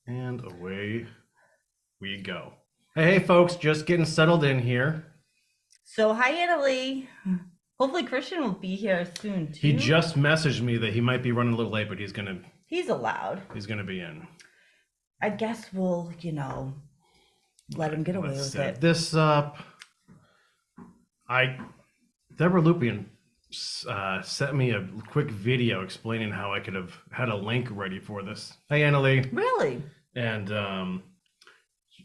And away we go. Hey, folks, just getting settled in here. So, hi, Italy. Hopefully, Christian will be here soon too. He just messaged me that he might be running a little late, but he's allowed. He's gonna be in. I guess we'll, let him get away with set it. This up. Deborah Lupian sent me a quick video explaining how I could have had a link ready for this. Hey, Annalie. Really? And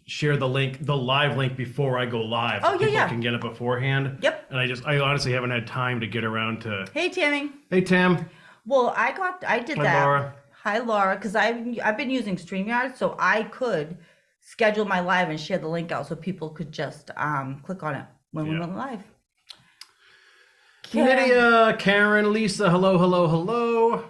share the link, the live link before I go live. So people can get it beforehand. Yep. And I honestly haven't had time to get around to. Hey, Tammy. Hey, Tam. Well, I did Hi, that. Laura. Hi, Laura, because I've been using StreamYard, so I could schedule my live and share the link out so people could just click on it when we went live. Nydia, Karen, Lisa, hello.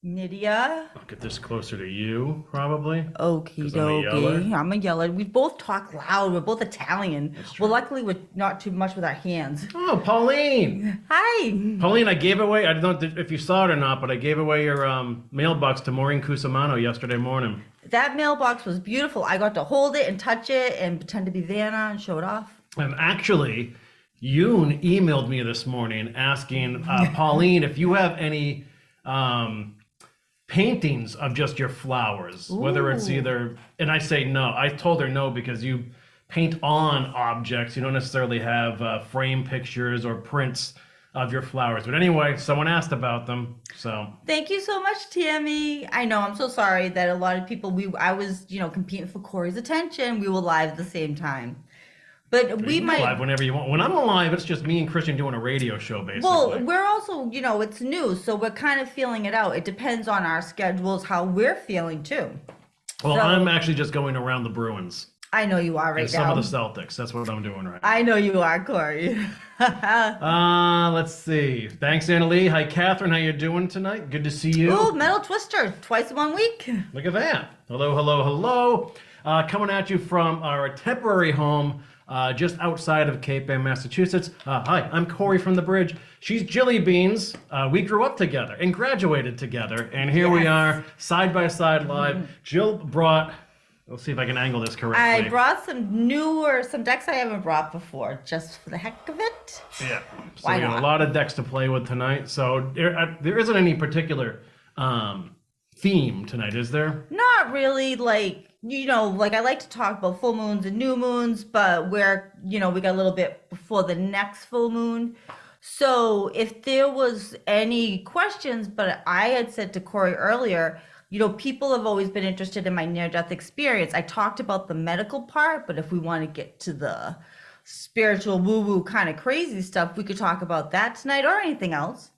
Nydia. I'll get this closer to you, probably. Okie dokie. I'm a yeller. We both talk loud. We're both Italian. Well, luckily, we're not too much with our hands. Oh, Pauline. Hi. Pauline, I gave away, I don't know if you saw it or not, but I gave away your mailbox to Maureen Cusimano yesterday morning. That mailbox was beautiful. I got to hold it and touch it and pretend to be Vanna and show it off. And actually, Yoon emailed me this morning asking, Pauline, if you have any paintings of just your flowers, whether it's either, and I say no. I told her no because you paint on objects. You don't necessarily have frame pictures or prints of your flowers. But anyway, someone asked about them, so. Thank you so much, Tammy. I know, I'm so sorry that a lot of people, I was, competing for Corey's attention. We were live at the same time. But we might live whenever you want. When I'm alive, it's just me and Christian doing a radio show, basically. Well, we're also, it's new, so we're kind of feeling it out. It depends on our schedules, how we're feeling too. Well, so, I'm actually just going around the Bruins. I know you are right and now. Some of the Celtics. That's what I'm doing right now. I know you are, Corey. Let's see. Thanks, Annalie. Hi, Catherine. How you doing tonight? Good to see you. Ooh, Metal Twister, twice in 1 week. Look at that. Hello. Coming at you from our temporary home just outside of Cape Ann, Massachusetts. Hi, I'm Corey from the Bridge. She's Jilly Beans. We grew up together and graduated together. And here we are, side by side live. Jill brought, let's see if I can angle this correctly. I brought some decks I haven't brought before, just for the heck of it. Yeah. So we got a lot of decks to play with tonight. So there isn't any particular theme tonight, is there? Not really, I like to talk about full moons and new moons, but we got a little bit before the next full moon. So if there was any questions, but I had said to Corey earlier, people have always been interested in my near-death experience. I talked about the medical part, but if we want to get to the spiritual woo-woo kind of crazy stuff, we could talk about that tonight or anything else.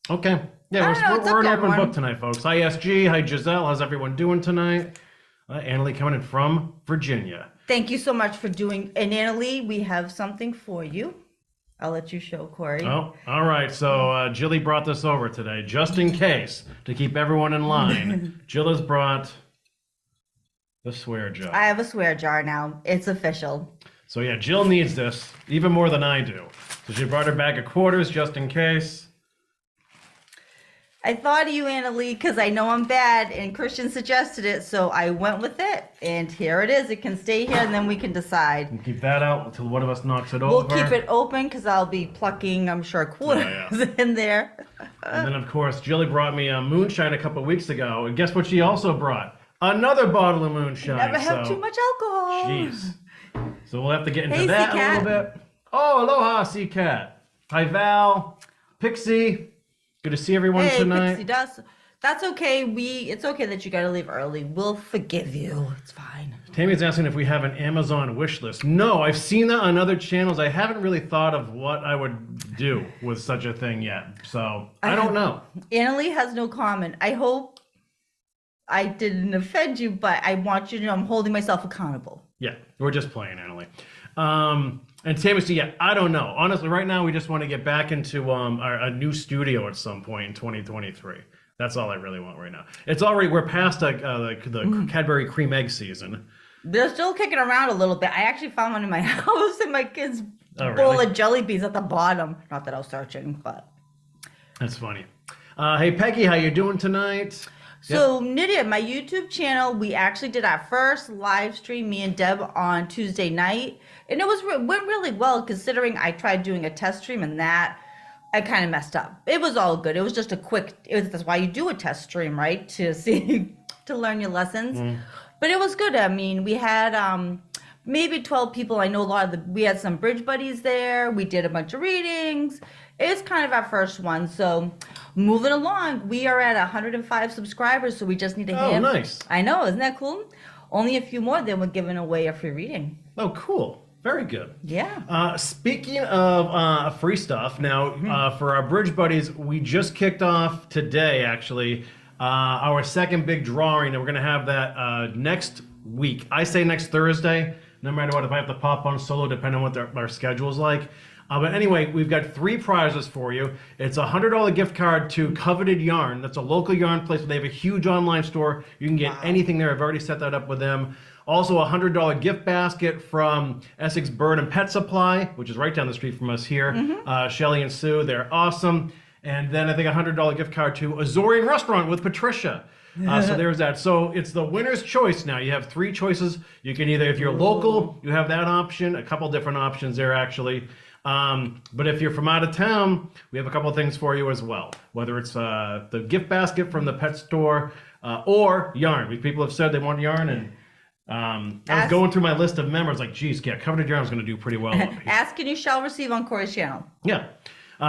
Okay. Yeah, we're an open book tonight, folks. Hi, SG. Hi, Giselle. How's everyone doing tonight? Annalie coming in from Virginia. Thank you so much for doing. And Annalie, we have something for you. I'll let you show Corey. Oh, all right. So Jilly brought this over today, just in case, to keep everyone in line. Jill has brought the swear jar. I have a swear jar now. It's official. So yeah, Jill needs this even more than I do. So she brought her bag of quarters just in case. I thought of you, Annalie, because I know I'm bad, and Christian suggested it, so I went with it. And here it is. It can stay here, and then we can decide. We'll keep that out until one of us knocks it over. We'll keep it open, because I'll be plucking, I'm sure, quarters in there. And then, of course, Jilly brought me a moonshine a couple weeks ago. And guess what she also brought? Another bottle of moonshine. Never have too much alcohol. Jeez. So we'll have to get into that a little bit. Oh, aloha, Sea Cat. Hi, Val. Pixie. Good to see everyone tonight. Pixie Dust. That's okay. It's okay that you got to leave early. We'll forgive you. It's fine. Tammy's asking if we have an Amazon wish list. No, I've seen that on other channels. I haven't really thought of what I would do with such a thing yet. So I don't know. Annalie has no comment. I hope I didn't offend you, but I want you to know I'm holding myself accountable. Yeah, we're just playing, Annalie. And Tammy said, yeah, I don't know. Honestly, right now we just want to get back into a new studio at some point in 2023. That's all I really want right now. It's already, we're past the Cadbury cream egg season. They're still kicking around a little bit. I actually found one in my house and my kids' bowl of jelly beans at the bottom. Not that I was searching, but. That's funny. Hey, Peggy, how you doing tonight? So, Nydia, my YouTube channel, we actually did our first live stream, me and Deb, on Tuesday night. And it went really well, considering I tried doing a test stream and that I kind of messed up. It was all good. It was just that's why you do a test stream, right? To see, to learn your lessons. But it was good. I mean, we had maybe 12 people. I know we had some bridge buddies there. We did a bunch of readings. It's kind of our first one. So moving along, we are at 105 subscribers. So we just need a hand. Oh, nice. I know. Isn't that cool? Only a few more, then we're giving away a free reading. Oh, cool. Very good. Yeah. Speaking of free stuff, now for our bridge buddies, we just kicked off today, actually, our second big drawing, and we're going to have that next week. I say next Thursday, no matter what, if I have to pop on solo, depending on what our schedule is like. But anyway, we've got 3 prizes for you. It's a $100 gift card to Coveted Yarn. That's a local yarn place. They have a huge online store. You can get anything there. I've already set that up with them. Also, a $100 gift basket from Essex Bird and Pet Supply, which is right down the street from us here. Shelly and Sue, they're awesome. And then I think a $100 gift card to Azorian Restaurant with Patricia. So there's that. So it's the winner's choice now. You have 3 choices. You can either, if you're local, you have that option. A couple different options there, actually. But if you're from out of town, we have a couple of things for you as well. Whether it's the gift basket from the pet store or yarn. People have said they want yarn, and I was going through my list of members like, geez, yeah, Coveted Yarn is going to do pretty well. Ask and you shall receive on Corey's channel. Yeah.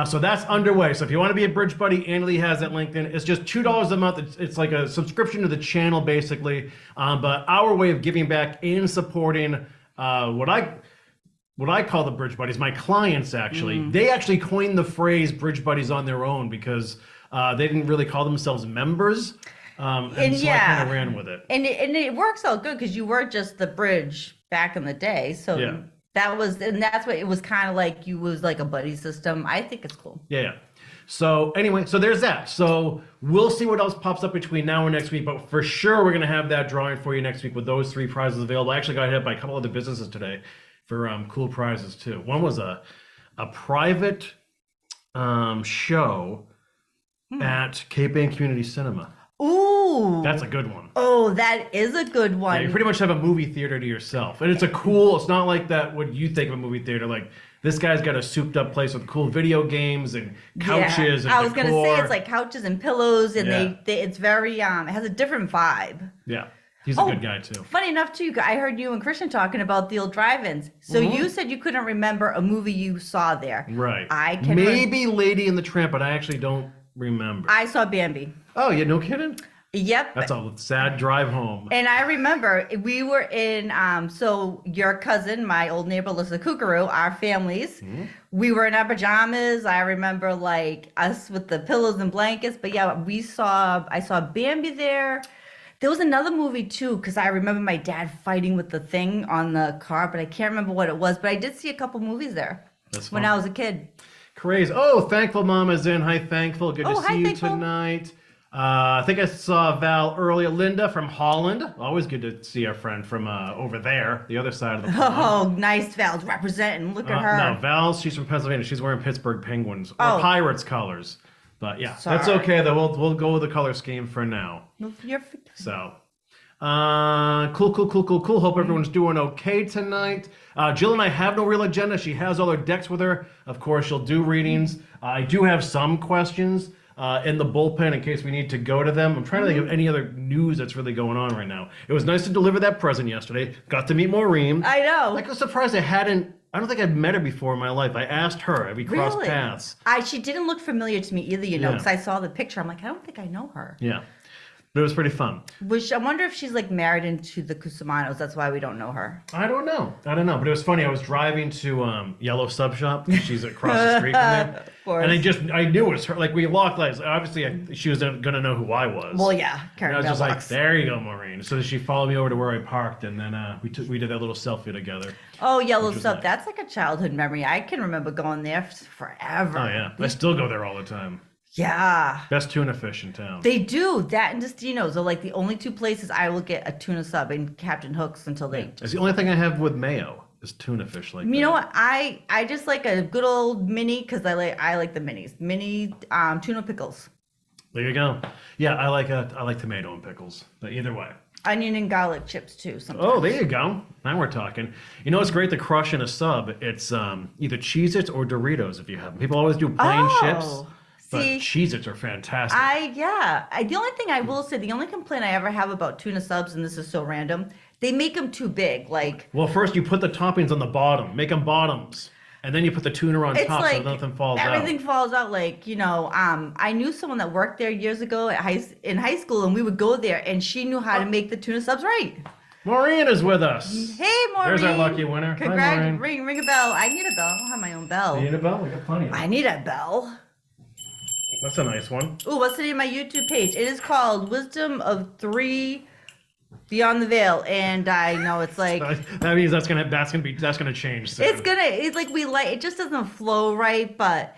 So that's underway. So if you want to be a bridge buddy, Annalie has that linked in. It's just $2 a month. It's like a subscription to the channel, basically. But our way of giving back and supporting what I call the bridge buddies, my clients actually, they actually coined the phrase bridge buddies on their own because they didn't really call themselves members. And so I kind of ran with it. And it works out good because you were just the bridge back in the day. So that's what it was kind of like. You was like a buddy system. I think it's cool. Yeah. So anyway, so there's that. So we'll see what else pops up between now and next week, but for sure we're going to have that drawing for you next week with those 3 prizes available. I actually got hit by a couple other businesses today for cool prizes too. One was a private show at Cape Ann Community Cinema. Ooh, that's a good one. Oh, that is a good one. Yeah, you pretty much have a movie theater to yourself, and it's a cool. It's not like that. What you think of a movie theater? Like this guy's got a souped-up place with cool video games and couches. And I was decor. Gonna say it's like couches and pillows, and they it's very it has a different vibe. Yeah. He's a good guy, too. Funny enough, too, I heard you and Christian talking about the old drive-ins. So you said you couldn't remember a movie you saw there. Right. I can Maybe Lady and the Tramp, but I actually don't remember. I saw Bambi. Oh, yeah, no kidding? Yep. That's a sad drive home. And I remember we were in, so your cousin, my old neighbor, Alyssa Kookaroo, our families, we were in our pajamas. I remember like us with the pillows and blankets. But yeah, I saw Bambi there. There was another movie too, because I remember my dad fighting with the thing on the car, but I can't remember what it was. But I did see a couple movies there when I was a kid. Crazy. Oh, Thankful Mama's in. Hi, Thankful. Good to see you Thankful. tonight. I think I saw Val earlier. Linda from Holland. Always good to see our friend from over there, the other side of the pond. Oh, nice. Val's representing. Look at her. No, Val, she's from Pennsylvania. She's wearing Pittsburgh Penguins or Pirates colors. But yeah, that's okay though. We'll go with the color scheme for now. So, cool. Hope everyone's doing okay tonight. Jill and I have no real agenda. She has all her decks with her. Of course, she'll do readings. I do have some questions in the bullpen in case we need to go to them. I'm trying to think of any other news that's really going on right now. It was nice to deliver that present yesterday. Got to meet Maureen. I know. Like, I was surprised I don't think I've met her before in my life. I asked her. We crossed paths. She didn't look familiar to me either, because I saw the picture. I'm like, I don't think I know her. Yeah. But it was pretty fun. I wonder if she's like married into the Cusamanos. That's why we don't know her. I don't know. But it was funny. I was driving to Yellow Sub Shop. She's across the street from there. Of course. And I knew it was her. Like, we locked eyes. Obviously, she was going to know who I was. Well, yeah. And I was just like, there you go, Maureen. So she followed me over to where I parked, and then we did that little selfie together. Oh, Yellow Sub. Nice. That's like a childhood memory. I can remember going there forever. Oh, yeah. I still go there all the time. Yeah. Best tuna fish in town. They do. That and Destino's are like the only 2 places I will get a tuna sub and Captain Hooks until they... It's the only thing I have with mayo is tuna fish like that. You know what? I just like a good old mini because I like the minis. Mini tuna pickles. There you go. Yeah, I like tomato and pickles, but either way. Onion and garlic chips too. Sometimes. Oh, there you go. Now we're talking. You know, it's great to crush in a sub. It's either Cheez-Its or Doritos if you have them. People always do plain chips, but see, Cheez-Its are fantastic. The only thing I will say, the only complaint I ever have about tuna subs, and this is so random, they make them too big. Like, well, first you put the toppings on the bottom, make them bottoms, and then you put the tuna on it's top like so nothing falls out. everything falls out. Like, I knew someone that worked there years ago in high school, and we would go there, and she knew how to make the tuna subs right. Maureen is with us. Hey, Maureen. There's our lucky winner. Hi, Maureen. Ring a bell. I need a bell. I don't have my own bell. You need a bell? We got plenty of them. I need a bell. That's a nice one. Ooh, what's the name of my YouTube page? It is called Wisdom of Three Beyond the Veil, and I know it's like that means that's gonna change soon. It just doesn't flow right, but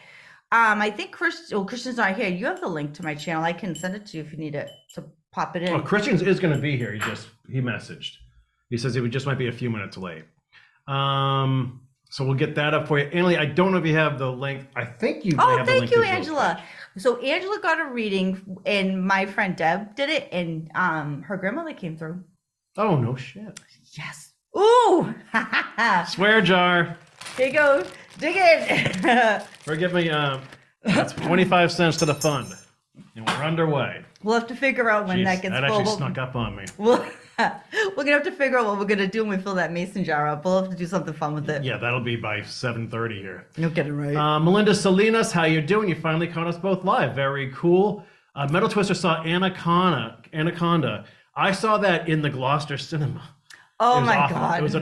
I think Christian's not here. You have the link to my channel. I can send it to you if you need it to pop it in. Oh, Christian is gonna be here. He messaged. He says he just might be a few minutes late. So we'll get that up for you. Annalie, I don't know if you have the link. I think you may have the link. Oh, thank you, Angela. So Angela got a reading, and my friend Deb did it, and her grandmother came through. Oh, no shit. Yes. Ooh! Swear jar. Here you go. Dig in. Forgive me. That's 25 cents to the fund. And we're underway. We'll have to figure out when that gets full. That actually snuck up on me. We're gonna have to figure out what we're gonna do when we fill that mason jar up. We'll have to do something fun with it. Yeah, that'll be by 7:30 here. You'll get it right. Melinda Salinas, how you doing? You finally caught us both live. Very cool. Metal Twister saw Anaconda. I saw that in the Gloucester cinema. Oh my God. It was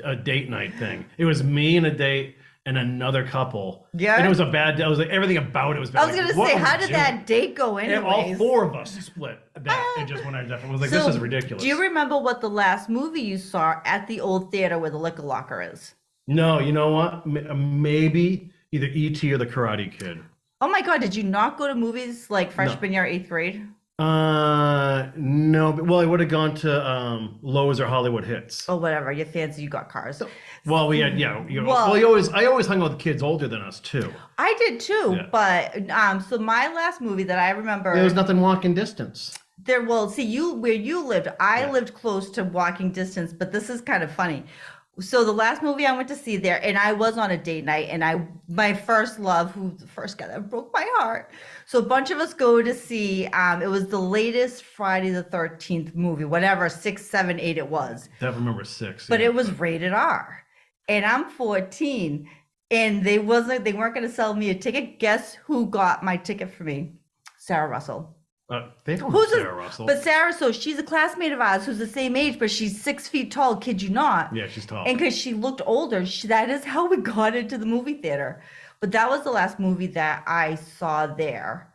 a date night thing. It was me and a date and another couple. Yeah. And it was a bad day. I was like, everything about it was bad. I was going to say, how did that date go anyways? And all four of us split that. It just went out different. I was like, this is ridiculous. Do you remember what the last movie you saw at the old theater where the liquor locker is? No, you know what? Maybe either E.T. or The Karate Kid. Oh my God, did you not go to movies like freshman year, 8th grade? No, but well, I would have gone to Lowe's or Hollywood Hits. Oh, whatever. You're fancy. You got cars. Well, we had, I always hung out with kids older than us too. I did too, but so my last movie that I remember, there was nothing walking distance. Where you lived, I lived close to walking distance, but this is kind of funny. So the last movie I went to see there, and I was on a date night, and my first love, who's the first guy that broke my heart. So a bunch of us go to see, it was the latest Friday the 13th movie, whatever, 6, 7, 8 it was. I remember 6. But it was rated R. And I'm 14, and they weren't going to sell me a ticket. Guess who got my ticket for me? Sarah Russell. They don't know Sarah Russell. But Sarah, so she's a classmate of ours who's the same age, but she's 6 feet tall, kid you not. Yeah, she's tall. And because she looked older, that is how we got into the movie theater. But that was the last movie that I saw there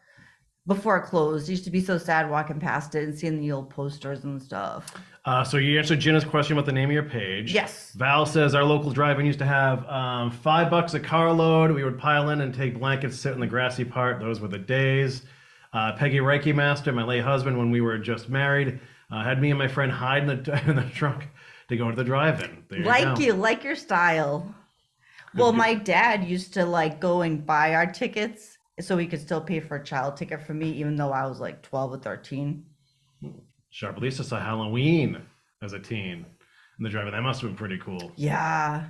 before it closed. It used to be so sad walking past it and seeing the old posters and stuff. So you answered Jenna's question about the name of your page. Yes. Val says our local drive-in used to have $5 a carload. We would pile in and take blankets, sit in the grassy part. Those were the days. Peggy Reiki Master, my late husband, when we were just married, had me and my friend hide in the trunk to go to the drive-in. Like your style. Well, my dad used to go and buy our tickets so he could still pay for a child ticket for me, even though I was like 12 or 13. Sharp Lisa saw Halloween as a teen in the drive-in. That must have been pretty cool. Yeah.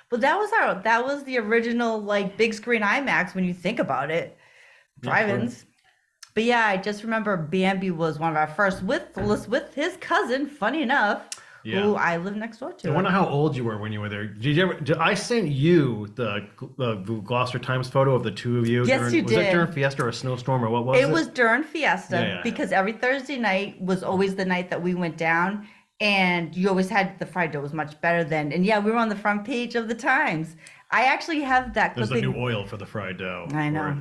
But that was the original big screen IMAX when you think about it. Drive-ins. But yeah, I just remember Bambi was one of our first with his cousin, funny enough, who I live next door to. I wonder how old you were when you were there. Did I sent you the Gloucester Times photo of the two of you? Yes, you did. Was it during Fiesta or a snowstorm or what was it? It was during Fiesta because every Thursday night was always the night that we went down, and you always had the fried dough was much better then. And yeah, we were on the front page of the Times. I actually have that clipping. There's the new oil for the fried dough. I know.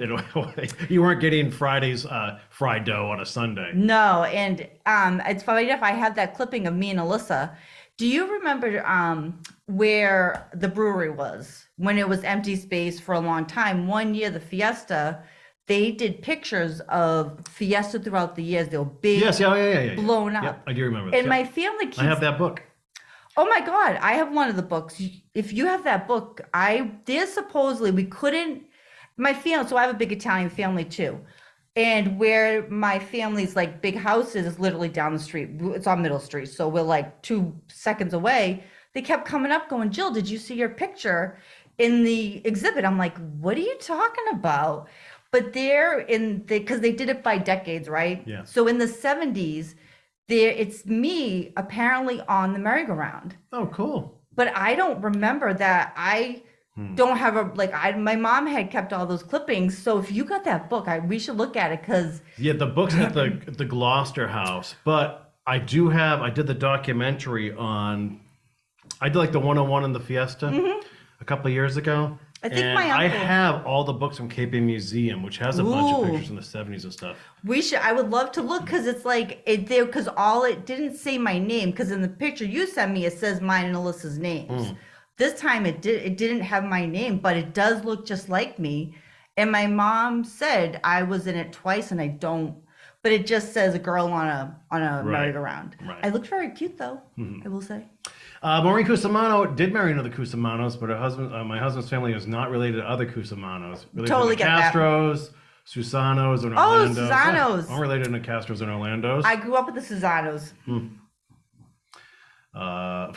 You weren't getting Friday's fried dough on a Sunday. No, and it's funny enough, I have that clipping of me and Alyssa. Do you remember where the brewery was when it was empty space for a long time? One year, the Fiesta, they did pictures of Fiesta throughout the years. They were big, blown up. Yep, I do remember that. And my family keeps... I have that book. Oh my God, I have one of the books. If you have that book, my family, so I have a big Italian family too. And where my family's like big house is literally down the street. It's on Middle Street. So we're like 2 seconds away. They kept coming up going, Jill, did you see your picture in the exhibit? I'm like, what are you talking about? But because they did it by decades, right? Yeah. So in the 70s, it's me apparently on the merry-go-round. Oh, cool. But I don't remember that. I don't have my mom had kept all those clippings. So if you got that book, we should look at it because. Yeah, the book's at the Gloucester house, but I did the documentary I did like the 101 in the Fiesta a couple of years ago. I think and my uncle. I have all the books from Cape May Museum, which has a bunch of pictures in the 70s and stuff. I would love to look because it's like because it didn't say my name because in the picture you sent me it says mine and Alyssa's names. This time it didn't have my name, but it does look just like me. And my mom said I was in it twice and I don't, but it just says a girl on a merry-go-round. Right. I looked very cute though, I will say. Maureen Cusimano did marry another Cusimanos, but my husband's family is not related to other Cusimanos. Related Totally to the get that. Susanos and Orlandos. Susanos. I'm related to Castros and Orlandos. I grew up with the Susanos.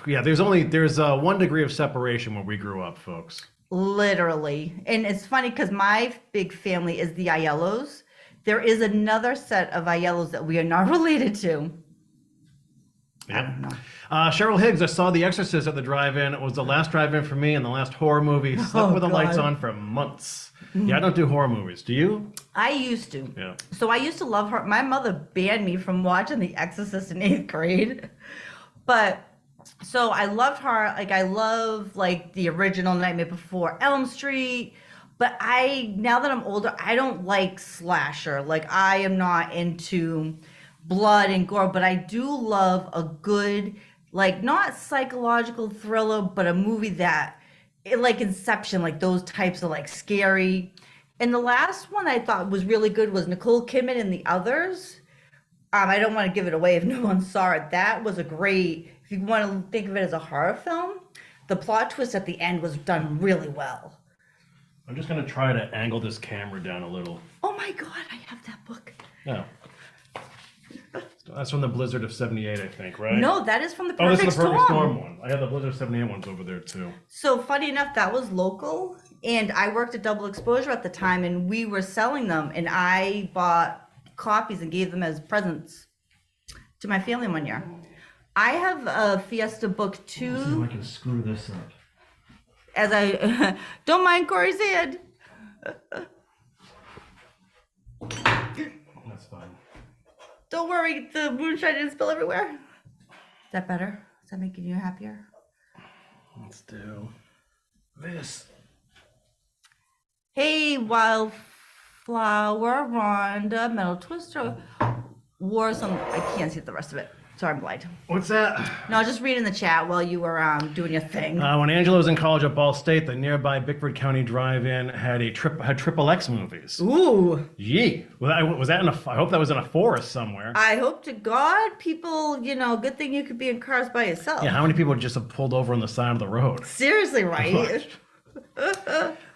Yeah, there's 1 degree of separation where we grew up, folks. Literally. And it's funny because my big family is the Aiellos. There is another set of Aiellos that we are not related to. Yeah. I don't know. Cheryl Higgs, I saw The Exorcist at the drive-in. It was the last drive-in for me and the last horror movie. Slept with the lights on for months. Yeah, I don't do horror movies. Do you? I used to. Yeah. So I used to love her. My mother banned me from watching The Exorcist in 8th grade. But so I loved her. Like I love like the original Nightmare Before Elm Street. But now that I'm older, I don't like slasher. Like I am not into blood and gore, but I do love a good, like not psychological thriller, but a movie that, like Inception, like those types of like scary. And the last one I thought was really good was Nicole Kidman and The Others. I don't want to give it away if no one saw it. That was a great, if you want to think of it as a horror film, the plot twist at the end was done really well. I'm just going to try to angle this camera down a little. Oh my God, I have that book. Yeah. That's from the Blizzard of 78, I think, right? No, that is from the Oh, this Perfect is the Perfect Storm. Storm one. I have the Blizzard of 78 ones over there, too. So funny enough, that was local. And I worked at Double Exposure at the time, and we were selling them. And I bought copies and gave them as presents to my family one year. I have a Fiesta book Let's see if too. I can screw this up. As I don't mind Corey's hand. That's fine. Don't worry, the moonshine didn't spill everywhere. Is that better? Is that making you happier? Let's do this. Hey, Wildflower, Rhonda, Metal Twister, wore some. I can't see the rest of it. Sorry, I'm blind. What's that? No, just reading the chat while you were doing your thing. When Angela was in college at Ball State, the nearby Bickford County Drive-In had triple X movies. Ooh. Yee. Was that in I hope that was in a forest somewhere. I hope to God people, good thing you could be in cars by yourself. Yeah, how many people just have pulled over on the side of the road? Seriously, right?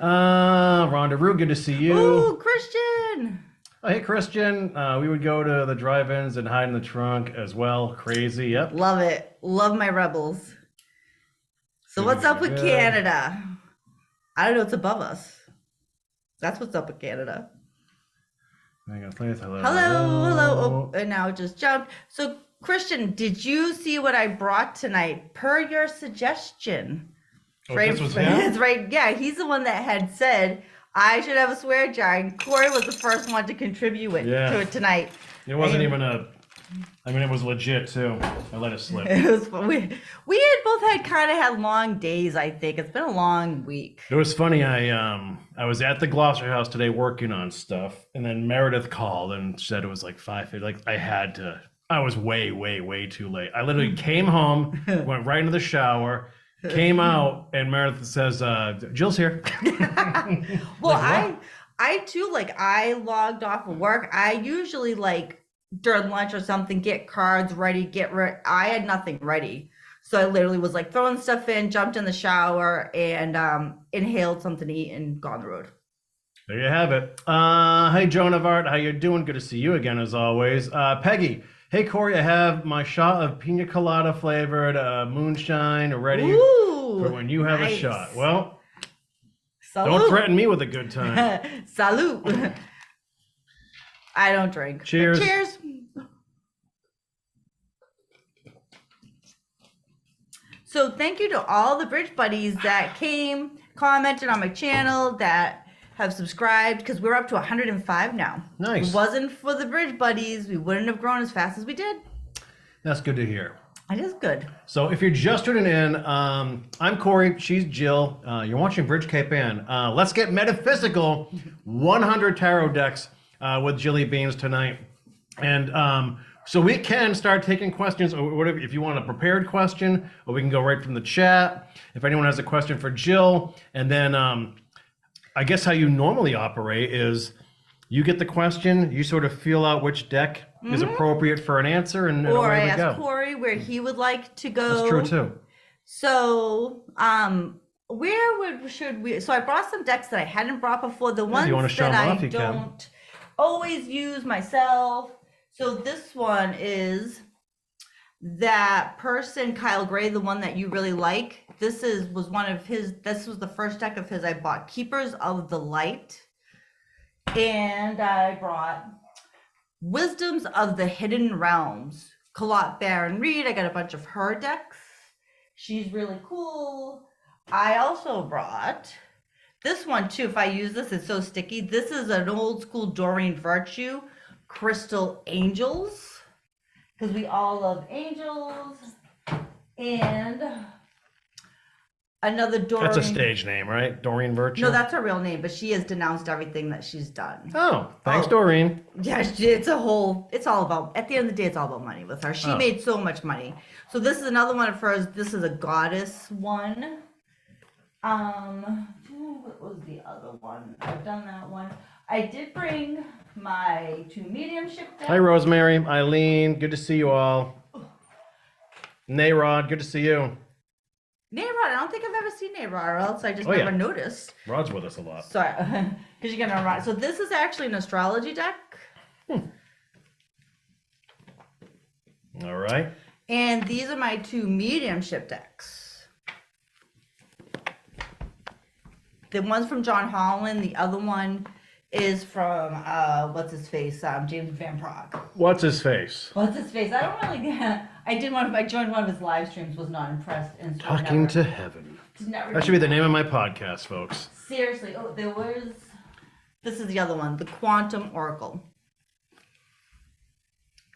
Rhonda Rue, good to see you. Ooh, Christian. Oh, hey, Christian. We would go to the drive-ins and hide in the trunk as well. Crazy, yep. Love it. Love my rebels. So what's up with Good. Canada? I don't know what's above us. That's what's up with Canada. Hang on, please. Hello. Hello. Oh, and now it just jumped. So, Christian, did you see what I brought tonight per your suggestion? Oh, this was him? It's right. Yeah, he's the one that had said I should have a swear jar, and Corey was the first one to contribute to it tonight. It wasn't even it was legit, too. I let it slip. It was we had both had long days. I think it's been a long week. It was funny. I was at the Gloucester house today working on stuff, and then Meredith called and said it was like 5:50. Like I had to. I was way too late. I literally came home, went right into the shower, came out, and Meredith says, "Jill's here." Well, Like, I too, like I logged off of work. I usually like during lunch or something get cards ready, I had nothing ready. So I literally was like throwing stuff in, jumped in the shower, and inhaled something to eat and gone on the road. There you have it. Hey, Joan of Art, how you doing? Good to see you again, as always. Peggy, hey, Corey, I have my shot of pina colada flavored moonshine ready for when you have a shot. Well, don't threaten me with a good time. Salute. I don't drink. Cheers. Cheers. So thank you to all the Bridge Buddies that came, commented on my channel, that have subscribed, because we're up to 105 now. Nice. If it wasn't for the Bridge Buddies, we wouldn't have grown as fast as we did. That's good to hear. It is good. So if you're just tuning in, I'm Corey, she's Jill. You're watching Bridge Cape Ann. Let's get metaphysical. 100 tarot decks with Jilly Beans tonight. And so we can start taking questions, or whatever, if you want a prepared question, or we can go right from the chat. If anyone has a question for Jill, and then I guess how you normally operate is you get the question, you sort of feel out which deck is appropriate for an answer, and or away I we ask go. Corey where he would like to go. That's true too. So, should we? So I brought some decks that I hadn't brought before. The ones you wanna show that them off, I you can. don't always use myself. So this one is that person, Kyle Gray, the one that you really like. This was one of his. This was the first deck of his I bought. Keepers of the Light, and I brought Wisdoms of the Hidden Realms. Colette Baron Reed. I got a bunch of her decks. She's really cool. I also brought this one too. If I use this, it's so sticky. This is an old school Doreen Virtue Crystal Angels, because we all love angels. And another Doreen. That's a stage name, right? Doreen Virtue? No, that's her real name, but she has denounced everything that she's done. Oh, thanks, Doreen. Yeah, it's all about, at the end of the day, it's all about money with her. She made so much money. So this is another one of hers. This is a goddess one. What was the other one? I've done that one. I did bring my 2 mediumship decks. Hi, Rosemary, Eileen, good to see you all. Nayrod, good to see you. Nayrod, I don't think I've ever seen Nayrod, or else I just never noticed. Rod's with us a lot. Sorry, because you're gonna run. So this is actually an astrology deck. All right. And these are my 2 mediumship decks. The one's from John Holland. The other one is from what's his face, James Van Prague. What's his face? What's his face? I don't really. I joined one of his live streams. Was not impressed. And so Talking to Heaven. That should be the name of my podcast, folks. Seriously. Oh, there was. This is the other one, the Quantum Oracle.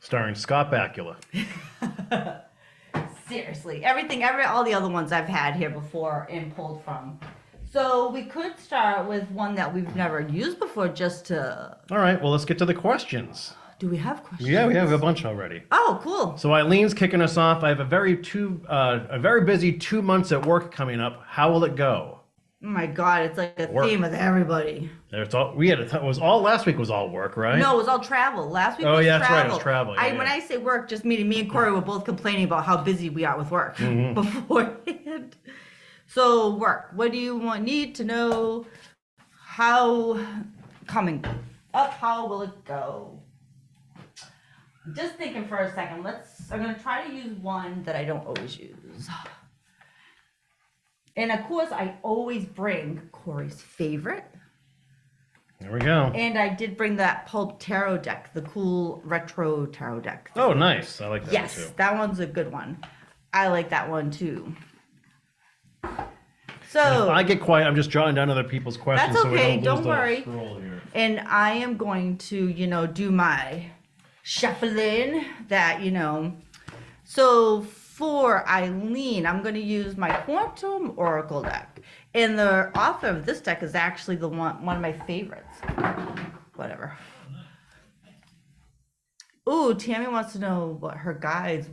Starring Scott Bakula. Seriously, all the other ones I've had here before and pulled from. So we could start with one that we've never used before, just to. All right, well, let's get to the questions. Do we have questions? Yeah, we have a bunch already. Oh, cool. So Eileen's kicking us off. I have a very busy 2 months at work coming up. How will it go? Oh my God, it's like a theme with everybody. It was all last week was all work, right? No, it was all travel. Last week was travel. Oh yeah, that's right, it was travel. When I say work, just me and Corey were both complaining about how busy we are with work beforehand. So work. What do you need to know? How coming up? How will it go? Just thinking for a second. I'm gonna try to use one that I don't always use. And of course, I always bring Corey's favorite. There we go. And I did bring that Pulp Tarot deck, the cool retro tarot deck. Oh, nice. I like that yes, one too. that one's a good one. I like that one too. So if I get quiet, I'm just jotting down other people's questions. that's so we okay. don't worry. Scroll here. And I am going to, do my shuffling that, So for Eileen, I'm going to use my Quantum Oracle deck. And the author of this deck is actually one of my favorites. Whatever. Ooh, Tammy wants to know what her guides.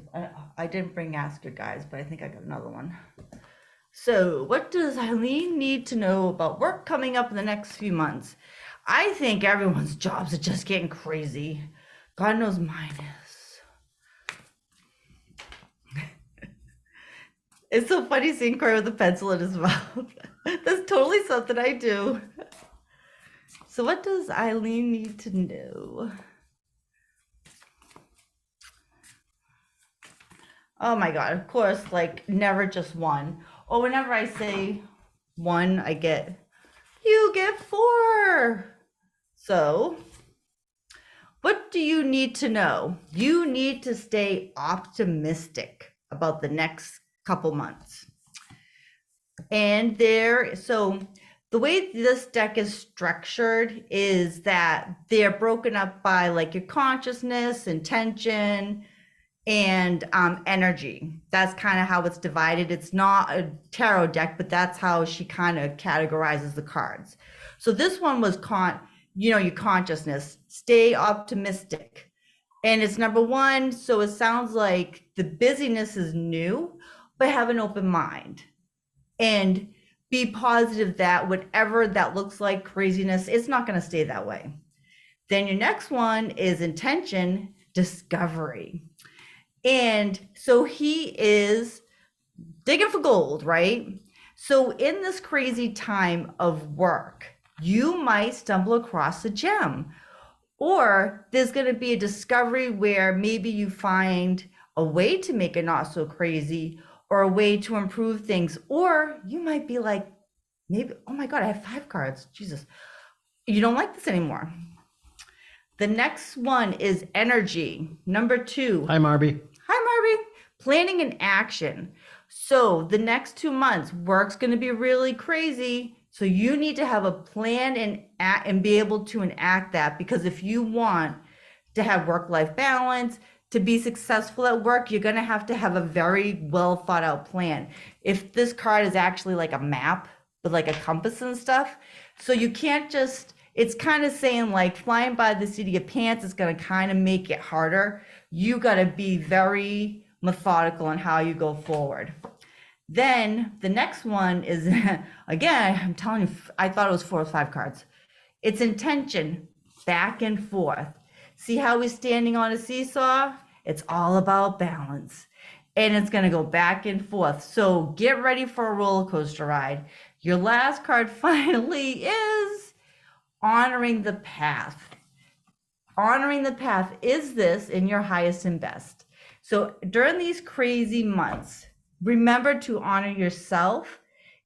I didn't bring Ask Your Guides, but I think I got another one. So, what does Eileen need to know about work coming up in the next few months? I think everyone's jobs are just getting crazy. God knows mine is. It's so funny seeing Corey with a pencil in his mouth. That's totally something I do. So what does Eileen need to know? Oh my God, of course, like never just one. Or whenever I say one, you get 4. So what do you need to know? You need to stay optimistic about the next couple months. And so the way this deck is structured is that they're broken up by like your consciousness, intention, and energy. That's kind of how it's divided. It's not a tarot deck, but that's how she kind of categorizes the cards. So this one was your consciousness. Stay optimistic. And it's number 1. So it sounds like the busyness is new, but have an open mind. And be positive that whatever that looks like, craziness, it's not going to stay that way. Then your next one is intention, discovery. And so he is digging for gold, right? So in this crazy time of work, you might stumble across a gem, or there's going to be a discovery where maybe you find a way to make it not so crazy, or a way to improve things. Or you might be like, maybe, oh my God, I have 5 cards. Jesus, you don't like this anymore. The next one is energy. Number 2. Hi, Marby. Hi, Marby. Planning and action. So the next 2 months, work's going to be really crazy. So you need to have a plan and be able to enact that, because if you want to have work-life balance, to be successful at work, you're going to have a very well thought out plan. If this card is actually like a map with like a compass and stuff, so you can't just, it's kind of saying like flying by the seat of your pants is going to kind of make it harder. You got to be very methodical in how you go forward. Then the next one is, again, I'm telling you, I thought it was 4 or 5 cards. It's intention, back and forth. See how we're standing on a seesaw? It's all about balance. And it's going to go back and forth. So get ready for a roller coaster ride. Your last card finally is honoring the path. Honoring the path. Is this in your highest and best? So during these crazy months, remember to honor yourself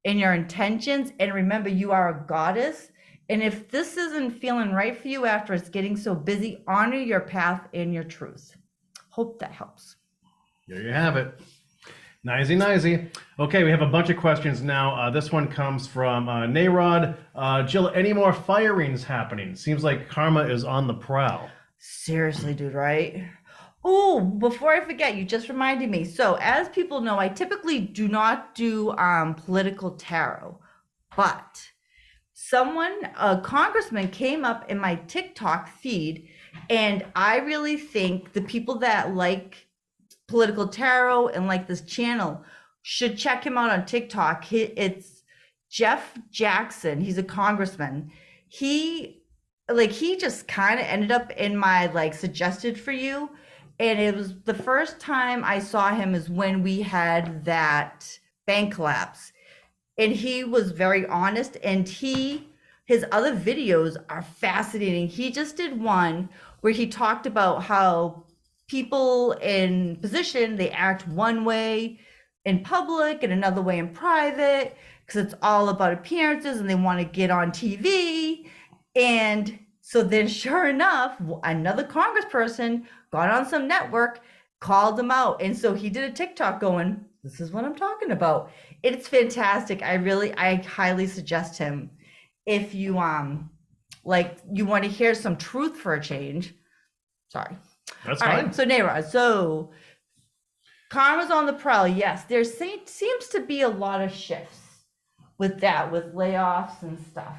and your intentions. And remember, you are a goddess. And if this isn't feeling right for you after it's getting so busy, honor your path and your truth. Hope that helps. There you have it. Nicey. Okay, we have a bunch of questions now. This one comes from Nayrod. Jill, any more firings happening? Seems like karma is on the prowl. Seriously, dude, right? Oh, before I forget, you just reminded me. So as people know, I typically do not do political tarot, but a congressman came up in my TikTok feed, and I really think the people that like political tarot and like this channel should check him out on TikTok. It's Jeff Jackson. He's a congressman. He just kind of ended up in my like suggested for you. And it was the first time I saw him is when we had that bank collapse. And he was very honest, and his other videos are fascinating. He just did one where he talked about how people in position, they act one way in public and another way in private, because it's all about appearances and they want to get on TV. And so then sure enough, another congressperson got on some network, called him out. And so he did a TikTok going, this is what I'm talking about. It's fantastic. I highly suggest him. If you you want to hear some truth for a change. Sorry. That's All fine. right, so Nara, so karma's on the prowl. Yes, there seems to be a lot of shifts with layoffs and stuff.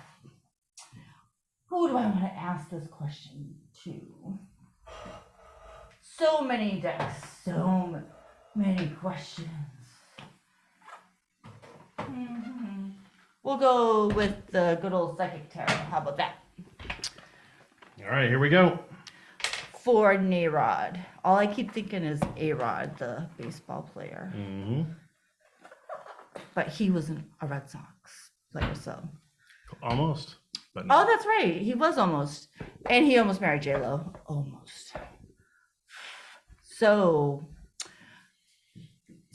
Who do I want to ask this question to? So many decks, so many questions. We'll go with the good old psychic tarot. How about that? All right, here we go. For Nayrod. All I keep thinking is A-Rod, the baseball player. Mm-hmm. But he was a Red Sox player, so. Almost. But Oh, that's right. He was almost, and he almost married J-Lo. Almost. So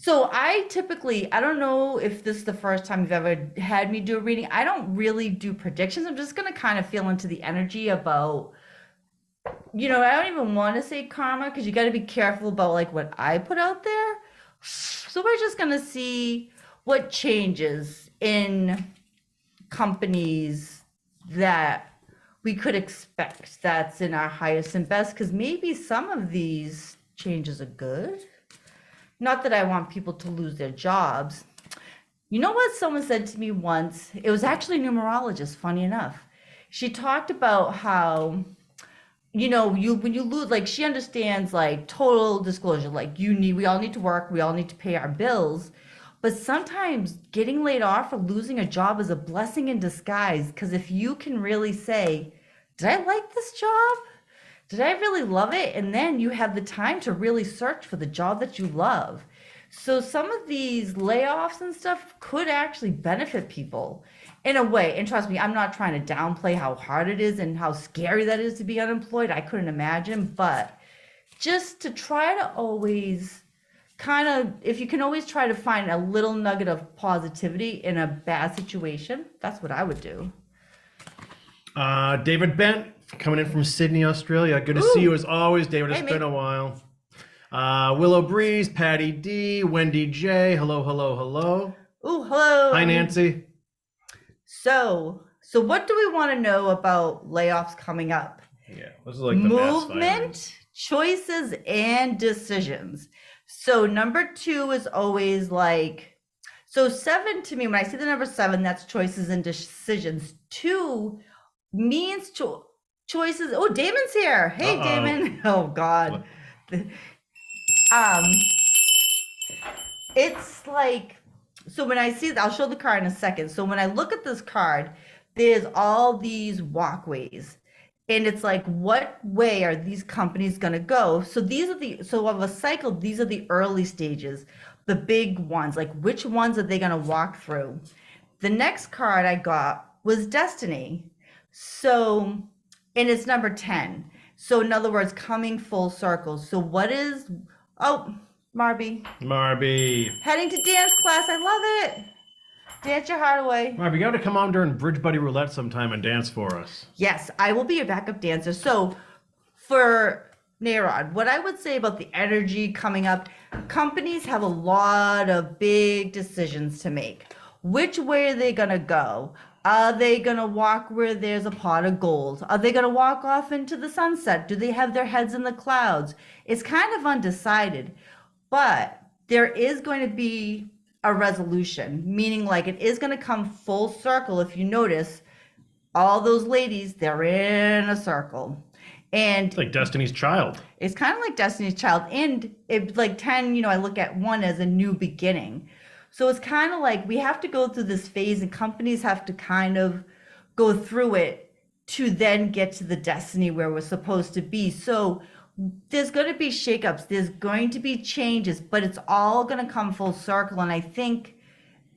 I typically, I don't know if this is the first time you've ever had me do a reading. I don't really do predictions. I'm just going to kind of feel into the energy about, I don't even want to say karma because you got to be careful about like what I put out there. So we're just going to see what changes in companies that we could expect that's in our highest and best, because maybe some of these changes are good. Not that I want people to lose their jobs. You know what someone said to me once? It was actually a numerologist, funny enough. She talked about how, when you lose, like she understands like total disclosure, like we all need to work, we all need to pay our bills. But sometimes getting laid off or losing a job is a blessing in disguise, because if you can really say, did I like this job? Did I really love it? And then you have the time to really search for the job that you love. So some of these layoffs and stuff could actually benefit people in a way. And trust me, I'm not trying to downplay how hard it is and how scary that is to be unemployed. I couldn't imagine, but just to try to always kind of, if you can always try to find a little nugget of positivity in a bad situation, that's what I would do. David Bent coming in from Sydney, Australia. Good to see you as always, David. It's been a while. Willow Breeze, Patty D, Wendy J. Hello, hello, hello. Ooh, hello. Hi, Nancy. So what do we want to know about layoffs coming up? Yeah, this is like the movement, choices, and decisions. So number 2 is always like, so 7 to me, when I see the number 7, that's choices and decisions. 2 means choices. Oh, Damon's here. Hey, Damon. Oh God. It's like, so when I see, I'll show the card in a second. So when I look at this card, there's all these walkways. And it's like, what way are these companies going to go? So so of a cycle, these are the early stages, the big ones, like which ones are they going to walk through? The next card I got was Destiny. So, and it's number 10. So in other words, coming full circle. So Marby. Heading to dance class. I love it. Dance your heart away. Marby, you got to come on during Bridge Buddy Roulette sometime and dance for us. Yes, I will be a backup dancer. So for Narod, what I would say about the energy coming up, companies have a lot of big decisions to make. Which way are they going to go? Are they going to walk where there's a pot of gold? Are they going to walk off into the sunset? Do they have their heads in the clouds? It's kind of undecided, but there is going to be a resolution, meaning like it is going to come full circle. If you notice, all those ladies, they're in a circle. And it's like Destiny's Child. It's kind of like Destiny's Child. And it like 10, I look at 1 as a new beginning. So it's kind of like we have to go through this phase, and companies have to kind of go through it to then get to the destiny where we're supposed to be. So there's going to be shakeups, there's going to be changes, but it's all going to come full circle. And I think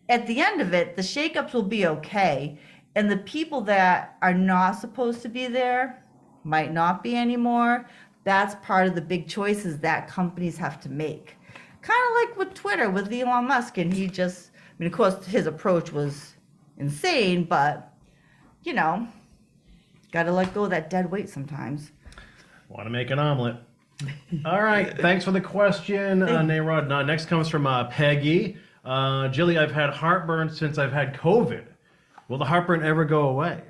at the end of it, the shakeups will be okay. And the people that are not supposed to be there might not be anymore. That's part of the big choices that companies have to make. Kind of like with Twitter, with Elon Musk, and of course, his approach was insane, but, got to let go of that dead weight sometimes. Want to make an omelet. All right, thanks for the question, Narod. Next comes from Peggy. Jilly, I've had heartburn since I've had COVID. Will the heartburn ever go away?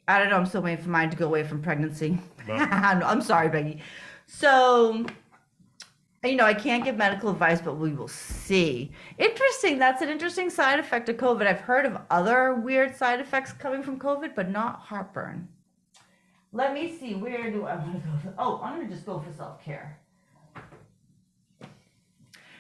I don't know. I'm still waiting for mine to go away from pregnancy. No, I'm sorry, Peggy. So... I can't give medical advice, but we will see. Interesting. That's an interesting side effect of COVID. I've heard of other weird side effects coming from COVID, but not heartburn. Let me see. Where do I want to go? I'm going to just go for self-care.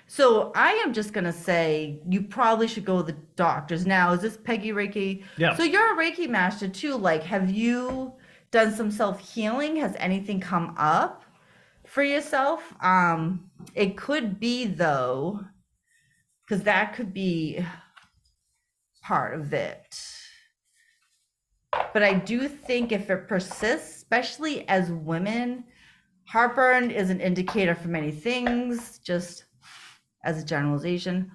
So I am just going to say you probably should go to the doctors. Now, is this Peggy Reiki? Yeah. So you're a Reiki master too. Like, have you done some self-healing? Has anything come up for yourself? It could be, though, because that could be part of it. But I do think if it persists, especially as women, heartburn is an indicator for many things, just as a generalization.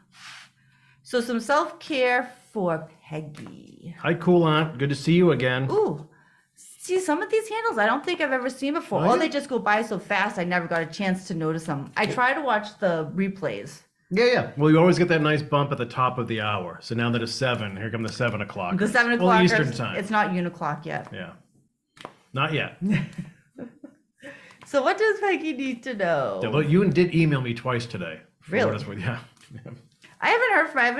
So some self-care for Peggy. Hi, cool aunt. Good to see you again. Ooh, see, some of these handles I don't think I've ever seen before. Oh, Or yeah? they just go by so fast I never got a chance to notice them. I try to watch the replays. Yeah. Well, you always get that nice bump at the top of the hour. So now that it's 7, here come the 7 o'clock. The 7 Well, o'clock, Eastern time. it's not uniclock yet. Yeah. Not yet. So what does Peggy need to know? Although you did email me twice today. For Really? what it's worth. Yeah. I haven't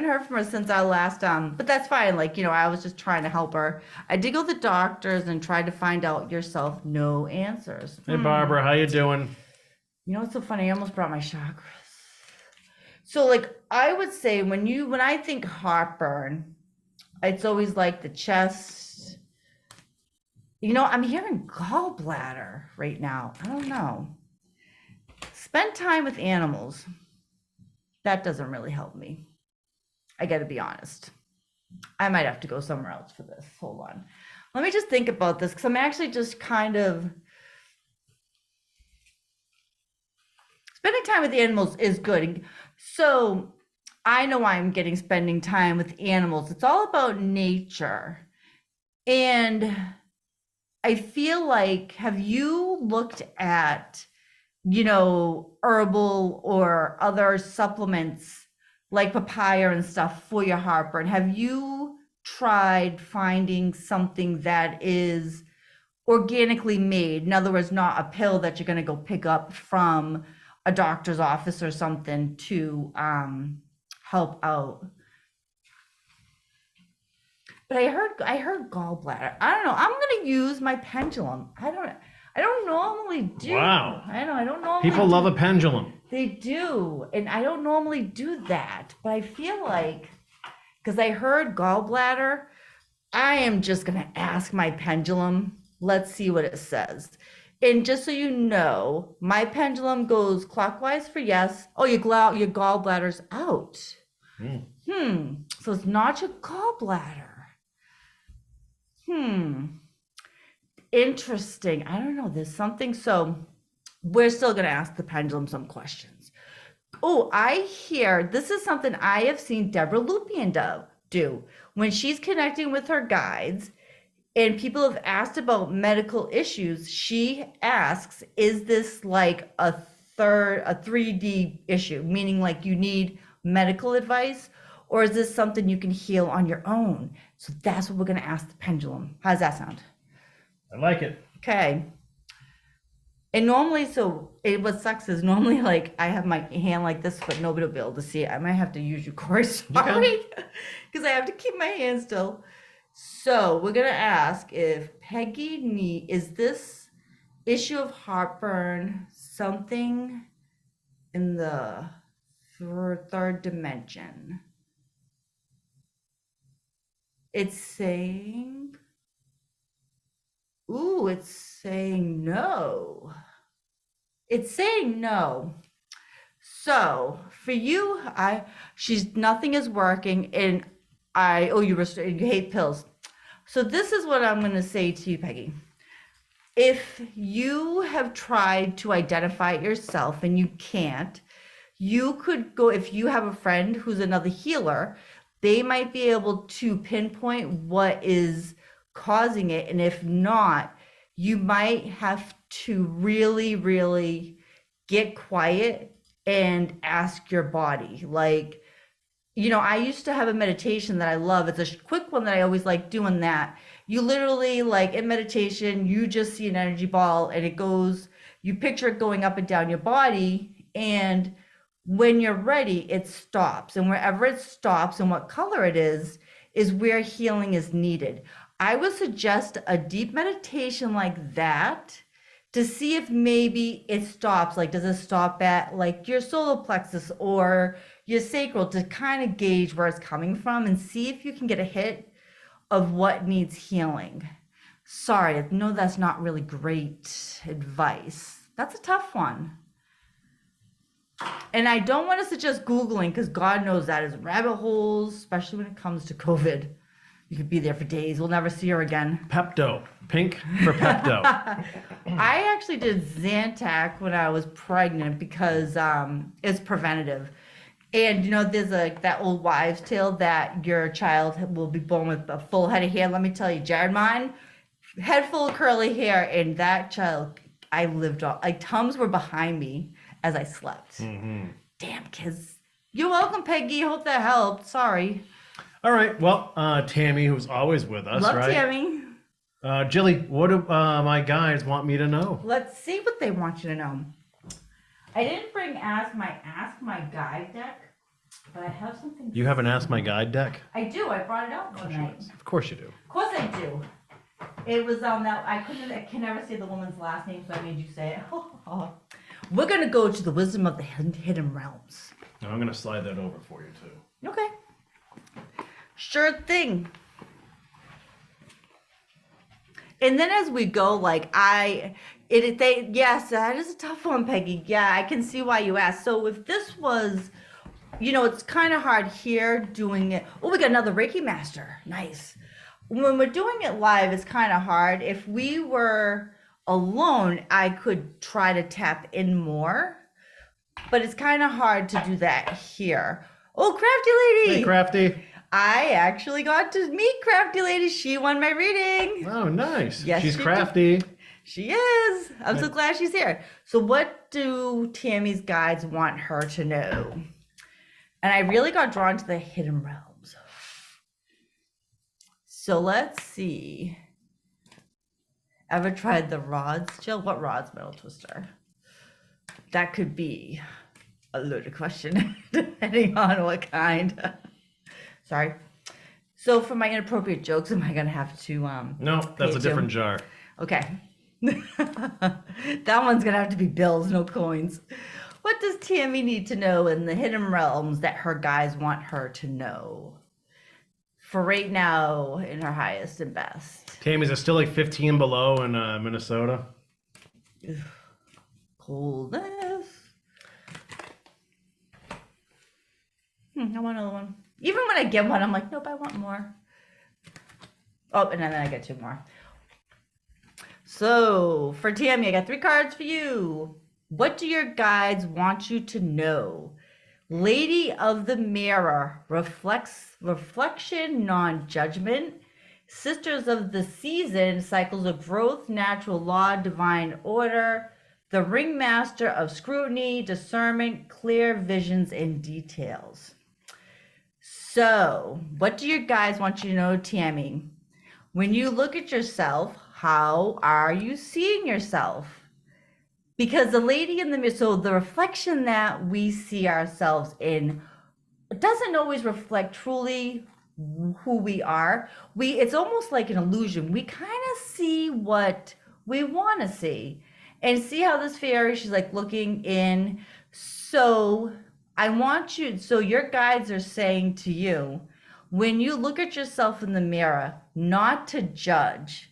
heard from her since our last but that's fine. Like, I was just trying to help her. I did go to the doctors and tried to find out yourself. No answers. Hey, Barbara, how you doing? You know what's so funny? I almost brought my chakras. So like I would say when I think heartburn, it's always like the chest. I'm hearing gallbladder right now. I don't know. Spend time with animals. That doesn't really help me. I got to be honest. I might have to go somewhere else for this. Hold on. Let me just think about this because I'm actually just kind of spending time with animals is good. So I know I'm getting spending time with animals. It's all about nature. And I feel like, have you looked at, herbal or other supplements like papaya and stuff for your heartburn? Have you tried finding something that is organically made? In other words, not a pill that you're going to go pick up from a doctor's office or something to help out. But I heard gallbladder. I don't know. I'm going to use my pendulum. I don't normally do. Wow. I don't normally. People love a pendulum. They do, and I don't normally do that. But I feel like, because I heard gallbladder, I am just going to ask my pendulum. Let's see what it says. And just so you know, my pendulum goes clockwise for yes. Oh, your gallbladder's out. So it's not your gallbladder. Interesting. I don't know. There's something. So we're still going to ask the pendulum some questions. Oh, I hear this is something I have seen Deborah Lupien do when she's connecting with her guides and people have asked about medical issues. She asks, is this like a 3D issue, meaning like you need medical advice, or is this something you can heal on your own? So that's what we're going to ask the pendulum. How does that sound? I like it. Okay. And normally, what sucks is normally like I have my hand like this, but nobody will be able to see it. I might have to use you, Corey, sorry, because I have to keep my hand still. So we're going to ask if Peggy is this issue of heartburn something in the third dimension? It's saying, it's saying no. It's saying no. So for you, nothing is working, and you hate pills. So this is what I'm going to say to you, Peggy. If you have tried to identify it yourself and you can't, you could go, if you have a friend who's another healer, they might be able to pinpoint what is causing it. And if not, you might have to really, really get quiet and ask your body. Like, I used to have a meditation that I love. It's a quick one that I always like doing that. You literally, like in meditation, you just see an energy ball and you picture it going up and down your body. And when you're ready, it stops. And wherever it stops and what color it is where healing is needed. I would suggest a deep meditation like that to see if maybe it stops. Like, does it stop at like your solar plexus or your sacral, to kind of gauge where it's coming from and see if you can get a hit of what needs healing. Sorry, no, that's not really great advice. That's a tough one. And I don't want to suggest Googling, because God knows that is rabbit holes, especially when it comes to COVID. You could be there for days. We'll never see her again. Pepto. Pink for Pepto. I actually did Zantac when I was pregnant because it's preventative. And you know, there's that old wives' tale that your child will be born with a full head of hair. Let me tell you, Jared, mine, head full of curly hair, and that child, I lived on, like Tums were behind me as I slept. Mm-hmm. Damn kids. You're welcome, Peggy. Hope that helped. Sorry. All right. Well, Tammy, who's always with us, Love right? Tammy. Jilly, what do my guys want me to know? Let's see what they want you to know. I didn't bring Ask My Guide deck, but I have something. You have an Ask My Guide deck? I do. I brought it out tonight. Of course you do. Of course I do. It was that I can never say the woman's last name, so I made you say it. We're gonna go to the wisdom of the hidden realms. Now I'm gonna slide that over for you too. Okay. Sure thing. And then as we go, like yes, that is a tough one, Peggy. Yeah, I can see why you asked. So if this was, you know, it's kind of hard here doing it. Oh, we got another Reiki master. Nice. When we're doing it live, it's kind of hard. If we were alone, I could try to tap in more, but it's kind of hard to do that here. Oh, Crafty Lady. Hey, Crafty. I actually got to meet Crafty Lady. She won my reading. Oh, nice. Yes, She's she crafty. She is. I'm so glad she's here. So what do Tammy's guides want her to know? And I really got drawn to the hidden realms. So let's see. Ever tried the rods, Jill? What rods, metal twister? That could be a loaded question, depending on what kind. Sorry. So for my inappropriate jokes, am I gonna have to No, that's a different jar. Okay. That one's gonna have to be bills, no coins. What does Tammy need to know in the hidden realms that her guys want her to know? For right now, in her highest and best. Tammy's it still like 15 below in Minnesota? Coldness. I want another one. Even when I get one, I'm like, nope, I want more. Oh, and then I get two more. So, for Tammy, I got 3 cards for you. What do your guides want you to know? Lady of the Mirror, reflection, non-judgment. Sisters of the Season, cycles of growth, natural law, divine order. The Ringmaster of Scrutiny, discernment, clear visions and details. So, what do your guides want you to know, Tammy? When you look at yourself, how are you seeing yourself? Because the lady in the mirror, so the reflection that we see ourselves in doesn't always reflect truly who we are. It's almost like an illusion. We kind of see what we want to see. And see how this fairy, she's like looking in. So I want you, so your guides are saying to you, when you look at yourself in the mirror, not to judge.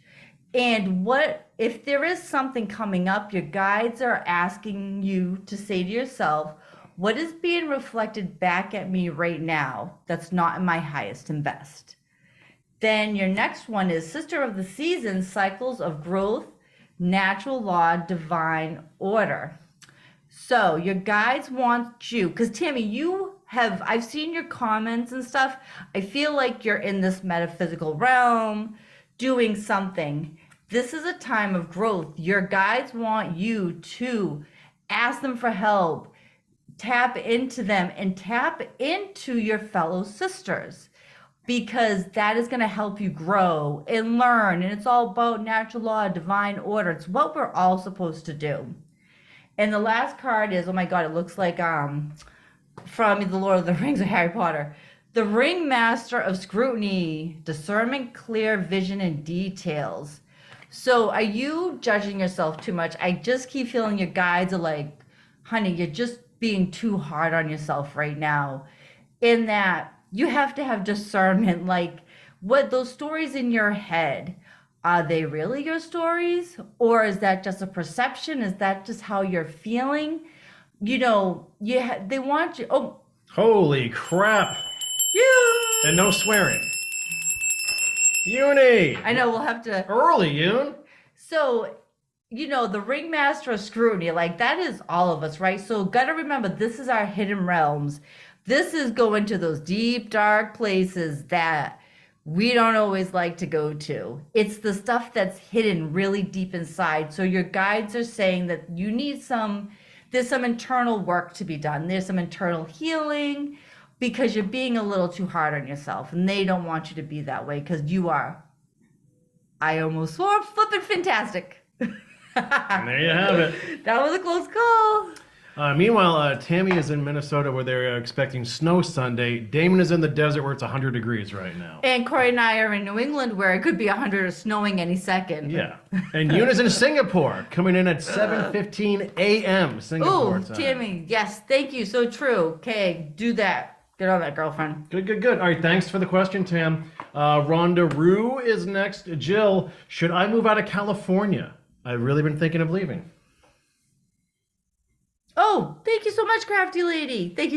And what, if there is something coming up, your guides are asking you to say to yourself, what is being reflected back at me right now that's not in my highest and best? Then your next one is Sister of the Season, cycles of growth, natural law, divine order. So your guides want you, because Tammy, I've seen your comments and stuff. I feel like you're in this metaphysical realm doing something. This is a time of growth. Your guides want you to ask them for help, tap into them, and tap into your fellow sisters, because that is going to help you grow and learn. And it's all about natural law, divine order. It's what we're all supposed to do. And the last card is, oh my God, it looks like from The Lord of the Rings or Harry Potter. The Ringmaster of Scrutiny, discernment, clear vision, and details. So are you judging yourself too much? I just keep feeling your guides are like, honey, you're just being too hard on yourself right now. In that you have to have discernment, like what those stories in your head, are they really your stories? Or is that just a perception? Is that just how you're feeling? You know, they want you. Oh, holy crap. you. And no swearing. Uni. I know we'll have to. Early, Yoon. So, the ringmaster of scrutiny, like that is all of us, right? So, gotta remember, this is our hidden realms. This is going to those deep, dark places that we don't always like to go to. It's the stuff that's hidden really deep inside. So, your guides are saying that you need there's some internal work to be done. There's some internal healing because you're being a little too hard on yourself, and they don't want you to be that way because you are. I almost swore flippin' fantastic. And there you have it. That was a close call. Meanwhile, Tammy is in Minnesota where they're expecting snow Sunday. Damon is in the desert where it's 100 degrees right now. And Corey and I are in New England where it could be 100 or snowing any second. Yeah. And Yoon is in Singapore, coming in at 7:15 a.m. Singapore time. Tammy, yes, thank you. So true. Okay, do that. Get on that, girlfriend. Good. All right, thanks for the question, Tam. Rhonda Rue is next. Jill, should I move out of California? I've really been thinking of leaving. Oh, thank you so much, Crafty Lady. Thank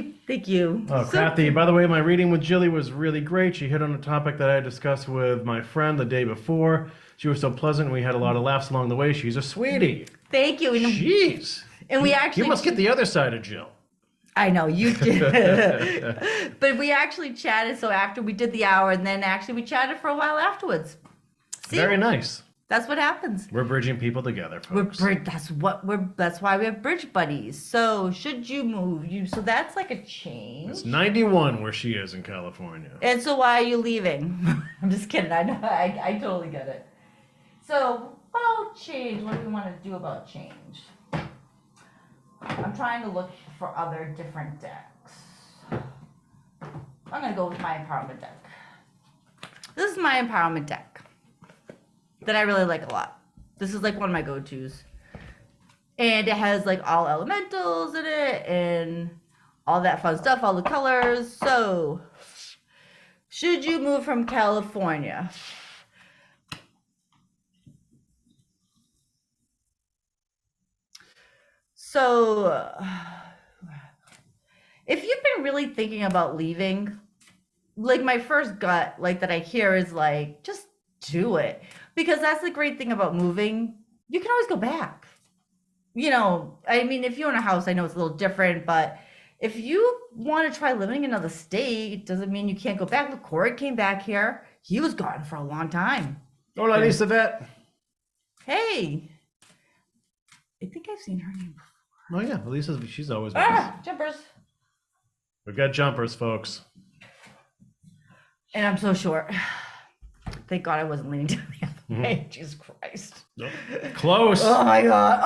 you. Oh, Crafty. By the way, my reading with Jilly was really great. She hit on a topic that I discussed with my friend the day before. She was so pleasant. We had a lot of laughs along the way. She's a sweetie. Thank you. Jeez. And we actually... You must get the other side of Jill. I know, you did. But we actually chatted, so after we did the hour, and then actually we chatted for a while afterwards. See? Very nice. That's what happens. We're bridging people together, folks. That's why we have bridge buddies. So should you move, so that's like a change. It's 91 where she is in California. And so why are you leaving? I'm just kidding. I know. I totally get it. So about change. What do we want to do about change? I'm trying to look for other different decks. I'm gonna go with my empowerment deck. This is my empowerment deck that I really like a lot. This is like one of my go-tos. And it has like all elementals in it and all that fun stuff, all the colors. So, should you move from California? So, if you've been really thinking about leaving, like my first gut, like that I hear is like, just do it. Because that's the great thing about moving. You can always go back. I mean, if you own a house, I know it's a little different, but if you want to try living in another state, it doesn't mean you can't go back. Look, Corey came back here. He was gone for a long time. Hola, Elizabeth. Hey. I think I've seen her name before. Oh, yeah. She's always with us. Jumpers. We've got jumpers, folks. And I'm so short. Thank God I wasn't leaning down the other way. Jesus Christ. Nope. Close. Oh my God.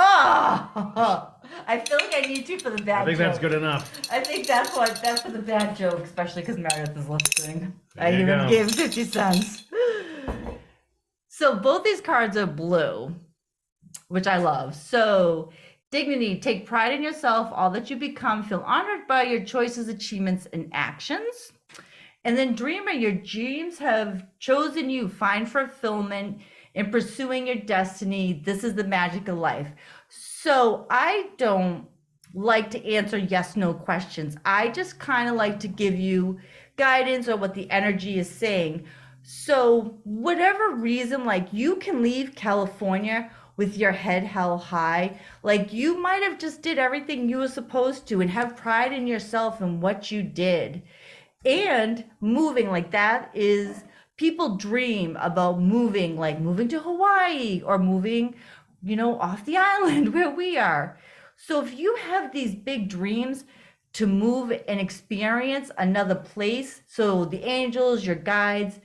Oh! I feel like I need to for the bad joke. I think that's good enough. I think that's for the bad joke, especially because Meredith is listening. I There you even go. gave 50 cents. So both these cards are blue, which I love. So dignity, take pride in yourself, all that you become, feel honored by your choices, achievements, and actions. And then dreamer, your dreams have chosen you. Find fulfillment in pursuing your destiny. This is the magic of life. So I don't like to answer yes, no questions. I just kind of like to give you guidance or what the energy is saying. So whatever reason, like you can leave California with your head held high. Like you might have just did everything you were supposed to and have pride in yourself and what you did. And moving like that is, people dream about moving, like moving to Hawaii or moving, off the island where we are. So if you have these big dreams to move and experience another place, so the angels, your guides,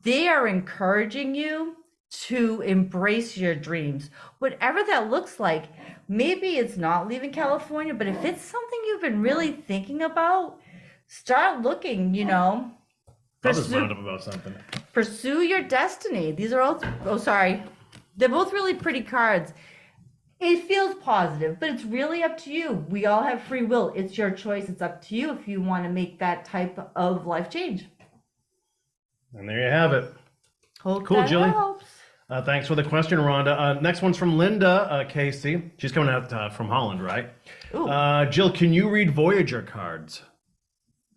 they are encouraging you to embrace your dreams, whatever that looks like. Maybe it's not leaving California, but if it's something you've been really thinking about, start looking, I'll just wound up about something. Pursue your destiny. These are all, they're both really pretty cards. It feels positive, but it's really up to you. We all have free will. It's your choice. It's up to you if you want to make that type of life change. And there you have it. Hope Cool, that Jilly. helps. Thanks for the question, Rhonda. Next one's from Linda Casey. She's coming out from Holland, right? Ooh. Jill, can you read Voyager cards?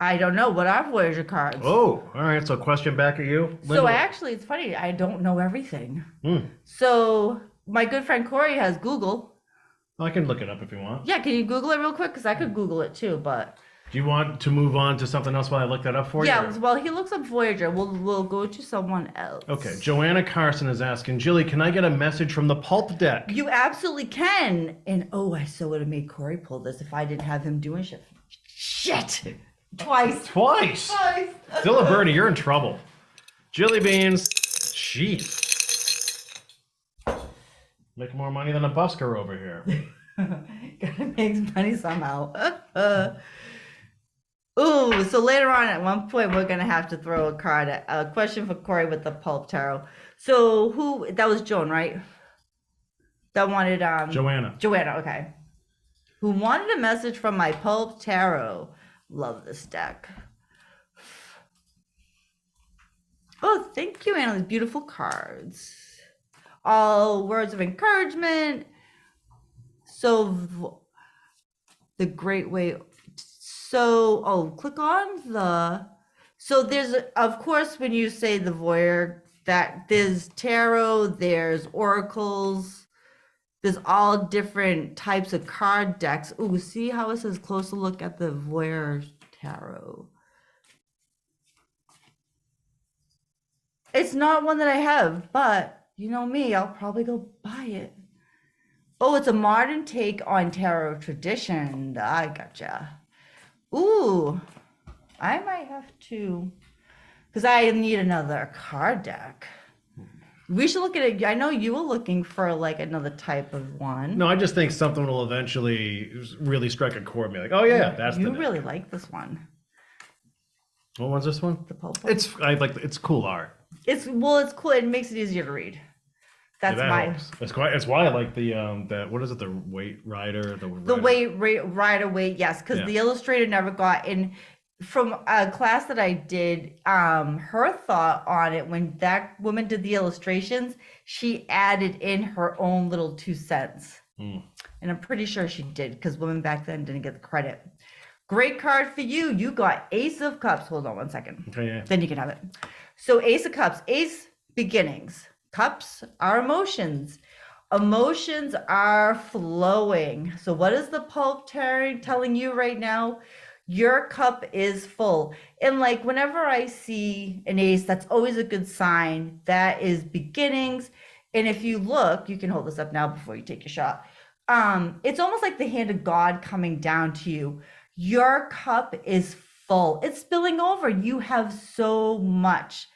I don't know. What are Voyager cards? Oh, all right. So question back at you. So Linda. actually, it's funny. I don't know everything. Hmm. So my good friend Corey has Google. I can look it up if you want. Yeah, can you Google it real quick? Because I could Google it too, but... Do you want to move on to something else while I look that up for you? Yeah, well, he looks up Voyager. We'll go to someone else. Okay, Joanna Carson is asking, Jilly, can I get a message from the pulp deck? You absolutely can. And oh, I so would have made Corey pull this if I didn't have him doing shit. Shit! Twice. Twice! Still a birdie, you're in trouble. Jilly Beans, jeez. Make more money than a busker over here. Gotta make money somehow. Ooh, so later on at one point we're gonna have to throw a question for Corey with the pulp tarot. So that was Joan, right? That wanted Joanna. Joanna, okay. Who wanted a message from my pulp tarot. Love this deck. Oh, thank you, Anna. Beautiful cards. All words of encouragement. So the great way. So, click on so there's, of course, when you say the voyeur, that there's tarot, there's oracles, there's all different types of card decks. Ooh, see how it says closer look at the voyeur tarot. It's not one that I have, but you know me, I'll probably go buy it. Oh, it's a modern take on tarot tradition. I gotcha. Ooh, I might have to, because I need another card deck. We should look at it. I know you were looking for like another type of one. No, I just think something will eventually really strike a chord. Me like, oh yeah, that's the You deck. really like this one. What one's this one? The pulp. It's cool art. It's cool. It makes it easier to read. That's That's why I like the what is it, the weight rider, rider weight, yes, because the illustrator never got in. From a class that I did, her thought on it when that woman did the illustrations, she added in her own little 2 cents. And I'm pretty sure she did, because women back then didn't get the credit. Great card for you. You got Ace of Cups. Hold on one second. Okay, yeah. Then you can have it. So Ace of Cups, Ace beginnings. Cups are emotions. Emotions are flowing. So what is the pulp telling you right now? Your cup is full. And like whenever I see an ace, that's always a good sign. That is beginnings. And if you look, you can hold this up now before you take your shot. It's almost like the hand of God coming down to you. Your cup is full. It's spilling over. You have so much,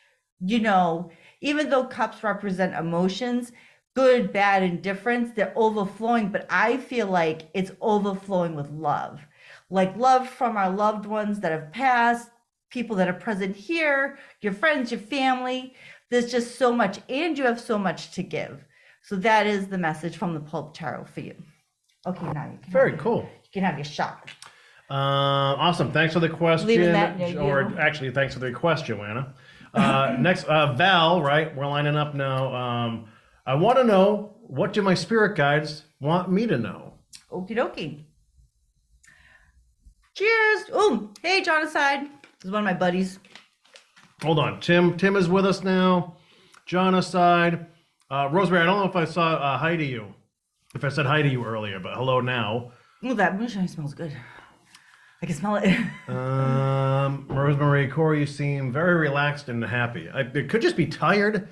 even though cups represent emotions, good, bad, indifference, they're overflowing, but I feel like it's overflowing with love. Like love from our loved ones that have passed, people that are present here, your friends, your family. There's just so much, and you have so much to give. So that is the message from the Pulp Tarot for you. Okay, now you can. Very cool. You can have your shot. Awesome. Thanks for the question. Actually, thanks for the request, Joanna. Next, Val, right? We're lining up now. I want to know, what do my spirit guides want me to know? Okie dokie. Cheers. Oh, hey, John aside. This is one of my buddies. Hold on. Tim is with us now. John aside. Rosemary, I don't know if I saw hi to you. If I said hi to you earlier, but hello now. Oh, that moonshine smells good. I can smell it. Rosemary, Corey, you seem very relaxed and happy. It could just be tired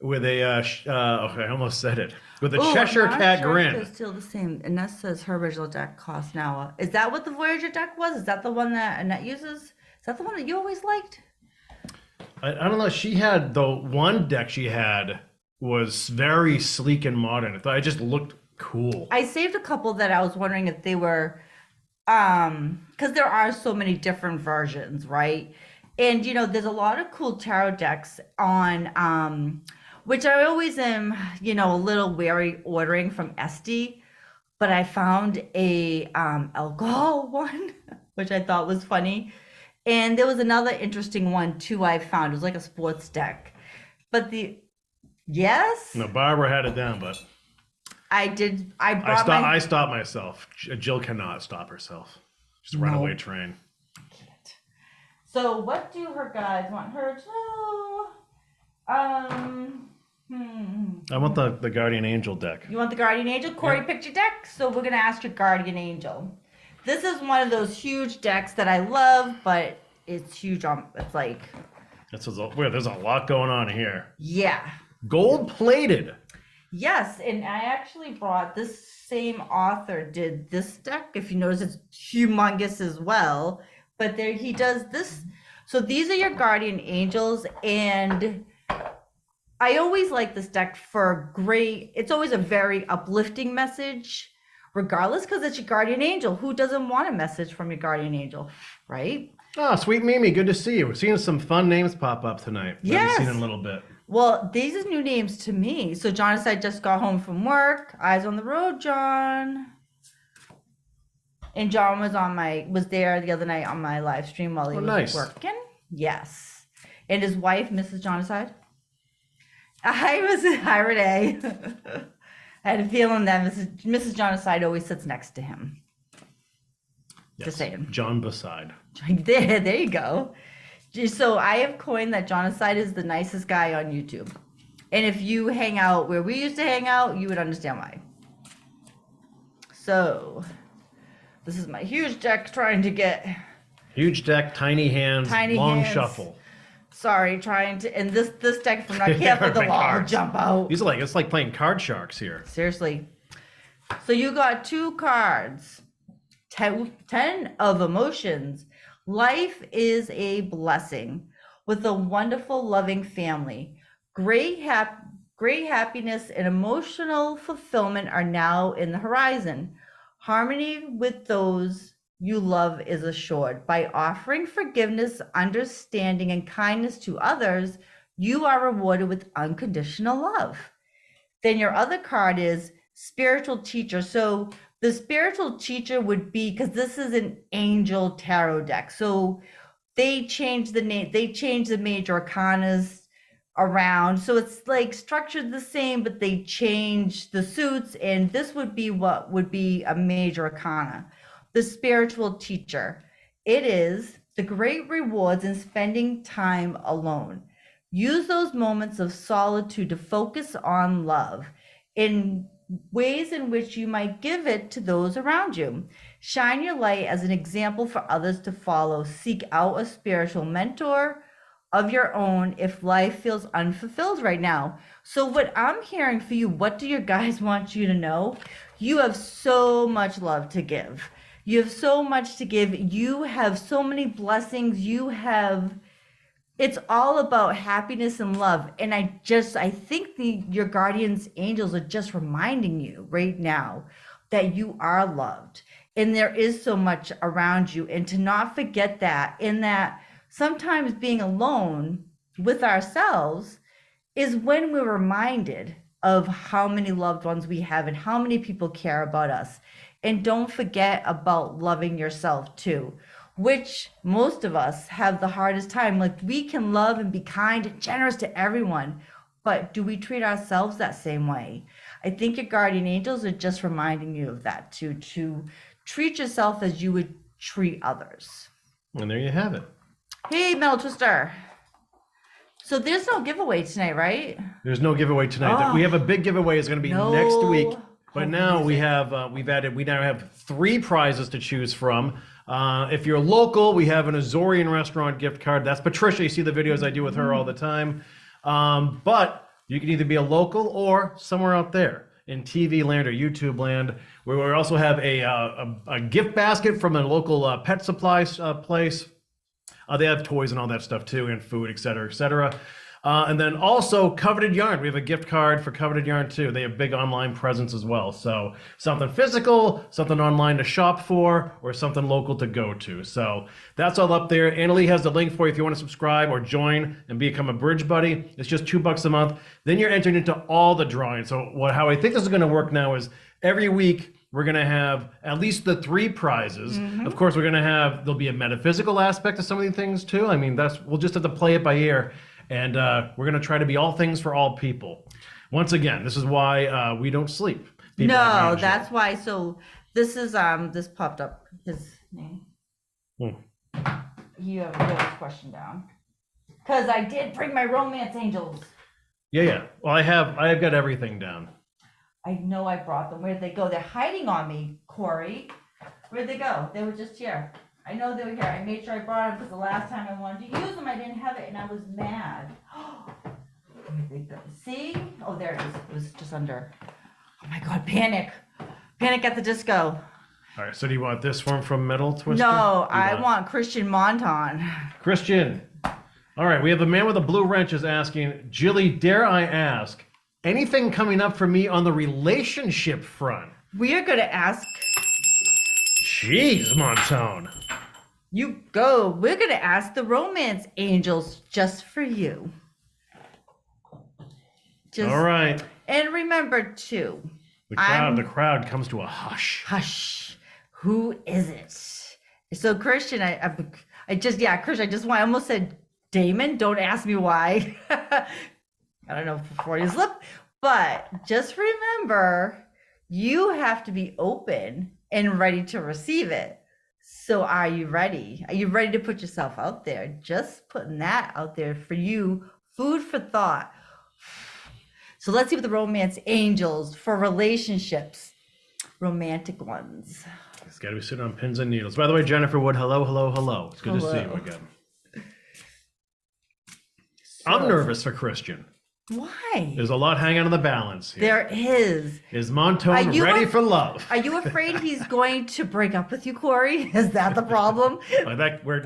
with a, okay, I almost said it. With a Cheshire Cat grin. It's still the same. Annette says her original deck costs now. Is that what the Voyager deck was? Is that the one that Annette uses? Is that the one that you always liked? I don't know. She had, the one deck she had was very sleek and modern. I thought it just looked cool. I saved a couple that I was wondering if they were, because there are so many different versions, right? And, there's a lot of cool tarot decks on, which I always am, a little wary ordering from Esty, but I found a alcohol one, which I thought was funny. And there was another interesting one too I found. It was like a sports deck. But yes? No, Barbara had it down, but I did. I stopped myself. Jill cannot stop herself. She's a runaway train. I can't. So what do her guides want her to know? I want the guardian angel deck. You want the guardian angel? Corey Yeah. picked your deck, so we're gonna ask your guardian angel. This is one of those huge decks that I love, but it's huge on. It's like, There's a lot going on here. yeah, Gold plated. yes. And I actually brought this same author did this deck. If you notice, it's humongous as well. But there he does this. So these are your guardian angels, and I always like this deck for great. It's always a very uplifting message, regardless, because it's your guardian angel. Who doesn't want a message from your guardian angel, right? Oh, sweet Mimi, good to see you. We're seeing some fun names pop up tonight. We haven't Yes. seen in a little bit. Well, these are new names to me. So John and I just got home from work. Eyes on the road, John. And John was there the other night on my live stream while he was nice. working. Yes. And his wife, Mrs. Jonaside. Hi, Renee. I had a feeling that Mrs. Jonaside always sits next to him. Yes. Just saying. John beside. There you go. So I have coined that Jonaside is the nicest guy on YouTube. And if you hang out where we used to hang out, you would understand why. So this is my huge deck trying to get, Huge deck, tiny hands, Tiny long hands. shuffle. and this deck, if I'm not careful, the My wall will cards. jump out. These are it's like playing card sharks here. Seriously. So you got two cards. 10 of emotions. Life is a blessing with a wonderful, loving family. Great happiness and emotional fulfillment are now in the horizon. Harmony with those you love is assured. By offering forgiveness, understanding, and kindness to others, you are rewarded with unconditional love. Then your other card is spiritual teacher. So the spiritual teacher would be, because this is an angel tarot deck. So they changed the name, they changed the major arcanas around. So it's like structured the same, but they changed the suits. And this would be what would be a major arcana. The spiritual teacher. It is the great rewards in spending time alone. Use those moments of solitude to focus on love in ways in which you might give it to those around you. Shine your light as an example for others to follow. Seek out a spiritual mentor of your own if life feels unfulfilled right now. So what I'm hearing for you, what do your guys want you to know? You have so much love to give. You have so much to give. You have so many blessings. It's all about happiness and love. And I think your guardians angels are just reminding you right now that you are loved and there is so much around you, and to not forget that, in that sometimes being alone with ourselves is when we're reminded of how many loved ones we have and how many people care about us. And don't forget about loving yourself too, which most of us have the hardest time. Like, we can love and be kind and generous to everyone, but do we treat ourselves that same way? I think your guardian angels are just reminding you of that too, to treat yourself as you would treat others. And there you have it. Hey, Metal Twister. So there's no giveaway tonight, right? There's no giveaway tonight. Oh. We have a big giveaway. It's going to be No. next week. But now Amazing. we now have 3 prizes to choose from. If you're local, we have an Azorian restaurant gift card. That's Patricia. You see the videos I do with her all the time. But you can either be a local or somewhere out there in TV land or YouTube land, where we also have a gift basket from a local pet supplies place. They have toys and all that stuff too, and food, et cetera, et cetera. And then also Coveted Yarn. We have a gift card for Coveted Yarn too. They have big online presence as well. So something physical, something online to shop for, or something local to go to. So that's all up there. Annalie has the link for you if you want to subscribe or join and become a Bridge Buddy. It's just $2 a month. Then you're entered into all the drawings. So how I think this is going to work now is every week we're going to have at least the 3 prizes. Of course, there'll be a metaphysical aspect to some of these things too. I mean, we'll just have to play it by ear. And we're going to try to be all things for all people. Once again, this is why we don't sleep. People like No, Mediumship. that's why. So this is this popped up his name. You have this question down. Because I did bring my romance angels. Yeah. Well, I've got everything down. I know I brought them. Where'd they go? They're hiding on me, Corey. Where'd they go? They were just here. I know they were here. I made sure I brought them because the last time I wanted to use them, I didn't have it and I was mad. Where'd they go? See? Oh, there it is. It was just under. Oh my God, panic. Panic at the Disco. All right, so do you want this one from Metal Twister? No, I want Christian Monton. Christian. All right, we have a man with a blue wrench is asking, Jilly, dare I ask, anything coming up for me on the relationship front? We are going to ask. Jeez, Montone. You go. We're going to ask the romance angels just for you. All right. And remember, too. The crowd comes to a hush. Hush. Who is it? So, Christian, Christian, I almost said Damon. Don't ask me why. I don't know if Freudian slip, but just remember, you have to be open and ready to receive it. So are you ready? Are you ready to put yourself out there? Just putting that out there for you, food for thought. So let's see what the romance angels for relationships, romantic ones. It's got to be sitting on pins and needles. By the way, Jennifer Wood, hello. It's good to see you again. I'm nervous for Christian. Why? There's a lot hanging on the balance here. There is. Is Montone ready for love? Are you afraid he's going to break up with you, Corey? Is that the problem? We're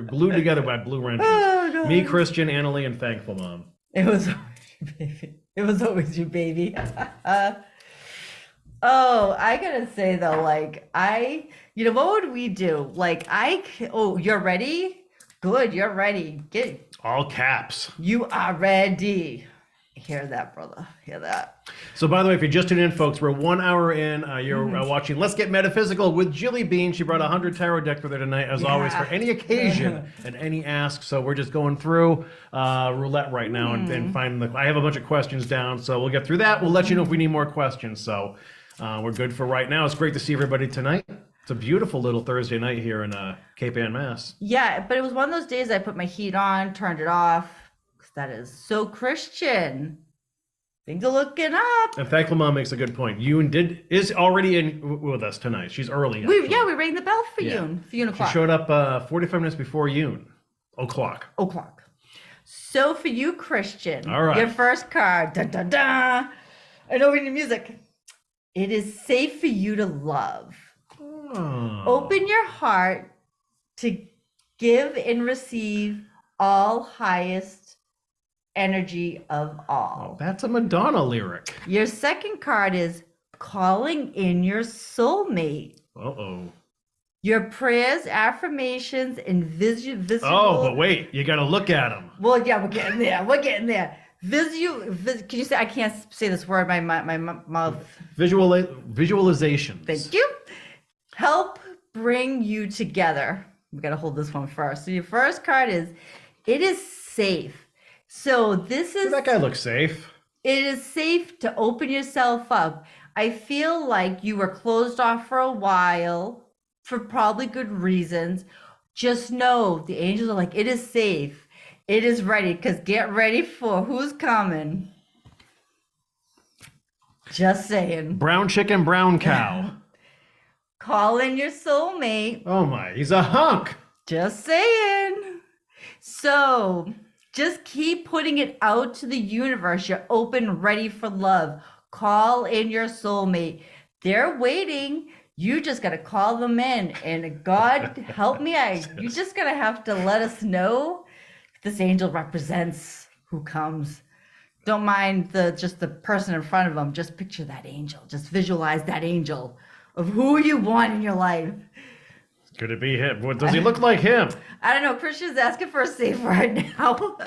glued together by blue wrenches. Oh, Me, Christian, Annalie, and Thankful Mom. It was always you, baby. It was always you, baby. Oh, I gotta say though, what would we do? You're ready? Good, you're ready. All caps. You are ready. Hear that, brother. Hear that. So, by the way, if you're just tuning in, folks, we're 1 hour in. You're watching Let's Get Metaphysical with Jilly Bean. She brought 100 tarot decks with her tonight, as always, for any occasion and any ask. So we're just going through roulette right now and finding I have a bunch of questions down, so we'll get through that. We'll let you know if we need more questions. So we're good for right now. It's great to see everybody tonight. It's a beautiful little Thursday night here in Cape Ann, Mass. Yeah, but it was one of those days I put my heat on, turned it off. That is so Christian. Things are looking up. And Thankful Mom makes a good point. Yoon is already in with us tonight. She's early. We rang the bell for Yoon. For Yoon o'clock. She showed up 45 minutes before Yoon. O'clock. So for you, Christian, all right. Your first card. Da, da, da. I know we need music. It is safe for you to love. Oh. Open your heart to give and receive all highest energy of all. Oh, that's a Madonna lyric. Your second card is calling in your soulmate. Uh-oh. Your prayers, affirmations, and visible. Oh, but wait, you got to look at them. Well, yeah, we're getting there. Can you say? I can't say this word. My mouth. Visualization. Thank you. Help bring you together. We got to hold this one first. So your first card is, it is safe. So this is. That guy looks safe. It is safe to open yourself up. I feel like you were closed off for a while for probably good reasons. Just know the angels are like, it is safe. It is ready, because get ready for who's coming. Just saying. Brown chicken, brown cow. Call in your soulmate. Oh my, he's a hunk. Just saying. So just keep putting it out to the universe. You're open, ready for love. Call in your soulmate. They're waiting. You just got to call them in. And God help me, you just got to have to let us know if this angel represents who comes. Don't mind just the person in front of them. Just picture that angel. Just visualize that angel of who you want in your life. Could it be him? What does he look like him? I don't know. Christian's asking for a safe right now.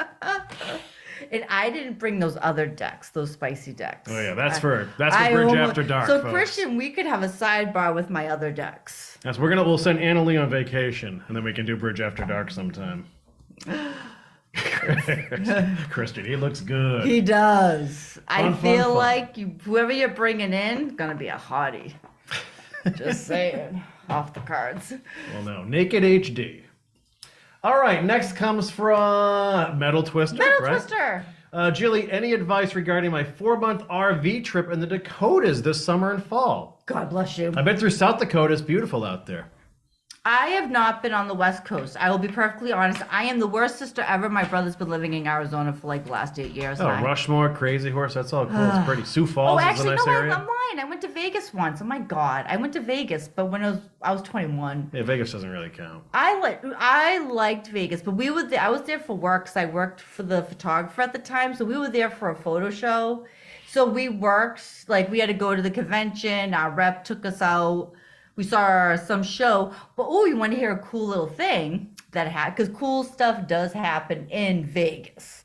And I didn't bring those other decks, those spicy decks. Oh yeah, that's for Bridge After Dark. So folks. Christian, we could have a sidebar with my other decks. Yes, we'll send Annalie on vacation, and then we can do Bridge After Dark sometime. Christian, he looks good. He does. I feel fun. like whoever you're bringing in, gonna be a hottie. Just saying, off the cards. Well, no, Naked HD. All right, next comes from Metal Twister. Metal right? Twister. Jilly, any advice regarding my 4-month RV trip in the Dakotas this summer and fall? God bless you. I've been through South Dakota. It's beautiful out there. I have not been on the West Coast. I will be perfectly honest. I am the worst sister ever. My brother's been living in Arizona for like the last 8 years. Oh, Rushmore, Crazy Horse, that's all cool. It's pretty. Sioux Falls is a nice area. I'm lying. I went to Vegas once. Oh my God. I went to Vegas, but when I was 21. Yeah, Vegas doesn't really count. I liked Vegas, but we were there. I was there for work because I worked for the photographer at the time. So we were there for a photo show. So we worked, like we had to go to the convention. Our rep took us out. We saw some show, but you want to hear a cool little thing that happened, because cool stuff does happen in Vegas.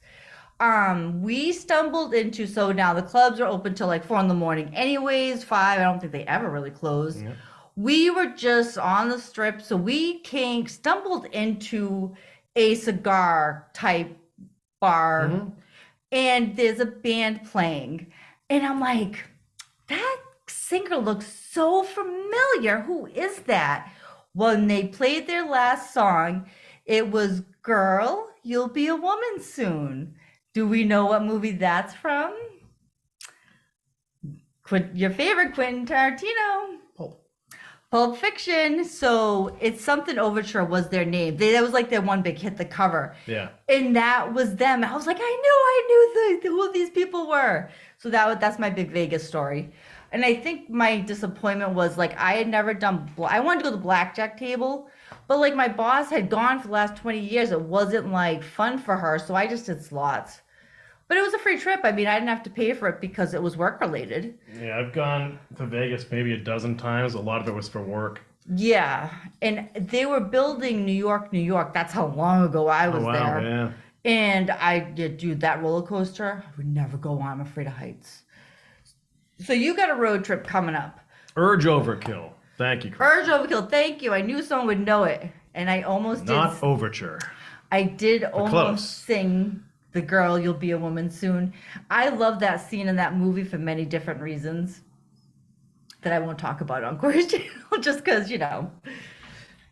We stumbled into, so now the clubs are open till like 4 a.m. anyways, 5. I don't think they ever really close. Yeah. We were just on the strip, so we stumbled into a cigar type bar, and there's a band playing, and I'm like, that singer looks so familiar. Who is that? When they played their last song, it was Girl, You'll Be a Woman Soon. Do we know what movie that's from? Your favorite, Quentin Tarantino. Pulp Fiction. So It's Something Overture was their name. That was like their one big hit, the cover. Yeah. And that was them. I was like, I knew who these people were. So that's my big Vegas story. And I think my disappointment was like, I had never done, I wanted to go to the blackjack table, but like my boss had gone for the last 20 years. It wasn't like fun for her. So I just did slots. But it was a free trip. I mean, I didn't have to pay for it because it was work related. Yeah, I've gone to Vegas maybe a dozen times. A lot of it was for work. Yeah. And they were building New York. That's how long ago I was there. Yeah. And I did do that roller coaster. I would never go on. I'm afraid of heights. So you got a road trip coming up. Urge Overkill. Thank you, Chris. Urge Overkill. Thank you. I knew someone would know it. And I almost did. Not Overture. I did almost sing The Girl, You'll Be a Woman Soon. I love that scene in that movie for many different reasons that I won't talk about on Corey's channel, just because,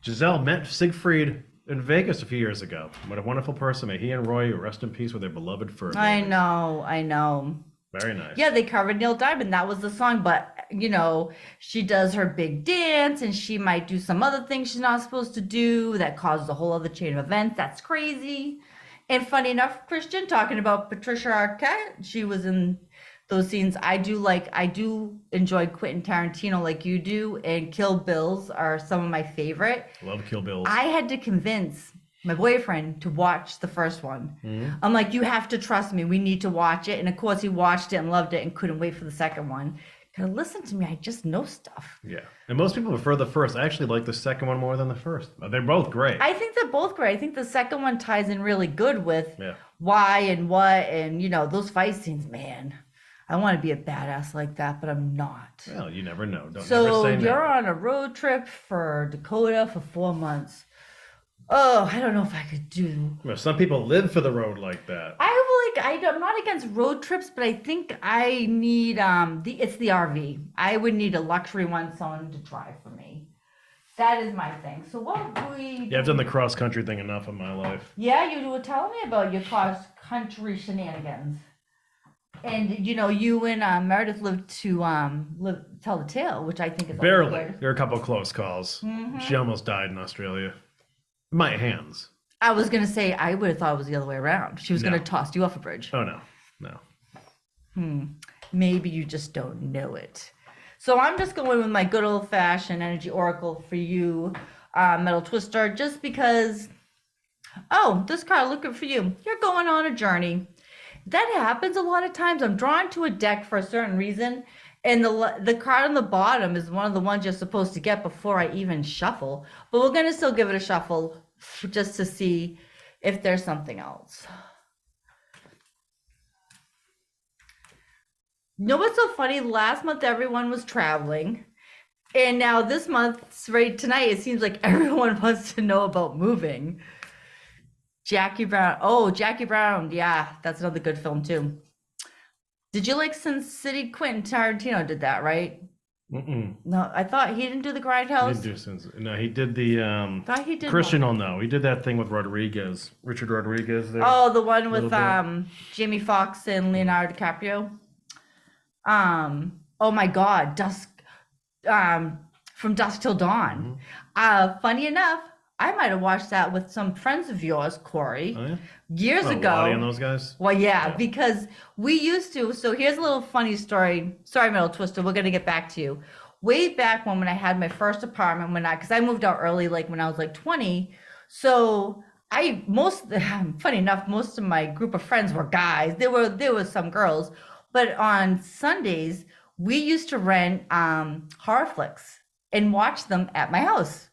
Giselle met Siegfried in Vegas a few years ago. What a wonderful person. May he and Roy rest in peace with their beloved fur babies. I know. Very nice. Yeah, they covered Neil Diamond. That was the song. But, she does her big dance and she might do some other thing she's not supposed to do that causes a whole other chain of events. That's crazy. And funny enough, Christian, talking about Patricia Arquette, she was in those scenes. I do enjoy Quentin Tarantino like you do. And Kill Bills are some of my favorite. Love Kill Bills. I had to convince my boyfriend to watch the first one. I'm like, you have to trust me. We need to watch it. And of course, he watched it and loved it and couldn't wait for the second one. Listen to me. I just know stuff. Yeah. And most people prefer the first. I actually like the second one more than the first. They're both great. I think they're both great. I think the second one ties in really good with why and what. And, those fight scenes, man. I want to be a badass like that, but I'm not. Well, you never know. Never say so never. You're on a road trip for Dakota for 4 months. Oh, I don't know if I could do. Well, some people live for the road like that. I'm not against road trips, but I think I need it's the RV. I would need a luxury one, someone to drive for me. That is my thing. So what we? Yeah, I've done the cross country thing enough in my life. Yeah, you were telling me about your cross country shenanigans, and you and Meredith lived to tell the tale, which I think is barely. Good. There were a couple of close calls. She almost died in Australia. My hands. I was going to say, I would have thought it was the other way around. She was going to toss you off a bridge. Oh, no. Maybe you just don't know it. So I'm just going with my good old-fashioned energy oracle for you, Metal Twister, just because, this card looking for you. You're going on a journey. That happens a lot of times. I'm drawn to a deck for a certain reason, and the card on the bottom is one of the ones you're supposed to get before I even shuffle. But we're going to still give it a shuffle just to see if there's something else. What's so funny? Last month, everyone was traveling. And now this month, right tonight, it seems like everyone wants to know about moving. Jackie Brown. Oh, Jackie Brown. Yeah, that's another good film, too. Did you like Sin City? Quentin Tarantino did that, right? No, I thought he didn't do the He Grindhouse. didn't do Sins. No, he did the. Thought he did Christian one. will know. He did that thing with Rodriguez, Richard Rodriguez. There. Oh, the one with Little bit. Jamie Foxx and Leonardo DiCaprio. Oh my God, from Dusk Till Dawn. Funny enough, I might have watched that with some friends of yours, Corey, Oh, yeah? years Lottie ago. and those guys. Well, yeah, because we used to. So here's a little funny story. Sorry, Metal Twister. We're gonna get back to you. Way back when I had my first apartment, because I moved out early, like when I was like 20. So funny enough, most of my group of friends were guys. There were some girls, but on Sundays we used to rent horror flicks and watch them at my house.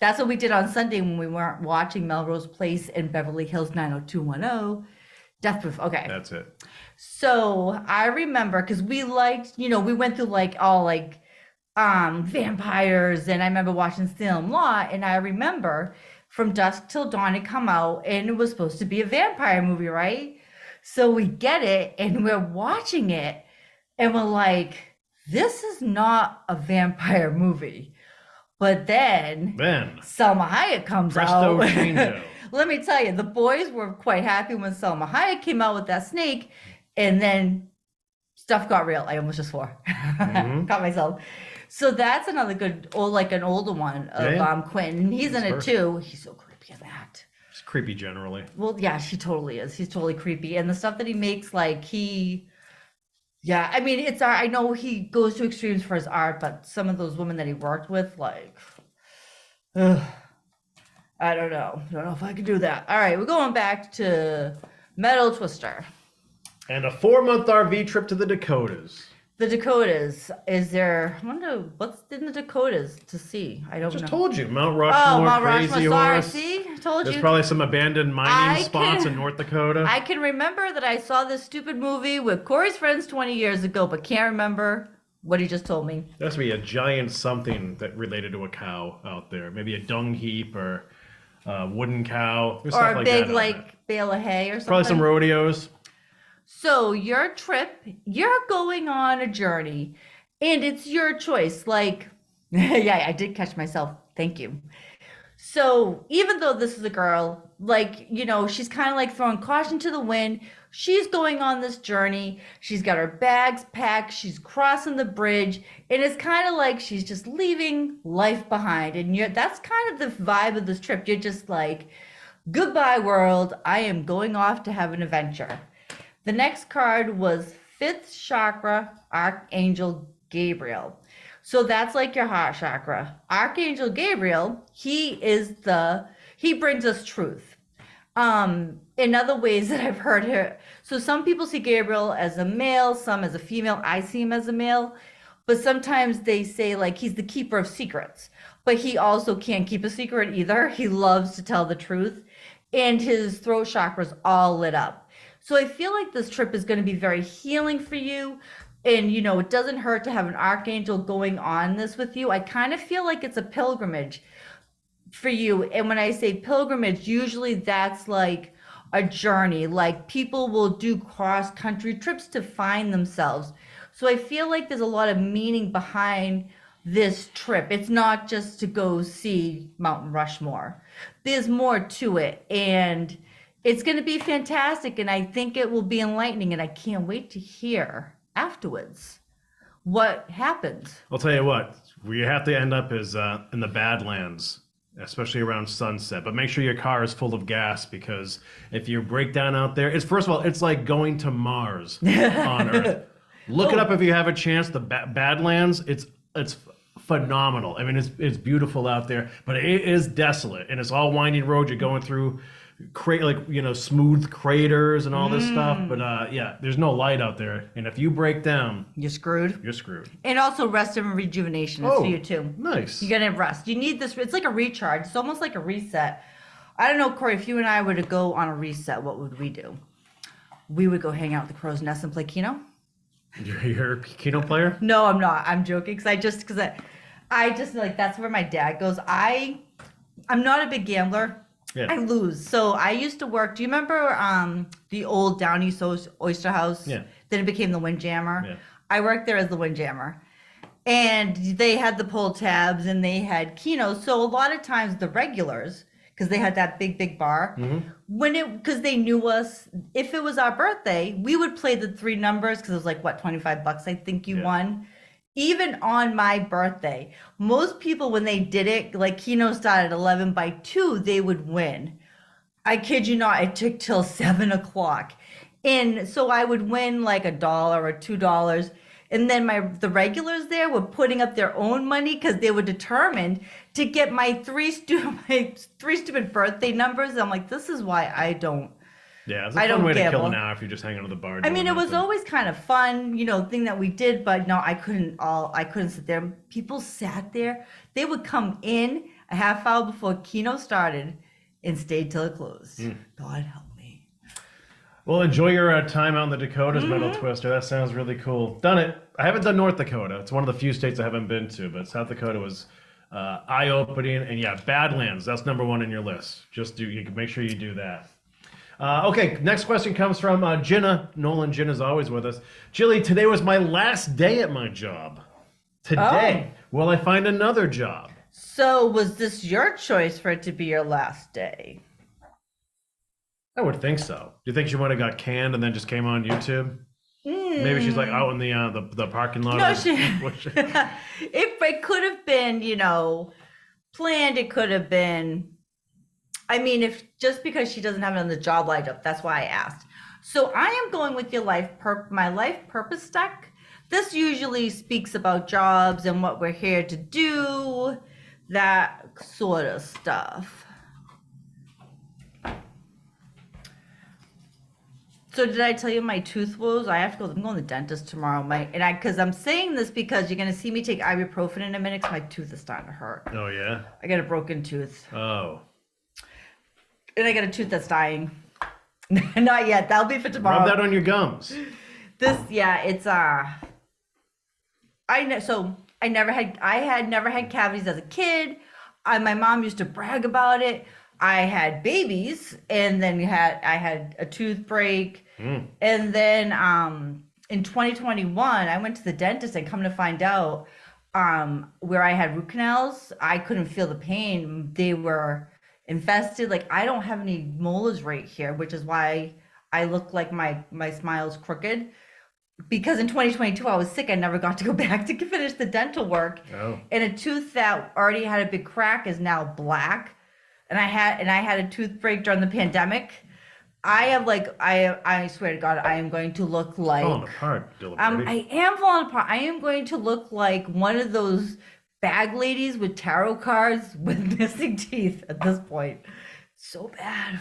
That's what we did on Sunday when we weren't watching Melrose Place and Beverly Hills 90210. Death Proof. Okay. That's it. So I remember because we liked, we went through like all like vampires, and I remember watching Salem Law, and I remember From Dusk Till Dawn had come out, and it was supposed to be a vampire movie, right? So we get it, and we're watching it, and we're like, this is not a vampire movie. But then Salma Hayek comes Presto out. Chango. Let me tell you, the boys were quite happy when Salma Hayek came out with that snake, and then stuff got real. I almost just swore. Caught myself. So that's another good, an older one of Quentin. And he's in it too. He's so creepy in that. He's creepy generally. Well, yeah, she totally is. He's totally creepy. And the stuff that he makes, yeah, I mean, it's art. I know he goes to extremes for his art, but some of those women that he worked with, I don't know. I don't know if I could do that. All right, we're going back to Metal Twister. And a 4-month RV trip to the Dakotas. The Dakotas. I wonder what's in the Dakotas to see. I don't know. Just told you. Mount Rushmore, Mount Crazy Rushmore. Horse. Sorry, see? I told There's you. probably some abandoned mining spots in North Dakota. I can remember that I saw this stupid movie with Corey's friends 20 years ago, but can't remember what he just told me. There has to be a giant something that related to a cow out there. Maybe a dung heap or a wooden cow. There's Or stuff a like big, that bale of hay or something. Probably some rodeos. So your trip, you're going on a journey, and it's your choice. Yeah, I did catch myself. Thank you. So even though this is a girl, she's kind of throwing caution to the wind. She's going on this journey. She's got her bags packed. She's crossing the bridge. And it's kind of like she's just leaving life behind. And that's kind of the vibe of this trip. You're just like, goodbye, world. I am going off to have an adventure. The next card was 5th chakra, Archangel Gabriel. So that's like your heart chakra. Archangel Gabriel, he brings us truth. In other ways that I've heard her. So some people see Gabriel as a male, some as a female. I see him as a male. But sometimes they say he's the keeper of secrets. But he also can't keep a secret either. He loves to tell the truth. And his throat chakra is all lit up. So I feel like this trip is going to be very healing for you. And, it doesn't hurt to have an archangel going on this with you. I kind of feel like it's a pilgrimage for you. And when I say pilgrimage, usually that's like a journey. People will do cross-country trips to find themselves. So I feel like there's a lot of meaning behind this trip. It's not just to go see Mount Rushmore. There's more to it. And it's going to be fantastic, and I think it will be enlightening, and I can't wait to hear afterwards what happens. I'll tell you what, where you have to end up is in the Badlands, especially around sunset. But make sure your car is full of gas, because if you break down out there, first of all, it's like going to Mars on Earth. Look it up if you have a chance. The Badlands, it's phenomenal. I mean, it's beautiful out there, but it is desolate, and it's all winding roads. You're going through smooth craters and all this stuff, but there's no light out there, and if you break down, you're screwed. And also rest and rejuvenation is for you too. Nice. You're gonna rest. You need this. It's like a recharge. It's almost like a reset. I don't know, Corey, if you and I were to go on a reset, what would we do? We would go hang out at the Crow's Nest and play Keno. You're a Keno player? No, I'm not. I'm joking, because I just that's where my dad goes. I'm not a big gambler. Yeah. I lose. So I used to work. Do you remember the old Down East Oyster House? Yeah. Then it became the Windjammer. Yeah. I worked there as the Windjammer. And they had the pull tabs and they had Keno. So a lot of times the regulars, because they had that big bar, because they knew us, if it was our birthday, we would play the 3 numbers because it was like, what, $25 I think you won. Even on my birthday, most people, when they did it, like Keno started 11 by 2, they would win. I kid you not, it took till 7 o'clock. And so I would win like $1 or $2. And then the regulars there were putting up their own money because they were determined to get my three stupid birthday numbers. I'm like, this is why I don't. Yeah, it's a fun way to kill an hour if you're just hanging on the bar. I mean, it was always kind of fun, thing that we did, but no, I couldn't sit there. People sat there. They would come in a half hour before Keno started and stayed till it closed. God help me. Well, enjoy your time out in the Dakotas, Metal Twister. That sounds really cool. Done it. I haven't done North Dakota. It's one of the few states I haven't been to, but South Dakota was eye-opening. And yeah, Badlands, that's number 1 in your list. You can make sure you do that. Okay, next question comes from Jenna. Nolan, Jenna's always with us. Jilly, today was my last day at my job. Today, will I find another job? So was this your choice for it to be your last day? I would think so. Do you think she might have got canned and then just came on YouTube? Maybe she's like out in the parking lot. No, it could have been, planned. It could have been. I mean, if just because she doesn't have it on the job lined up, that's why I asked. So I am going with your my life purpose deck. This usually speaks about jobs and what we're here to do, that sort of stuff. So did I tell you my tooth woes? I have to go. I'm going to the dentist tomorrow. Because I'm saying this because you're going to see me take ibuprofen in a minute because my tooth is starting to hurt. Oh, yeah? I got a broken tooth. Oh. And I got a tooth that's dying. Not yet. That'll be for tomorrow. Rub that on your gums. It's I had never had cavities as a kid. My mom used to brag about it. I had babies, and then I had a tooth break, and then in 2021 I went to the dentist, and come to find out where I had root canals, I couldn't feel the pain. They were infested. Like, I don't have any molars right here, which is why I look like my smile's crooked. Because in 2022 I was sick, I never got to go back to finish the dental work. Oh. And a tooth that already had a big crack is now black. And I had a tooth break during the pandemic. I swear to God, I am going to look like falling apart. I am falling apart. I am going to look like one of those bag ladies with tarot cards with missing teeth at this point. So bad.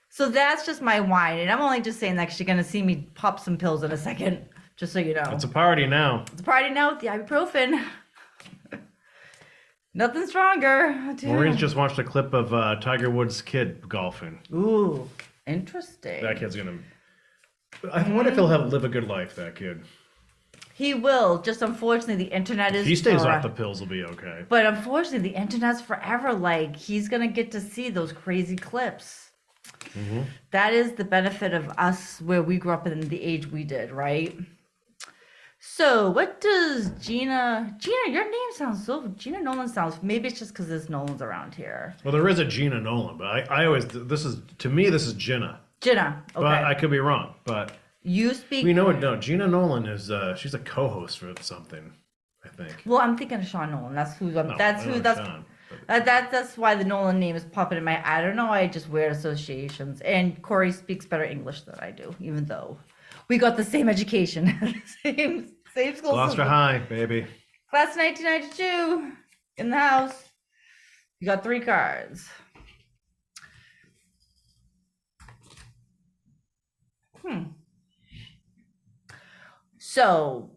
So that's just my whine, and I'm only just saying that because you're gonna see me pop some pills in a second, just so you know. It's a party now. It's a party now with the ibuprofen. Nothing stronger. Maureen's just watched a clip of Tiger Woods' kid golfing. Ooh, interesting. That kid's gonna. I wonder if he'll live a good life. That kid. He will. Just unfortunately, the internet is. If he stays off the pills, he'll be okay. But unfortunately, the internet's forever. Like, he's gonna get to see those crazy clips. Mm-hmm. That is the benefit of us, where we grew up in the age we did, right? So what does Gina, your name sounds Gina Nolan sounds, maybe it's just because there's Nolans around here. Well, there is a Gina Nolan, but I always, this is Gina. Gina, okay. But I could be wrong, but. You speak. We know it, no, Gina Nolan is, she's a co-host for something, I think. Well, I'm thinking of Sean Nolan. That's why the Nolan name is popping in my, I don't know, I just weird associations. And Corey speaks better English than I do, even though we got the same education, same school. Gloucester High, baby. Class 1992 in the house. You got 3 cards. So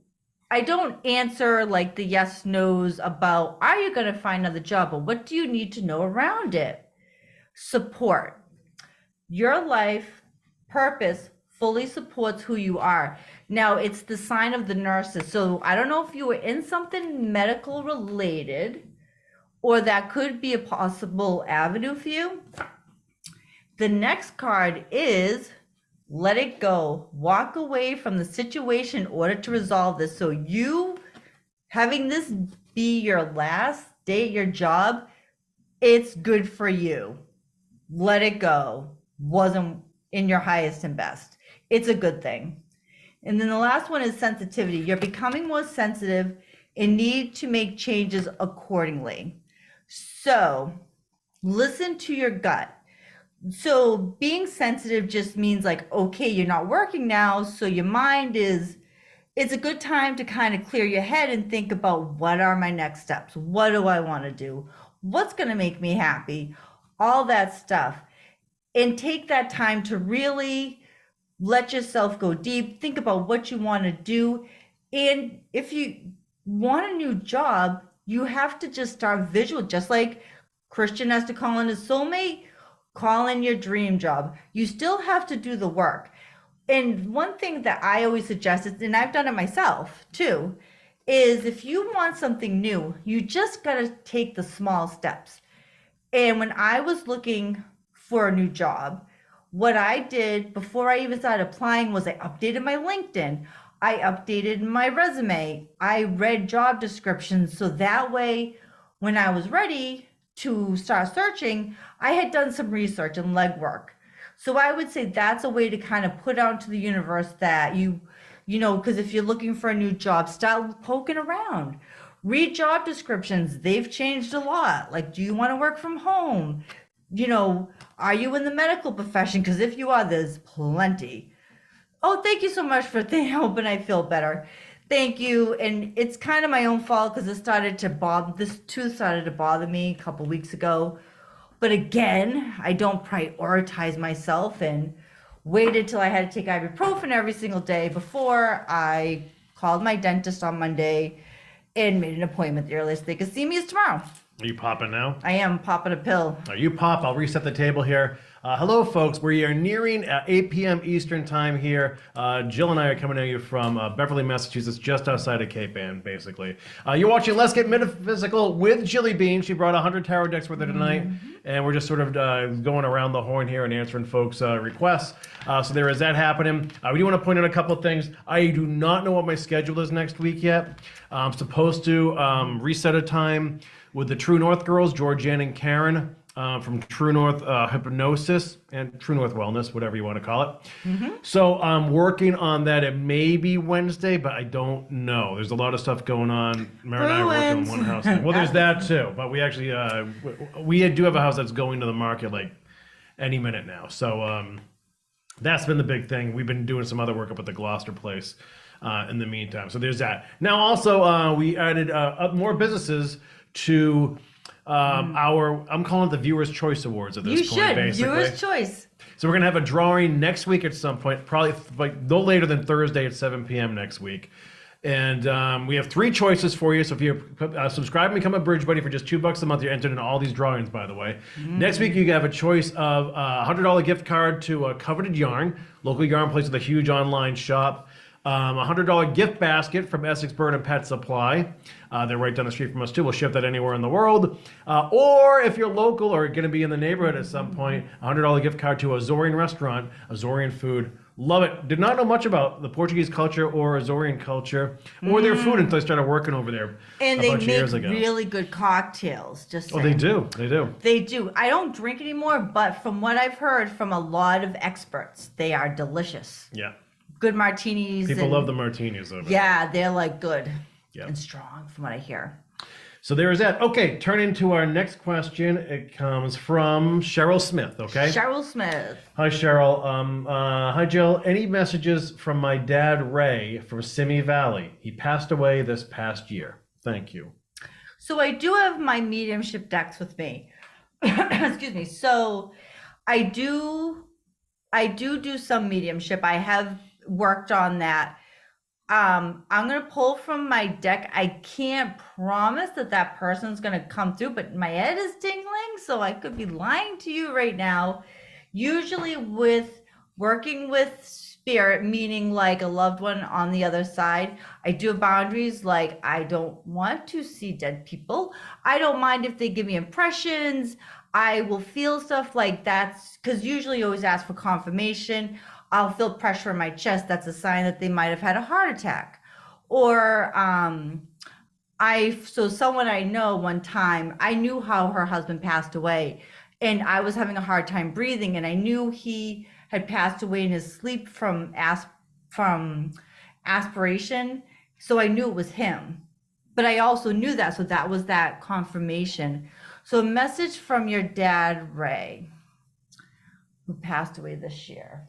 I don't answer like the yes no's about, are you going to find another job? But what do you need to know around it? Support. Your life purpose fully supports who you are. Now, it's the sign of the nurses. So I don't know if you were in something medical related, or that could be a possible avenue for you. The next card is let it go. Walk away from the situation in order to resolve this. So you having this be your last day at your job, it's good for you. Let it go. Wasn't in your highest and best. It's a good thing. And then the last one is sensitivity. You're becoming more sensitive and need to make changes accordingly. So listen to your gut. So being sensitive just means like, okay, you're not working now. So your mind it's a good time to kind of clear your head and think about what are my next steps? What do I want to do? What's going to make me happy? All that stuff. And take that time to really let yourself go deep, think about what you want to do. And if you want a new job, you have to just start visual, just like Christian has to call in his soulmate, call in your dream job. You still have to do the work. And one thing that I always suggest is, and I've done it myself too, is if you want something new, you just got to take the small steps. And when I was looking for a new job, what I did before I even started applying was I updated my LinkedIn. I updated my resume. I read job descriptions. So that way, when I was ready to start searching, I had done some research and legwork. So I would say that's a way to kind of put out to the universe that you know, because if you're looking for a new job, start poking around. Read job descriptions. They've changed a lot. Like, do you want to work from home? You know, are you in the medical profession? Because if you are, there's plenty. Oh, thank you so much for helping. I feel better. Thank you. And it's kind of my own fault because this tooth started to bother me a couple weeks ago. But again, I don't prioritize myself and waited till I had to take ibuprofen every single day before I called my dentist on Monday and made an appointment. The earliest they could see me is tomorrow. Are you popping now? I am popping a pill. Are you pop? I'll reset the table here. Hello, folks. We are nearing 8 p.m. Eastern time here. Jill and I are coming at you from Beverly, Massachusetts, just outside of Cape Ann, basically. You're watching Let's Get Metaphysical with Jilly Bean. She brought 100 tarot decks with her tonight, and we're just sort of going around the horn here and answering folks' requests. So there is that happening. We do want to point out a couple of things. I do not know what my schedule is next week yet. I'm supposed to reset a time with the True North girls, Georgianne and Karen, from True North Hypnosis and True North Wellness, whatever you want to call it. So I'm working on that. It may be Wednesday, but I don't know. There's a lot of stuff going on. Mary and I are working on one house. Well, there's that too. But we actually, we do have a house that's going to the market like any minute now. So that's been the big thing. We've been doing some other work up at the Gloucester place in the meantime. So there's that. Now also, we added more businesses to I'm calling it the Viewer's Choice Awards at this point, basically. Viewer's Choice. So we're going to have a drawing next week at some point, probably like no later than Thursday at 7 p.m. next week. And we have 3 choices for you. So if you subscribe and become a Bridge Buddy for just $2 a month, you're entered in all these drawings, by the way. Next week, you have a choice of a $100 gift card to Coveted Yarn, local yarn place with a huge online shop. A $100 gift basket from Essex Bird and Pet Supply. They're right down the street from us too. We'll ship that anywhere in the world. Or if you're local or going to be in the neighborhood at some point, a $100 gift card to Azorian restaurant, Azorian food. Love it. Did not know much about the Portuguese culture or Azorian culture or their food until I started working over there And a bunch of years they ago. make really good cocktails. Just saying. Oh, they do. They do. They do. I don't drink anymore, but from what I've heard from a lot of experts, they are delicious. Yeah. Good martinis. People love the martinis over there. Yeah, they're like good Yeah. and strong from what I hear. So there is that. Okay, turning to our next question. It comes from Cheryl Smith, okay? Cheryl Smith. Hi, Cheryl. Hi, Jill. Any messages from my dad, Ray, from Simi Valley? He passed away this past year. Thank you. So I do have my mediumship decks with me. Excuse me. So I do some mediumship. I have worked on that. I'm going to pull from my deck. I can't promise that person's going to come through, but my head is tingling, so I could be lying to you right now. Usually with working with spirit, meaning like a loved one on the other side, I do have boundaries. Like, I don't want to see dead people. I don't mind if they give me impressions. I will feel stuff like that's because usually you always ask for confirmation. I'll feel pressure in my chest. That's a sign that they might have had a heart attack. Or So someone I know one time, I knew how her husband passed away, and I was having a hard time breathing, and I knew he had passed away in his sleep from aspiration. So I knew it was him, but I also knew that, so that was that confirmation. So a message from your dad, Ray, who passed away this year.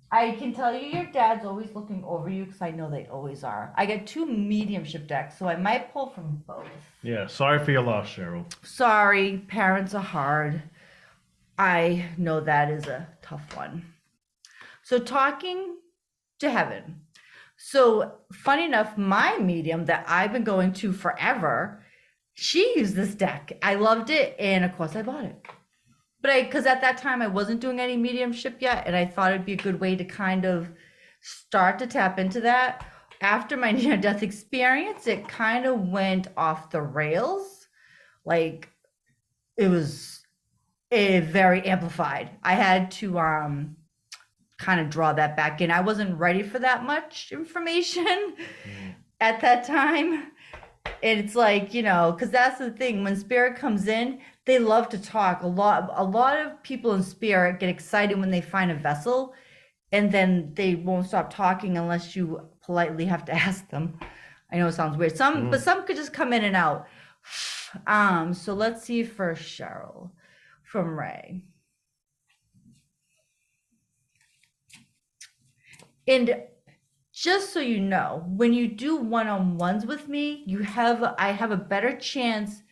I can tell you your dad's always looking over you, because I know they always are. I got 2 mediumship decks, so I might pull from both. Yeah, sorry for your loss, Cheryl. Sorry, parents are hard. I know that is a tough one. So talking to heaven. So funny enough, my medium that I've been going to forever, she used this deck. I loved it, and of course I bought it. But because at that time I wasn't doing any mediumship yet, and I thought it'd be a good way to kind of start to tap into that. After my near-death experience, it kind of went off the rails. Like, it was very amplified. I had to kind of draw that back in. I wasn't ready for that much information at that time. And it's like, because that's the thing, when spirit comes in, they love to talk. A lot of people in spirit get excited when they find a vessel, and then they won't stop talking unless you politely have to ask them. I know it sounds weird. But some could just come in and out. So let's see for Cheryl from Ray. And just so you know, when you do one-on-ones with me, I have a better chance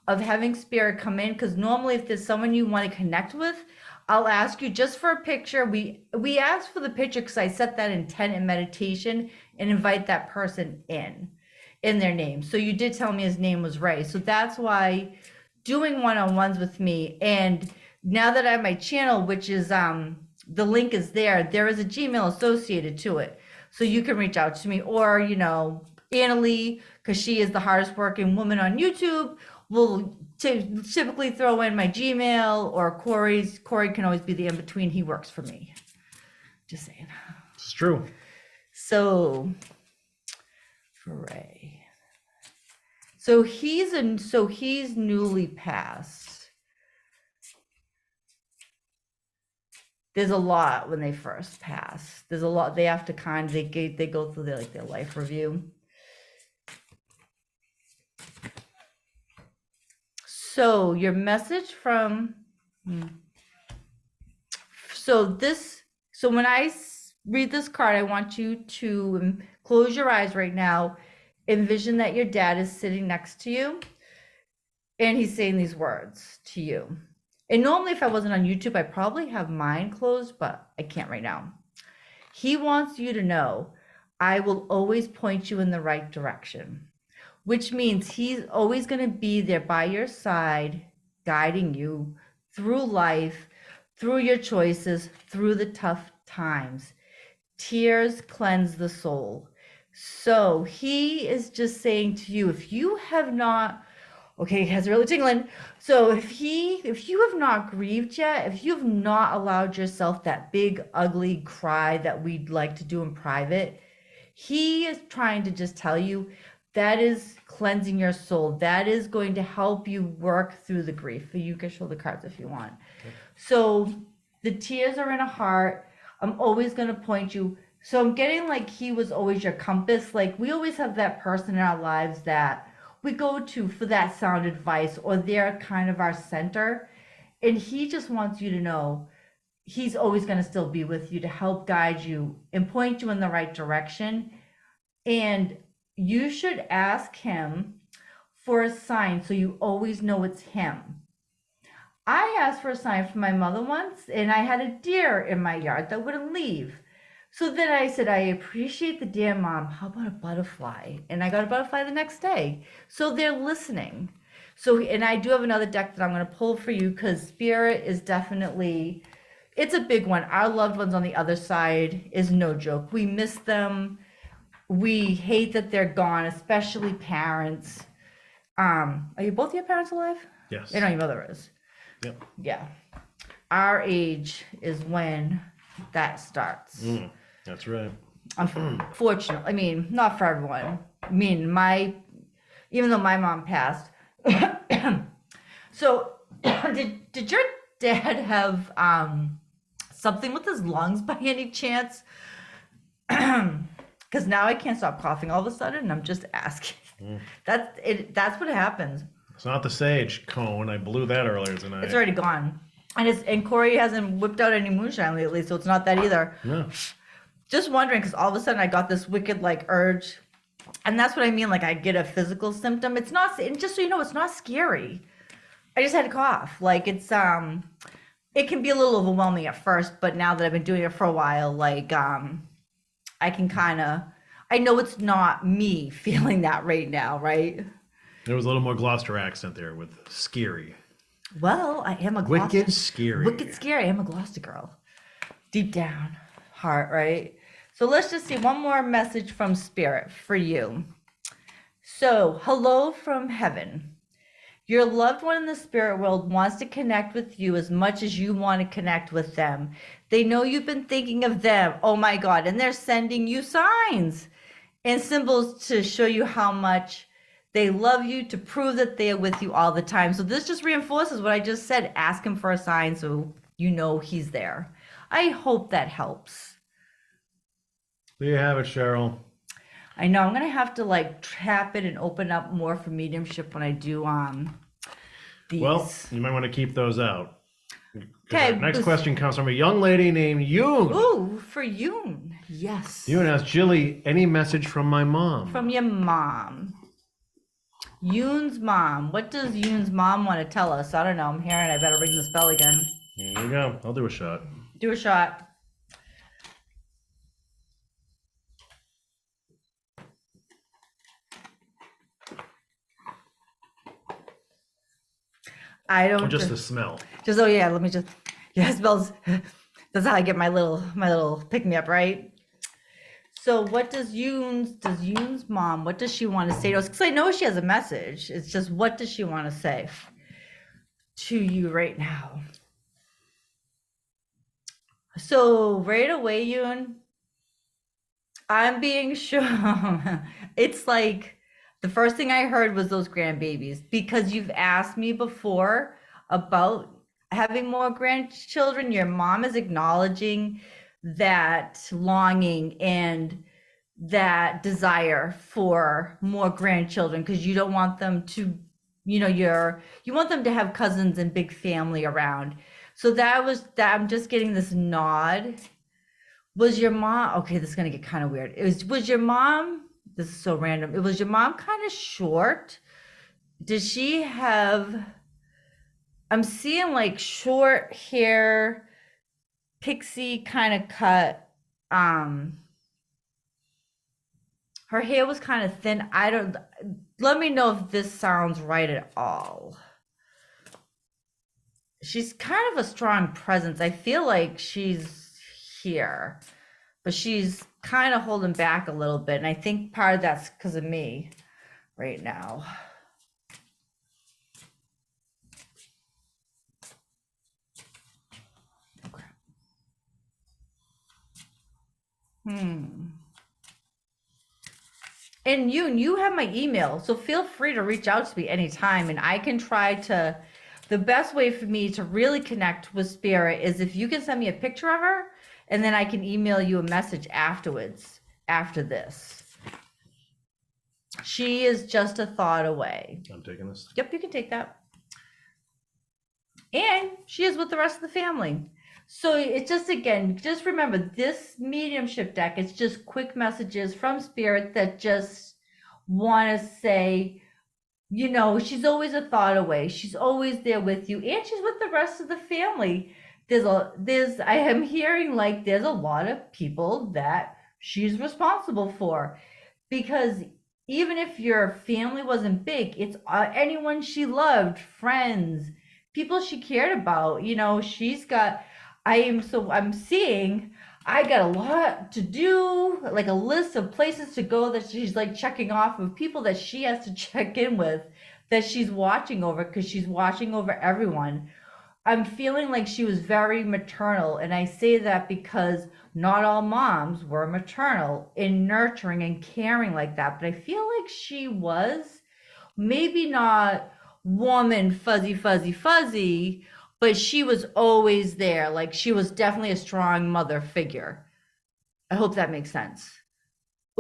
of having spirit come in, because normally if there's someone you want to connect with, I'll ask you just for a picture. We ask for the picture because I set that intent in meditation and invite that person in their name. So you did tell me his name was Ray. So that's why doing one-on-ones with me, and now that I have my channel, which is the link is there is a Gmail associated to it. So you can reach out to me, or, Annalie, because she is the hardest working woman on YouTube, will typically throw in my Gmail, or Corey's. Corey can always be the in-between. He works for me. Just saying. It's true. So, for Ray. So he's newly passed. There's a lot when they first pass. There's a lot they have to they go through their life review. So your message from so when I read this card, I want you to close your eyes right now. Envision that your dad is sitting next to you, and he's saying these words to you. And normally if I wasn't on YouTube, I probably have mine closed, but I can't right now. He wants you to know, I will always point you in the right direction, which means he's always going to be there by your side, guiding you through life, through your choices, through the tough times. Tears cleanse the soul. So he is just saying to you, if you have not, okay, it has really tingling. So if you have not grieved yet, if you have not allowed yourself that big, ugly cry that we'd like to do in private, he is trying to just tell you that is cleansing your soul. That is going to help you work through the grief. You can show the cards if you want. Okay. So the tears are in a heart. I'm always going to point you. So I'm getting like he was always your compass. Like we always have that person in our lives that we go to for that sound advice, or they're kind of our center. And he just wants you to know he's always going to still be with you to help guide you and point you in the right direction. And you should ask him for a sign so you always know it's him. I asked for a sign from my mother once, and I had a deer in my yard that wouldn't leave. So then I said, I appreciate the deer, Mom. How about a butterfly? And I got a butterfly the next day. So they're listening. So, and I do have another deck that I'm going to pull for you, because Spirit is definitely, it's a big one. Our loved ones on the other side is no joke. We miss them. We hate that they're gone, especially parents. Are you both your parents alive? Yes. You know your mother is. Yep. Yeah. Our age is when that starts. That's right. Unfortunately, I mean, not for everyone, I mean, even though my mom passed. So did your dad have something with his lungs by any chance? Because now I can't stop coughing all of a sudden, and I'm just asking. That's what happens. It's not the sage cone. I blew that earlier tonight. It's already gone. And Corey hasn't whipped out any moonshine lately, so it's not that either. No. Just wondering, because all of a sudden I got this wicked like urge, and that's what I mean. Like I get a physical symptom. It's not, and just so you know, it's not scary. I just had a cough. Like it's it can be a little overwhelming at first, but now that I've been doing it for a while, like I can I know it's not me feeling that right now, right? There was a little more Gloucester accent there with scary. Well, I am a Gloucester. Wicked scary. Wicked scary. I am a Gloucester girl. Deep down, heart, right? So let's just see one more message from Spirit for you. So, hello from heaven. Your loved one in the spirit world wants to connect with you as much as you want to connect with them. They know you've been thinking of them. Oh my God. And they're sending you signs and symbols to show you how much they love you, to prove that they are with you all the time. So this just reinforces what I just said. Ask him for a sign so you know he's there. I hope that helps. There you have it, Cheryl. I know I'm gonna have to like trap it and open up more for mediumship when I do these. Well, you might want to keep those out. Okay. Next question comes from a young lady named Yoon. Ooh, for Yoon. Yes. Yoon asks, Jilly, any message from my mom? From your mom. Yoon's mom. What does Yoon's mom want to tell us? I don't know. I'm hearing I better ring this bell again. Here you go. I'll do a shot. Do a shot. I don't. Or just the smell. Just oh yeah. Let me just. Yeah, it smells. That's how I get my little pick me up, right? So what does Yoon's mom? What does she want to say to us? Because I know she has a message. It's just what does she want to say to you right now? So right away, Yoon, I'm being shown. It's like the first thing I heard was those grandbabies, because you've asked me before about having more grandchildren. Your mom is acknowledging that longing and that desire for more grandchildren, because you don't want them to, you want them to have cousins and big family around. So that I'm just getting this nod. Was your mom, okay, this is going to get kind of weird. Was your mom, this is so random. Was your mom kind of short? Did she have, I'm seeing like short hair, pixie kind of cut. Her hair was kind of thin. Let me know if this sounds right at all. She's kind of a strong presence. I feel like she's here, but she's kind of holding back a little bit. And I think part of that's because of me right now. Okay. And you have my email, so feel free to reach out to me anytime, and I can try to. The best way for me to really connect with Spirit is if you can send me a picture of her, and then I can email you a message afterwards, after this. She is just a thought away. I'm taking this. Yep, you can take that. And she is with the rest of the family. So it's just, again, just remember this mediumship deck, it's just quick messages from Spirit that just want to say, she's always a thought away. She's always there with you, and she's with the rest of the family. I am hearing like there's a lot of people that she's responsible for, because even if your family wasn't big, it's anyone she loved, friends, people she cared about. I'm seeing I got a lot to do, like a list of places to go that she's like checking off of, people that she has to check in with, that she's watching over, because she's watching over everyone. I'm feeling like she was very maternal. And I say that because not all moms were maternal in nurturing and caring like that. But I feel like she was maybe not warm and fuzzy, fuzzy, fuzzy, but she was always there. Like she was definitely a strong mother figure. I hope that makes sense.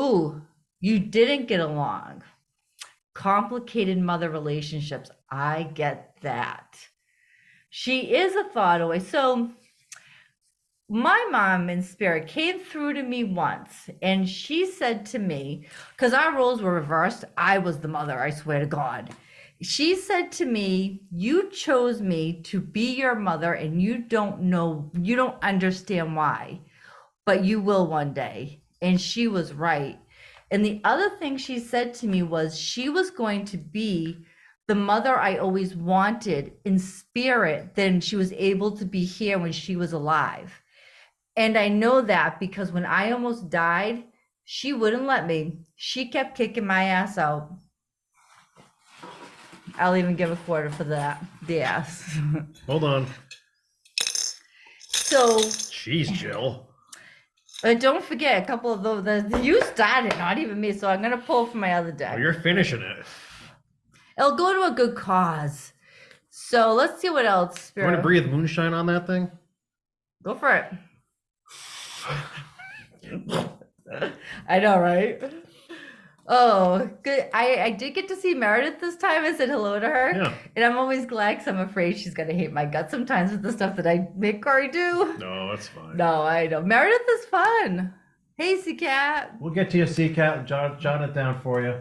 Ooh, you didn't get along. Complicated mother relationships. I get that. She is a thought away. So my mom in spirit came through to me once and she said to me, because our roles were reversed, I was the mother, I swear to God. She said to me, you chose me to be your mother and you don't understand why, but you will one day. And she was right. And the other thing she said to me was she was going to be the mother I always wanted in spirit, then she was able to be here when she was alive. And I know that because when I almost died, she wouldn't let me. She kept kicking my ass out. I'll even give a quarter for that. The ass. Hold on. So. Jeez, Jill. But don't forget, a couple of those, you started, not even me. So I'm going to pull from my other deck. Oh, you're finishing it. It'll go to a good cause. So let's see what else. Spirit. You want to breathe moonshine on that thing? Go for it. I know, right? Oh, good. I did get to see Meredith this time. I said hello to her. Yeah. And I'm always glad because I'm afraid she's going to hate my guts sometimes with the stuff that I make Corey do. No, that's fine. No, I know. Meredith is fun. Hey, C-Cat. We'll get to your C-Cat. Jot it down for you.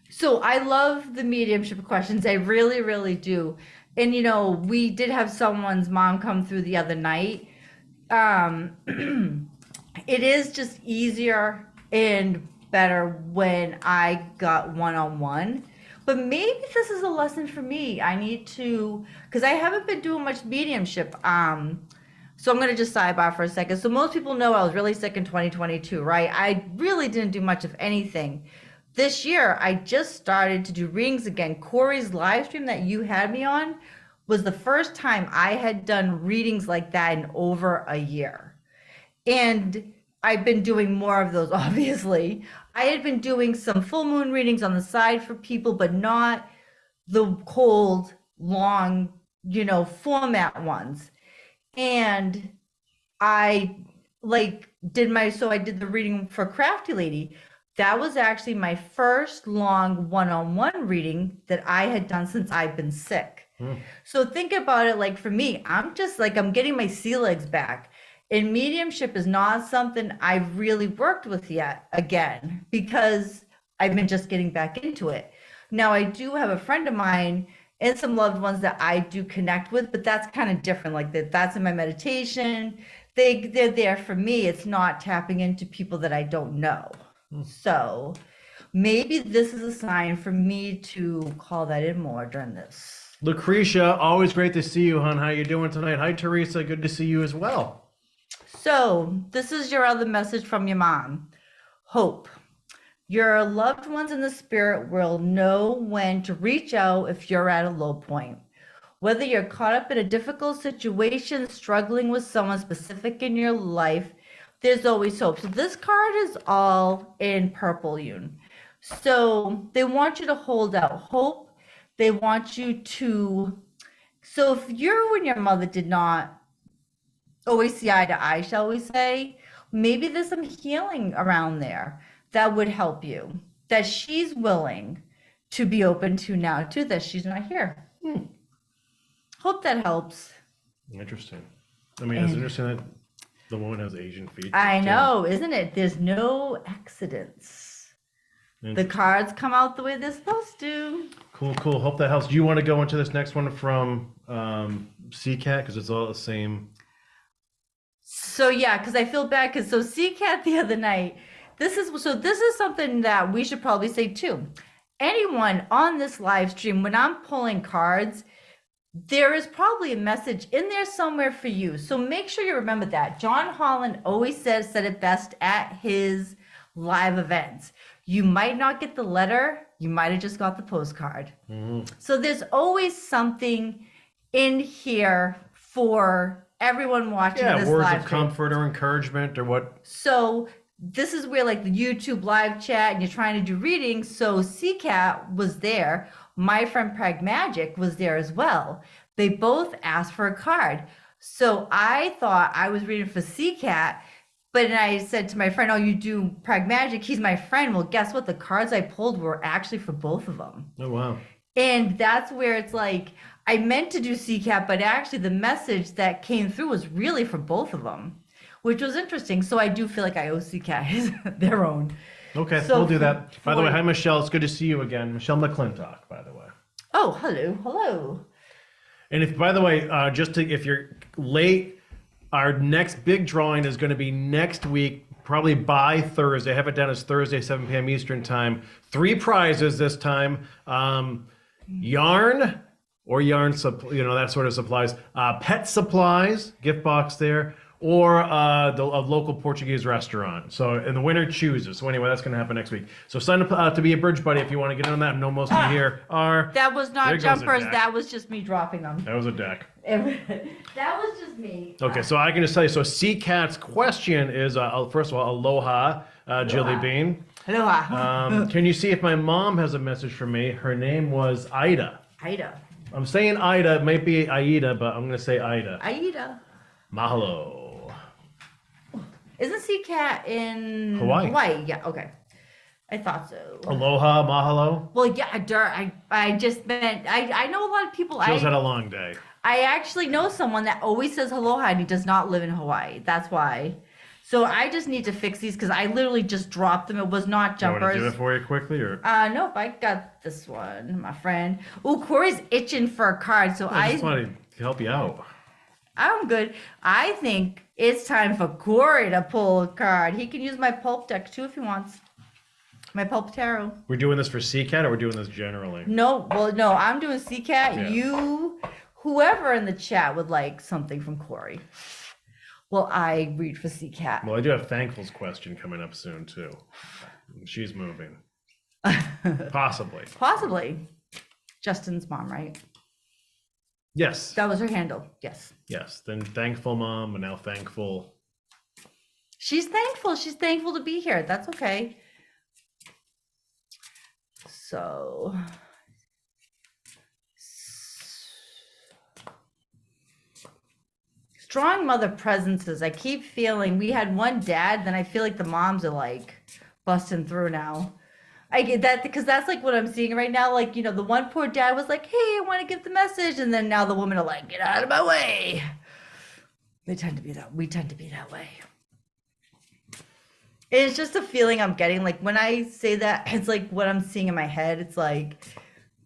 So I love the mediumship questions. I really, really do. And, you know, we did have someone's mom come through the other night. It is just easier and better when I got one-on-one. But maybe this is a lesson for me. I need to, because I haven't been doing much mediumship. So I'm going to just sidebar for a second. So most people know I was really sick in 2022, right? I really didn't do much of anything. This year, I just started to do readings again. Corey's live stream that you had me on was the first time I had done readings like that in over a year. And I've been doing more of those, obviously. I had been doing some full moon readings on the side for people, but not the cold, long, format ones. And I did the reading for Crafty Lady. That was actually my first long one-on-one reading that I had done since I've been sick. So think about it, like for me, I'm just I'm getting my sea legs back. And mediumship is not something I've really worked with yet again, because I've been just getting back into it. Now I do have a friend of mine and some loved ones that I do connect with, but that's kind of different. Like that's in my meditation. They're there for me. It's not tapping into people that I don't know. So maybe this is a sign for me to call that in more during this. Lucretia, always great to see you, hon. How you doing tonight? Hi, Teresa. Good to see you as well. So this is your other message from your mom. Hope. Your loved ones in the spirit will know when to reach out if you're at a low point. Whether you're caught up in a difficult situation, struggling with someone specific in your life, there's always hope. So this card is all in purple, Yoon. So they want you to hold out hope. They want you to, so if you and your mother did not always see eye to eye, shall we say, maybe there's some healing around there that would help you, that she's willing to be open to now too, that she's not here. Hope that helps. Interesting. I mean, it's interesting that the woman has Asian features. I know, isn't it? There's no accidents. The cards come out the way they're supposed to. Cool. Hope that helps. Do you want to go into this next one from C-Cat? Because it's all the same. So yeah, because I feel bad. Because so C-Cat the other night, this is something that we should probably say too. Anyone on this live stream, when I'm pulling cards, there is probably a message in there somewhere for you. So make sure you remember that. John Holland always said it best at his live events. You might not get the letter. You might have just got the postcard. So there's always something in here for everyone watching this words live of stream. comfort or encouragement or what. So this is where like the YouTube live chat and you're trying to do readings. So CCAT was there. My friend Pragmagic was there as well. They both asked for a card. So I thought I was reading for CCAT, but I said to my friend, oh, you do Pragmagic? He's my friend. Well, guess what? The cards I pulled were actually for both of them. Oh, wow. And that's where it's like, I meant to do CCAT, but actually the message that came through was really for both of them, which was interesting. So I do feel like I owe CCAT their own. Okay, So we'll do that. By the way, for- hi, Michelle. It's good to see you again. Michelle McClintock, by the way. Oh, hello. And if, by the way, if you're late, our next big drawing is going to be next week, probably by Thursday. I have it down as Thursday, 7 p.m. Eastern time. 3 prizes this time. Yarn or that sort of supplies. Pet supplies, gift box there, or a local Portuguese restaurant. So, and the winner chooses. So anyway, that's going to happen next week. So sign up to be a bridge buddy if you want to get in on that. I know most of you here are. That was not There goes a jumpers. deck. That was just me dropping them. That was a deck. That was just me. Okay, so I can just tell you. So CCAT's question is, first of all, aloha, Jilly Bean. Aloha. Can you see if my mom has a message for me? Her name was Ida. Ida. I'm saying Ida. It might be Aida, but I'm going to say Ida. Aida. Mahalo. Isn't CCAT in Hawaii. Yeah, okay. I thought so. Aloha, mahalo. Well, yeah, I just meant, I know a lot of people. Jill's had a long day. I actually know someone that always says aloha and he does not live in Hawaii. That's why. So I just need to fix these because I literally just dropped them. It was not You want jumpers. to do it for you quickly, or? Nope, I got this one, my friend. Oh, Corey's itching for a card, so I just wanted to help you out. I'm good. I think it's time for Corey to pull a card. He can use my pulp deck too if he wants. My pulp tarot. We're doing this for CCAT, or we're doing this generally? No, I'm doing CCAT. Yeah. You, whoever in the chat would like something from Corey. Well, I read for CCAT. Well, I do have Thankful's question coming up soon too. She's moving. Possibly. Possibly. Justin's mom, right? Yes. That was her handle. Yes. Yes. Then Thankful Mom, and now Thankful. She's thankful. She's thankful to be here. That's okay. So. Strong mother presences. I keep feeling we had one dad, then I feel like the moms are like busting through now. I get that because that's like what I'm seeing right now. Like, the one poor dad was like, hey, I want to give the message. And then now the women are like, get out of my way. We tend to be that way. It's just a feeling I'm getting. Like when I say that, it's like what I'm seeing in my head. It's like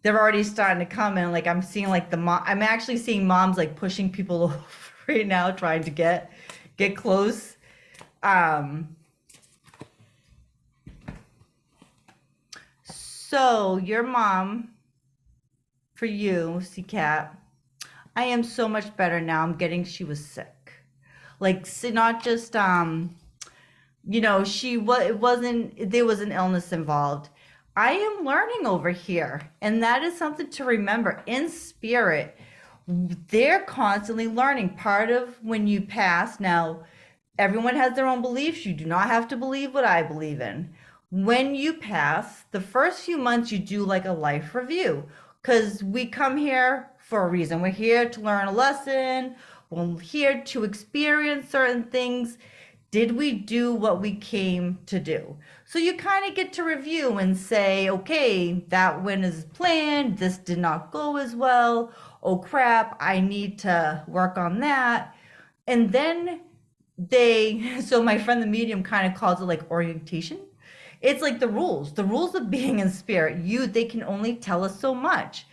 they're already starting to come in. Like I'm seeing like I'm actually seeing moms like pushing people over right now, trying to get close. So your mom, for you, CCAT, I am so much better now. I'm getting she was sick. Like, not just, it wasn't, there was an illness involved. I am learning over here. And that is something to remember. In spirit, they're constantly learning. Part of when you pass, now, everyone has their own beliefs. You do not have to believe what I believe in. When you pass, the first few months you do like a life review because we come here for a reason. We're here to learn a lesson. We're here to experience certain things. Did we do what we came to do? So you kind of get to review and say, okay, that went as planned. This did not go as well. Oh crap, I need to work on that. And then so my friend the medium kind of calls it like orientation. It's like the rules of being in spirit. They can only tell us so much.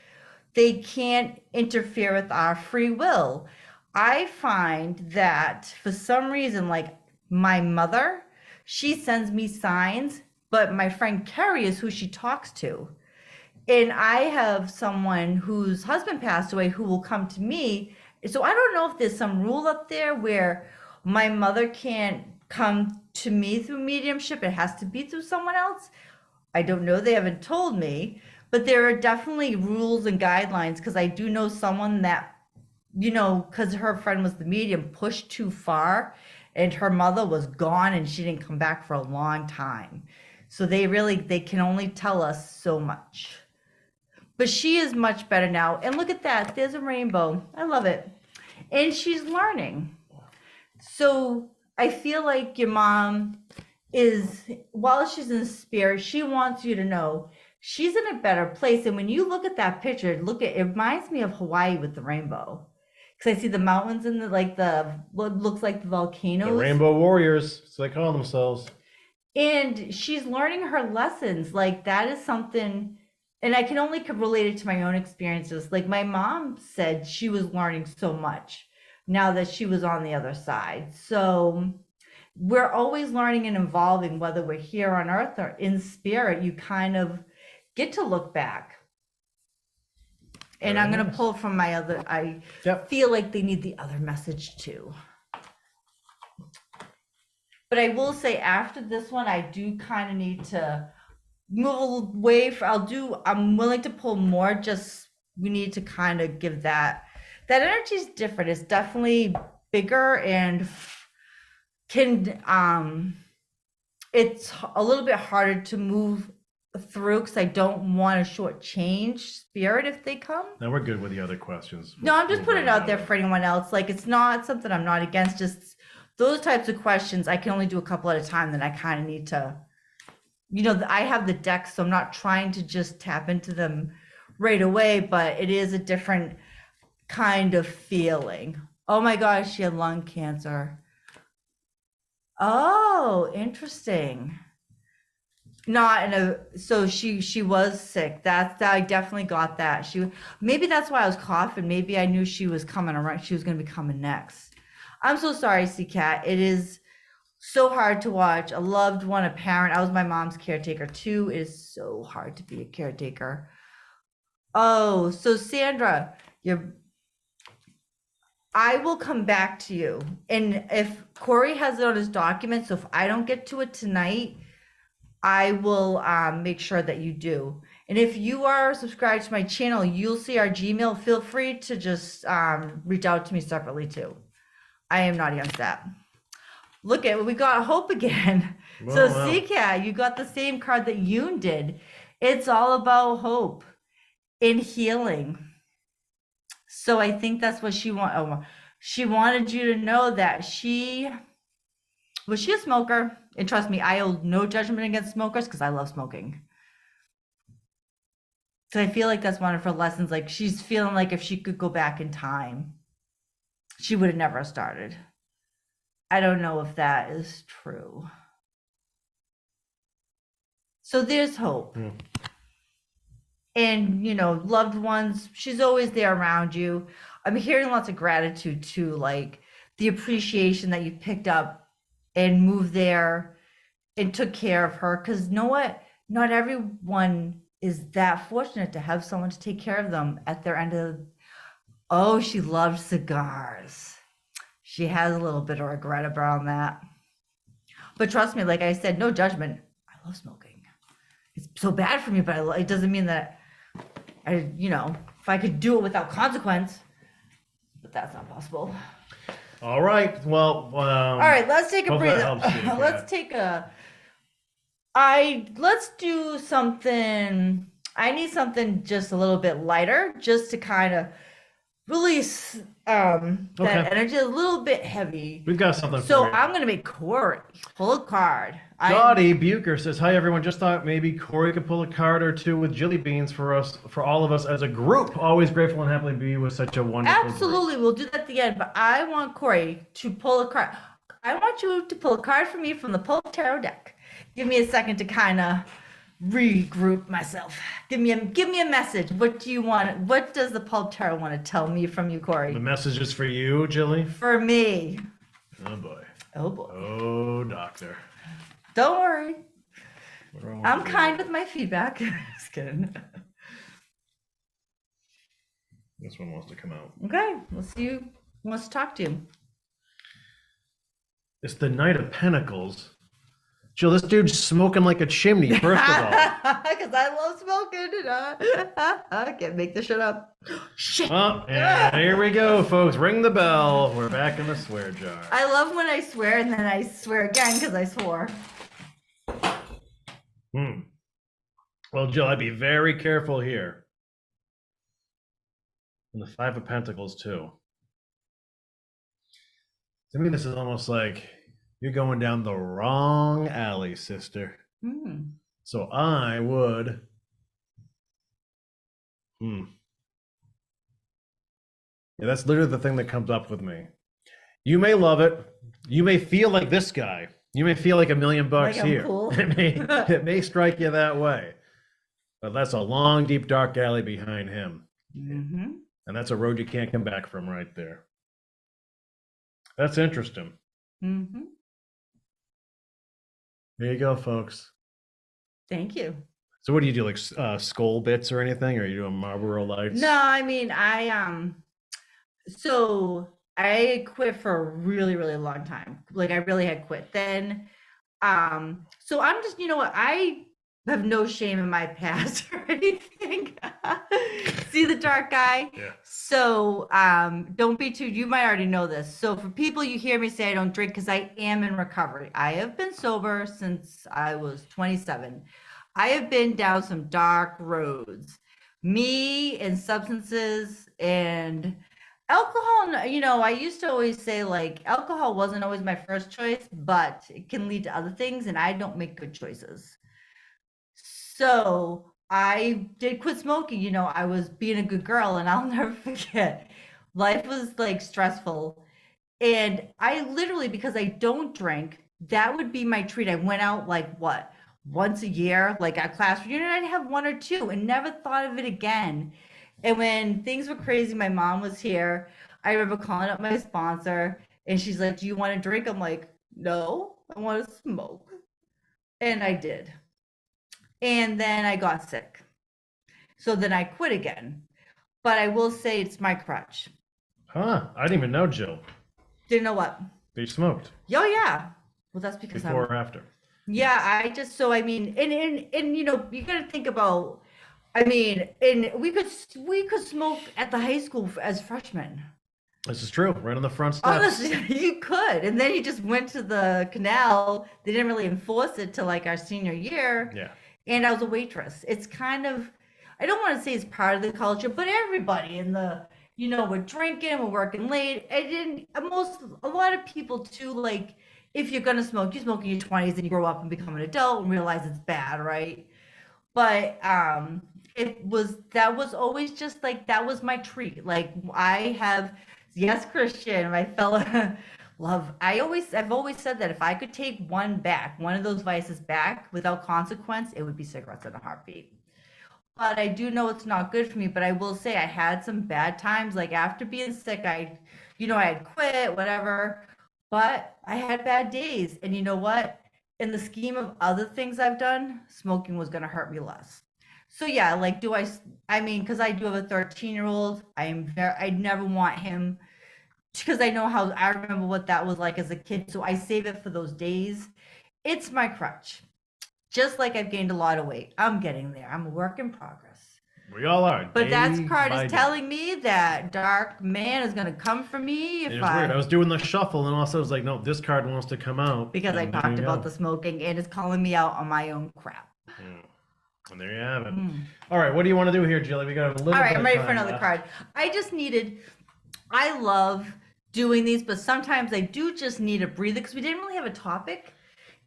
They can't interfere with our free will. I find that for some reason, like my mother, she sends me signs, but my friend Carrie is who she talks to. And I have someone whose husband passed away who will come to me. So I don't know if there's some rule up there where my mother can't come to me through mediumship. It has to be through someone else. I don't know. They haven't told me, but there are definitely rules and guidelines because I do know someone that you know, because her friend was the medium, pushed too far, and her mother was gone and she didn't come back for a long time. So they can only tell us so much. But she is much better now. And look at that, there's a rainbow. I love it. And she's learning. So I feel like your mom is, while she's in spirit, she wants you to know she's in a better place. And when you look at that picture, it reminds me of Hawaii with the rainbow. Because I see the mountains and what looks like the volcanoes. The Rainbow Warriors, so they call themselves. And she's learning her lessons. Like that is something, and I can only relate it to my own experiences. Like my mom said she was learning so much now that she was on the other side. So we're always learning and evolving, whether we're here on earth or in spirit. You kind of get to look back. And Very I'm going to nice. pull from my other, I feel like they need the other message too. But I will say after this one, I do kind of need to move away. I'm willing to pull more, just we need to kind of give that energy is different. It's definitely bigger and it's a little bit harder to move through because I don't want to shortchange spirit if they come. Now we're good with the other questions. No, I'm just putting it out there for anyone else. Like it's not something I'm not against, just those types of questions I can only do a couple at a time. Then I kind of need to, you know, I have the deck, so I'm not trying to just tap into them right away, but it is a different kind of feeling. Oh my gosh, she had lung cancer. Oh, interesting. So she was sick. I definitely got that. Maybe that's why I was coughing. Maybe I knew she was coming around. She was going to be coming next. I'm so sorry, C-Cat. It is so hard to watch a loved one, a parent. I was my mom's caretaker too. It is so hard to be a caretaker. Oh, so Sandra, I will come back to you. And if Corey has it on his document, so if I don't get to it tonight, I will make sure that you do. And if you are subscribed to my channel, you'll see our Gmail. Feel free to just reach out to me separately too. I am not against that. Look at, we got hope again. Wow. C-Cat, you got the same card that Yoon did. It's all about hope and healing. So I think that's what she wanted. She wanted you to know that was she a smoker? And trust me, I hold no judgment against smokers because I love smoking. So I feel like that's one of her lessons. Like she's feeling like if she could go back in time, she would have never started. I don't know if that is true. So there's hope. Mm. And, you know, loved ones, she's always there around you. I'm hearing lots of gratitude too, like the appreciation that you picked up and moved there and took care of her. Because you know what? Not everyone is that fortunate to have someone to take care of them at their end of. Oh, she loved cigars. She has a little bit of regret around that. But trust me, like I said, no judgment. I love smoking. It's so bad for me, but it doesn't mean that if I could do it without consequence, but that's not possible. All right. Well, all right, let's take a breather. Let's do something. I need something just a little bit lighter, just to kind of release that energy, a little bit heavy. We've got something so for you. I'm going to make Corey pull a card. Dottie Bucher says, hi, everyone. Just thought maybe Corey could pull a card or two with Jilly Beans for all of us as a group. Always grateful and happily be with such a wonderful Absolutely. Group. We'll do that at the end, but I want Corey to pull a card. I want you to pull a card for me from the Pull Tarot deck. Give me a second to kind of regroup myself. Give me a message. What do you want? What does the Pull Tarot want to tell me from you, Corey? The message is for you, Jilly. For me. Oh boy. Oh boy. Oh, doctor. Don't worry. I'm kind with my feedback. Just kidding. This one wants to come out. Okay. We'll see who wants to talk to you. It's the Knight of Pentacles. Jill, this dude's smoking like a chimney, first of all. Because I love smoking. I can't make this shit up. Shit. Oh, and here we go, folks. Ring the bell. We're back in the swear jar. I love when I swear and then I swear again because I swore. Well, Jill, I'd be very careful here. And the Five of Pentacles, too. To me, this is almost like you're going down the wrong alley, sister. So I would... Yeah, that's literally the thing that comes up with me. You may love it. You may feel like this guy. You may feel like $1 million Like I'm here. cool. It may strike you that way. But that's a long, deep, dark alley behind him. And that's a road you can't come back from right there. That's interesting. There you go, folks. Thank you. So what do you do, like skull bits or anything? Or are you doing Marlboro Lights? No, I mean, so I quit for a really, really long time. Like I really had quit then. So I'm just, you know what, I have no shame in my past or anything. See the dark guy? Yeah. So don't be too, you might already know this. So for people, you hear me say I don't drink because I am in recovery. I have been sober since I was 27. I have been down some dark roads. Me and substances and alcohol, you know, I used to always say like alcohol wasn't always my first choice, but it can lead to other things and I don't make good choices. So I did quit smoking, you know, I was being a good girl and I'll never forget. Life was like stressful. And I literally, because I don't drink, that would be my treat. I went out like what? Once a year, like at class reunion, I'd have one or two and never thought of it again. And when things were crazy, my mom was here. I remember calling up my sponsor and she's like, do you want to drink? I'm like, no, I want to smoke. And I did. And then I got sick. So then I quit again. But I will say it's my crutch. Huh, I didn't even know, Jill. Didn't know what? They smoked. Oh, yeah. Well, that's because before or after. Yeah, I just, so I mean, and you know, you got to think about, I mean, and we could smoke at the high school as freshmen. This is true, right on the front steps. Honestly, you could. And then you just went to the canal. They didn't really enforce it till like our senior year. Yeah. And I was a waitress. It's kind of, I don't want to say it's part of the culture, but everybody in the, you know, we're drinking, we're working late. A lot of people too, like, if you're gonna smoke, you smoke in your 20s and you grow up and become an adult and realize it's bad, right? But that was always just like, that was my treat. Like I have, yes, Christian, my fellow love. I've always said that if I could take one of those vices back without consequence, it would be cigarettes in a heartbeat. But I do know it's not good for me, but I will say I had some bad times. Like after being sick, I had quit, whatever, but I had bad days. And you know what? In the scheme of other things I've done, smoking was going to hurt me less. So yeah, like, I mean, because I do have a 13-year-old, I never want him, because I know how, I remember what that was like as a kid. So I save it for those days. It's my crutch. Just like I've gained a lot of weight. I'm getting there. I'm a work in progress. We all are. But that card is telling me that dark man is going to come for me if It was weird. I was doing the shuffle and also I was like, no, this card wants to come out. Because I talked about the smoking and it's calling me out on my own crap. And there you have it. All right, what do you want to do here, Jilly? We got a little bit All right, I'm ready of for another left. card. I love doing these, but sometimes I do just need a breather because we didn't really have a topic.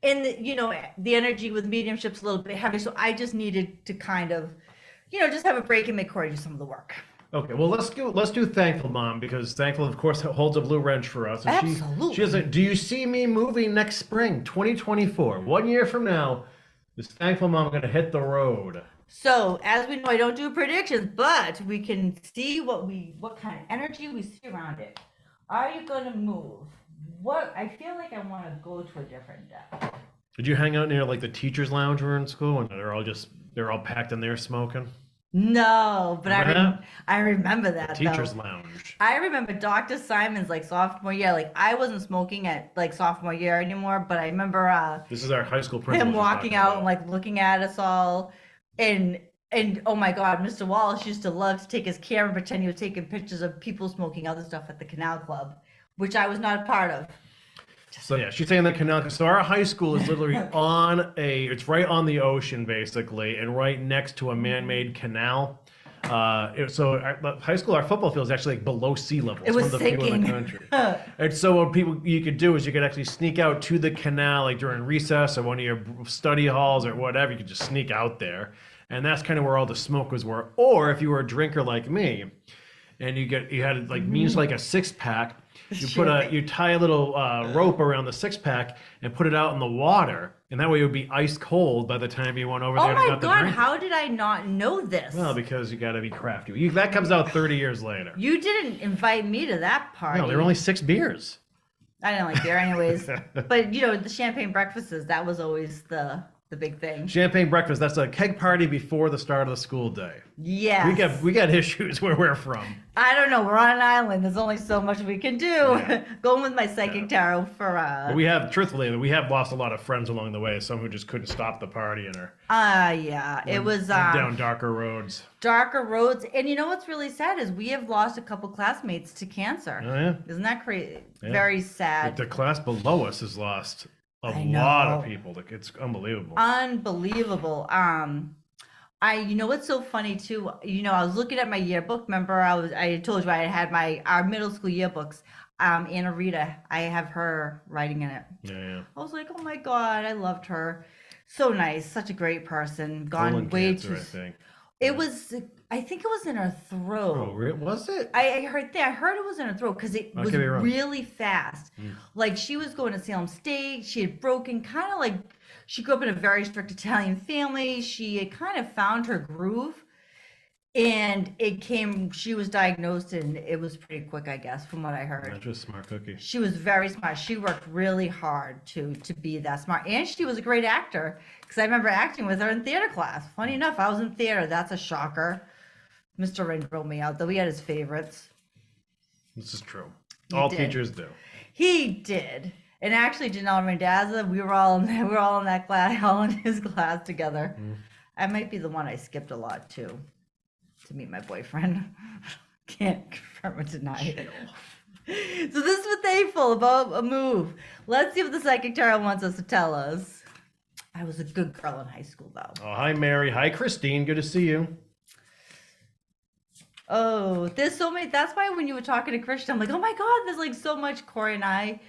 And, the energy with mediumship's a little bit heavy, so I just needed to kind of, just have a break and make Corey do some of the work. Okay, well, let's do Thankful Mom, because Thankful, of course, holds a blue wrench for us. And Absolutely. She has a, do you see me moving next spring, 2024? 1 year from now, this Thankful Mom going to hit the road. So, as we know, I don't do predictions, but we can see what kind of energy we see around it. Are you going to move? I feel like I want to go to a different depth. Did you hang out near like the teacher's lounge were in school and they're all packed in there smoking? No, but I remember that. The teacher's lounge. I remember Dr. Simon's like sophomore year. Like I wasn't smoking at like sophomore year anymore, but I remember This is our high school principal. him she's walking talking out about. and like looking at us all, and oh my God, Mr. Wallace used to love to take his camera and pretend he was taking pictures of people smoking other stuff at the Canal Club, which I was not a part of. So yeah, she's saying that canal. So our high school is literally it's right on the ocean basically, and right next to a man-made canal. So our high school, our football field is actually like below sea level. It was one of the few in the sinking. country. And so what you could do is you could actually sneak out to the canal like during recess or one of your study halls or whatever. You could just sneak out there, and that's kind of where all the smokers were. Or if you were a drinker like me, and you had like means like a 6-pack. You tie a little rope around the 6-pack and put it out in the water, and that way it would be ice cold by the time you went over there. Oh and my got the God, drink. how did I not know this? Well, because you got to be crafty. That comes out 30 years later. You didn't invite me to that party. No, there were only 6 beers. I didn't like beer anyways. But you know, the champagne breakfasts, that was always the big thing. Champagne breakfast. That's a keg party before the start of the school day. Yes. We got issues where we're from. I don't know. We're on an island. There's only so much we can do. Yeah. Going with my psychic tarot for But we have lost a lot of friends along the way. Some who just couldn't stop the partying or yeah. It was went down darker roads. darker roads. And you know what's really sad is we have lost a couple classmates to cancer. Oh yeah. Isn't that crazy? Yeah. Very sad. The class below us has lost a I lot of know. people. It's unbelievable. Unbelievable. You know what's so funny too? You know, I was looking at my yearbook. Remember, I told you I had our middle school yearbooks. Anna Rita, I have her writing in it. Yeah. I was like, oh my God, I loved her. So nice, such a great person. Gone Colon way cancer, too. I think. It was. I think it was in her throat. Oh, was it? I heard that. I heard it was in her throat because it was could be wrong. really fast. Like she was going to Salem State. She had broken, kind of like she grew up in a very strict Italian family. She had kind of found her groove, and she was diagnosed, and it was pretty quick, I guess, from what I heard. That's just a smart cookie. She was very smart. She worked really hard to be that smart, and she was a great actor because I remember acting with her in theater class. Funny enough, I was in theater. That's a shocker. Mr. Rin drilled me out, though. He had his favorites. This is true. He All did. teachers do. He did. And actually, Janelle Randazza, we were all in that class, all in his class together. I might be the one I skipped a lot too, to meet my boyfriend. Can't confirm or deny it. So this is what thankful about a move. Let's see what the psychic tarot wants us to tell us. I was a good girl in high school, though. Oh, hi, Mary. Hi, Christine. Good to see you. Oh, there's so many. That's why when you were talking to Christian, I'm like, oh my God, there's like so much. Corey and I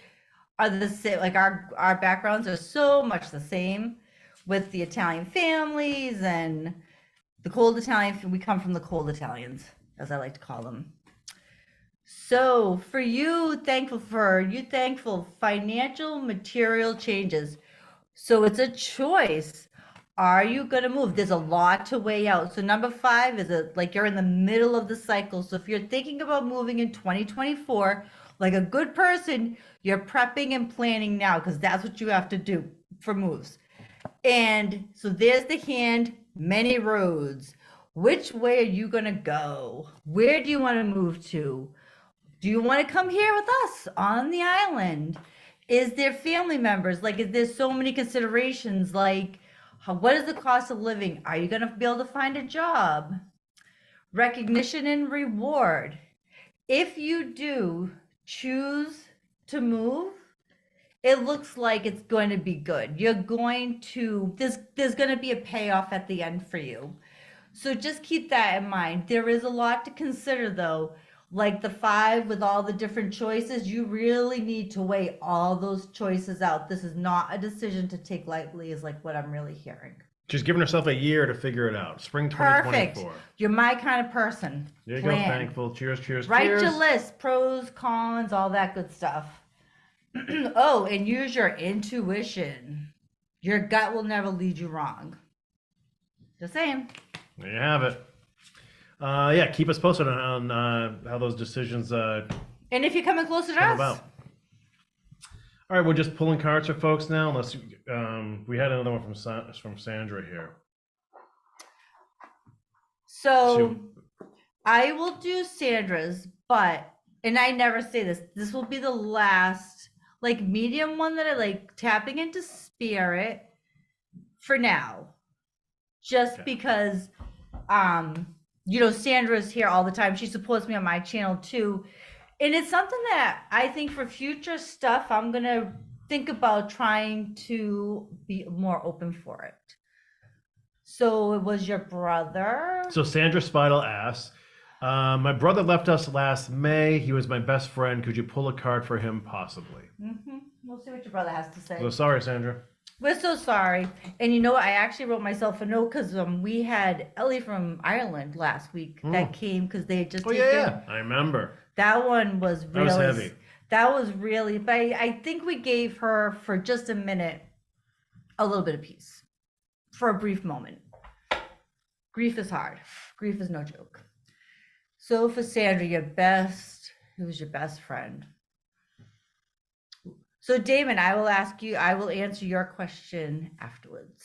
are the same. Like our backgrounds are so much the same with the Italian families and the cold Italian. We come from the cold Italians, as I like to call them. So for you, thankful financial material changes. So it's a choice. Are you going to move? There's a lot to weigh out. So number 5 is like you're in the middle of the cycle. So if you're thinking about moving in 2024, like a good person, you're prepping and planning now because that's what you have to do for moves. And so there's the hand, many roads. Which way are you going to go? Where do you want to move to? Do you want to come here with us on the island? Is there family members? Like, is there so many considerations? Like, what is the cost of living? Are you going to be able to find a job? Recognition and reward. If you do choose to move, it looks like it's going to be good. You're going to, there's going to be a payoff at the end for you. So just keep that in mind. There is a lot to consider though. Like the 5 with all the different choices, you really need to weigh all those choices out. This is not a decision to take lightly, is like what I'm really hearing. She's giving herself a year to figure it out. Spring 2024. Perfect. You're my kind of person. There you go. Thankful. Cheers, cheers, Write cheers. your list, pros, cons, all that good stuff. Oh, and use your intuition. Your gut will never lead you wrong. Just saying. There you have it. Yeah, keep us posted on how those decisions And if you're coming closer to come us. about. All right, we're just pulling cards for folks now, unless we had another one from Sandra here. So I will do Sandra's, but and I never say this, this will be the last like medium one that I like tapping into spirit for now. Just Okay. because you know, Sandra's here all the time. She supports me on my channel too. And it's something that I think for future stuff, I'm gonna think about trying to be more open for it. So it was your brother. So Sandra Spidel asks, my brother left us last May. He was my best friend. Could you pull a card for him, possibly? We'll see what your brother has to say. So sorry, Sandra. We're so sorry. And you know what? I actually wrote myself a note because we had Ellie from Ireland last week that came because they had just Oh, yeah. I remember. That one was really That was heavy. That was really, but I think we gave her for just a minute a little bit of peace for a brief moment. Grief is hard. Grief is no joke. So for Sandra, who was your best friend? So Damon, I will answer your question afterwards.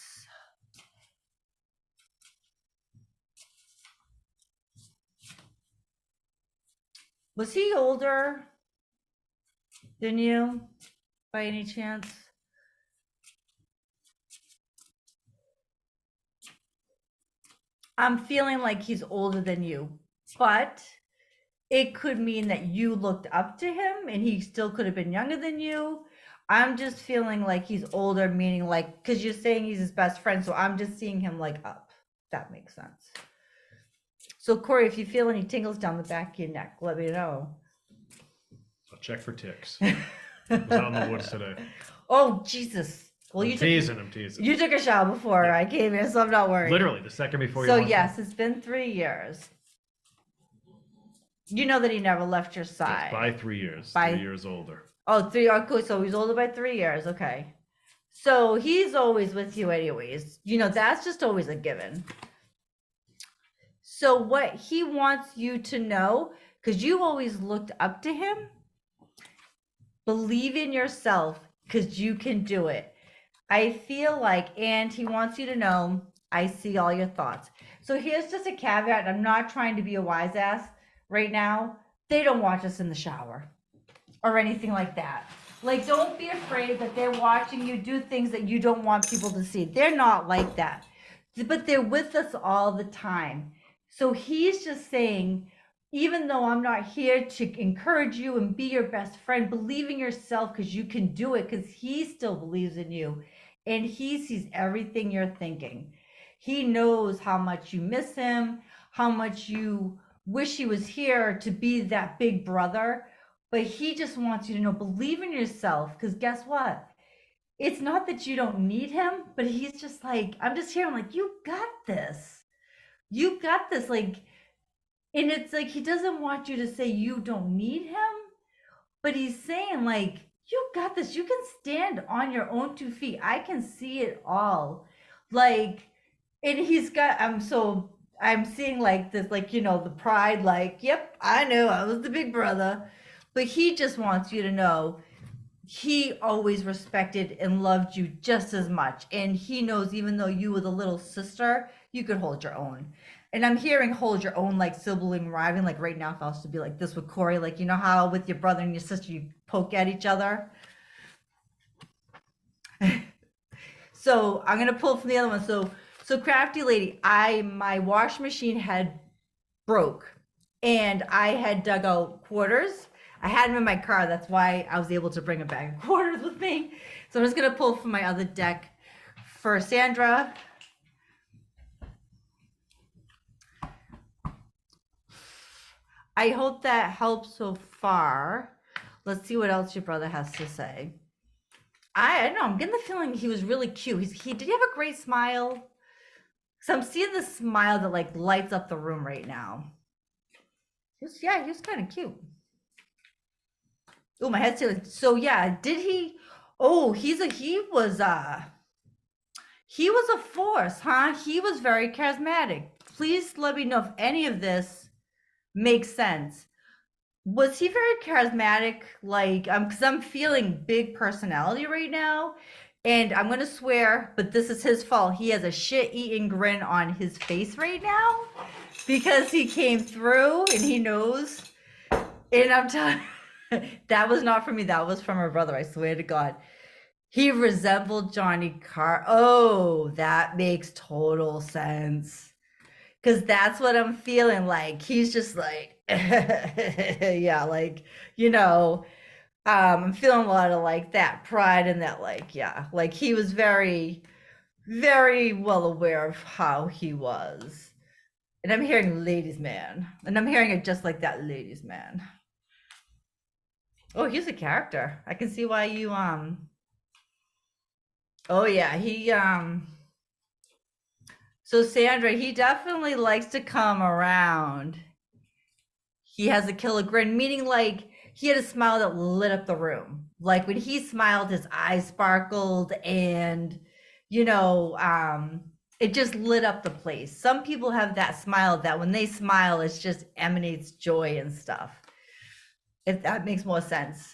Was he older than you by any chance? I'm feeling like he's older than you, but it could mean that you looked up to him and he still could have been younger than you. I'm just feeling like he's older, meaning like, because you're saying he's his best friend, so I'm just seeing him like up. That makes sense. So Corey, if you feel any tingles down the back of your neck, let me know. I'll check for ticks. I was out in the woods today. Oh, Jesus. Well, I'm teasing. You took a shower before I came here, so I'm not worried. Literally, the second before you So walked yes, it's been 3 years. You know that he never left your in. side. By 3 years. By- 3 years older. Oh, 3. Okay, so he's older by 3 years. Okay. So he's always with you anyways. You know, that's just always a given. So what he wants you to know, because you always looked up to him, believe in yourself because you can do it. I feel like, and he wants you to know, I see all your thoughts. So here's just a caveat. I'm not trying to be a wise ass right now. They don't watch us in the shower or anything like that. Like, don't be afraid that they're watching you do things that you don't want people to see. They're not like that, but they're with us all the time. So he's just saying, even though I'm not here to encourage you and be your best friend, believe in yourself because you can do it, because he still believes in you and he sees everything you're thinking. He knows how much you miss him, how much you wish he was here to be that big brother, but he just wants you to know, believe in yourself, because guess what? It's not that you don't need him, but he's just like, I'm just here. I'm like, you got this. You got this. Like, and it's like, he doesn't want you to say you don't need him, but he's saying like, you got this. You can stand on your own 2 feet. I can see it all. Like, and he's got, I'm seeing like this, like, you know, the pride, like, yep, I know I was the big brother, but he just wants you to know he always respected and loved you just as much. And he knows even though you were the little sister, you could hold your own. And I'm hearing hold your own, like sibling rivaling, like right now if I was to be like this with Corey, like, you know how with your brother and your sister, you poke at each other. So I'm going to pull from the other one. So crafty lady, my wash machine had broke and I had dug out quarters. I had them in my car. That's why I was able to bring a bag of quarters with me. So I'm just going to pull from my other deck for Sandra. I hope that helps so far. Let's see what else your brother has to say. I don't know. I'm getting the feeling he was really cute. Did he have a great smile? So I'm seeing the smile that like lights up the room right now. He was kind of cute. Oh, my head's feeling. So yeah, did he? Oh, he was a force, huh? He was very charismatic. Please let me know if any of this makes sense. Was he very charismatic? Like, because I'm feeling big personality right now, and I'm gonna swear, but this is his fault. He has a shit-eating grin on his face right now because he came through and he knows And I'm telling that was not from me. That was from her brother. I swear to God. He resembled Johnny Carr. Oh, that makes total sense. Because that's what I'm feeling like. He's just like, yeah, like, you know, I'm feeling a lot of like that pride and that, like, yeah, like he was very, very well aware of how he was. And I'm hearing ladies' man. And I'm hearing it just like that, ladies' man. Oh, he's a character. I can see why you oh yeah, he so Sandra, he definitely likes to come around. He has a killer grin, meaning like he had a smile that lit up the room. Like when he smiled, his eyes sparkled and you know, it just lit up the place. Some people have that smile that when they smile, it just emanates joy and stuff. If that makes more sense.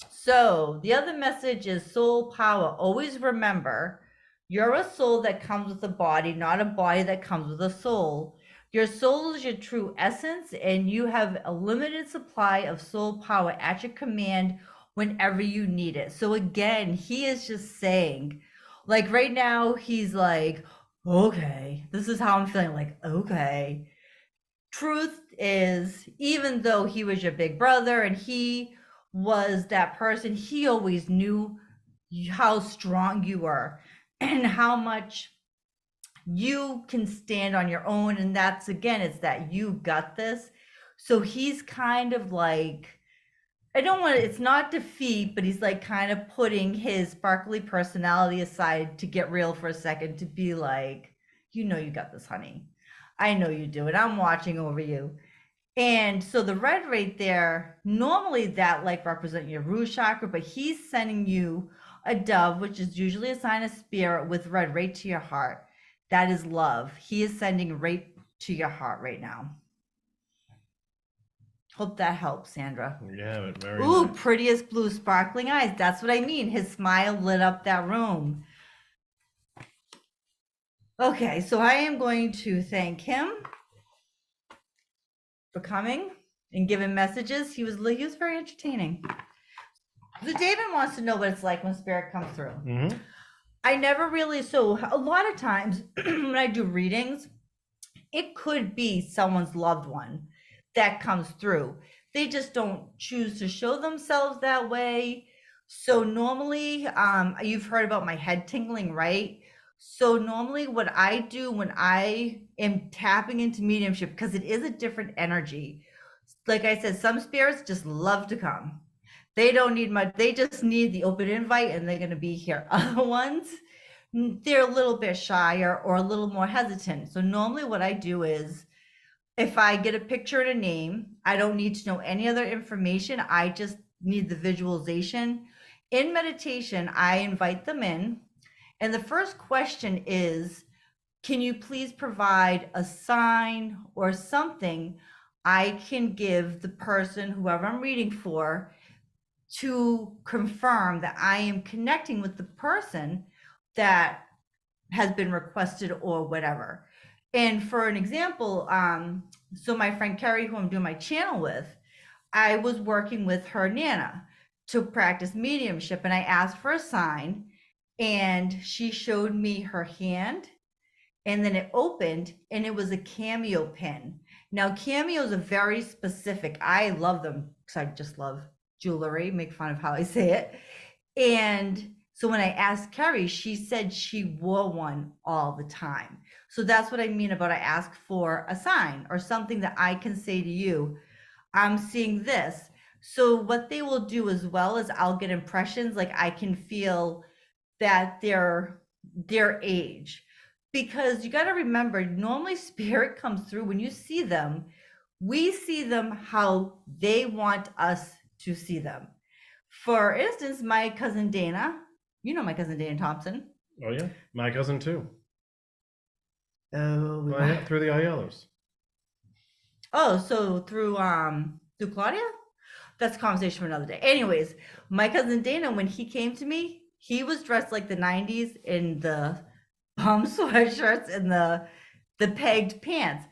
So the other message is soul power. Always remember, you're a soul that comes with a body, not a body that comes with a soul. Your soul is your true essence, and you have a limited supply of soul power at your command whenever you need it. So again, he is just saying, like right now, he's like, okay, this is how I'm feeling. Like, okay. Truth is, even though he was your big brother and he was that person, he always knew how strong you were and how much you can stand on your own. And that's again, it's that you got this. So he's kind of like, I don't want it's not defeat, but he's like kind of putting his sparkly personality aside to get real for a second, to be like, you know, you got this, honey. I know you do it. I'm watching over you. And so the red right there, normally that like represent your root chakra, but he's sending you a dove, which is usually a sign of spirit, with red right to your heart. That is love. He is sending right to your heart right now. Hope that helps, Sandra. Yeah, but very Ooh, nice. prettiest blue sparkling eyes. That's what I mean. His smile lit up that room. Okay, so I am going to thank him for coming and giving messages. He was very entertaining. So David wants to know what it's like when spirit comes through. Mm-hmm. I never really, so a lot of times when I do readings, it could be someone's loved one that comes through. They just don't choose to show themselves that way. So normally, you've heard about my head tingling, right? So normally what I do when I am tapping into mediumship, because it is a different energy, like I said, some spirits just love to come. They don't need much. They just need the open invite and they're going to be here. Other ones, they're a little bit shyer or a little more hesitant. So normally what I do is, if I get a picture and a name, I don't need to know any other information. I just need the visualization. In meditation, I invite them in. And the first question is, can you please provide a sign or something I can give the person, whoever I'm reading for, to confirm that I am connecting with the person that has been requested or whatever. And for an example, so my friend Carrie, who I'm doing my channel with, I was working with her Nana to practice mediumship, and I asked for a sign, and she showed me her hand, and then it opened, and it was a cameo pin. Now, cameos are very specific. I love them because I just love jewelry, make fun of how I say it. And so when I asked Carrie, she said she wore one all the time. So that's what I mean about I ask for a sign or something that I can say to you, I'm seeing this. So what they will do as well is I'll get impressions, like I can feel that their age. Because you got to remember, normally spirit comes through when you see them, we see them how they want us to see them. For instance, my cousin Dana, you know my cousin Dana Thompson. Oh yeah, my cousin too. Oh, Well, yeah, through the Aiellos. oh, so through Claudia? That's a conversation for another day. Anyways, my cousin Dana, when he came to me, he was dressed like the 90s in the sweatshirts and the pegged pants,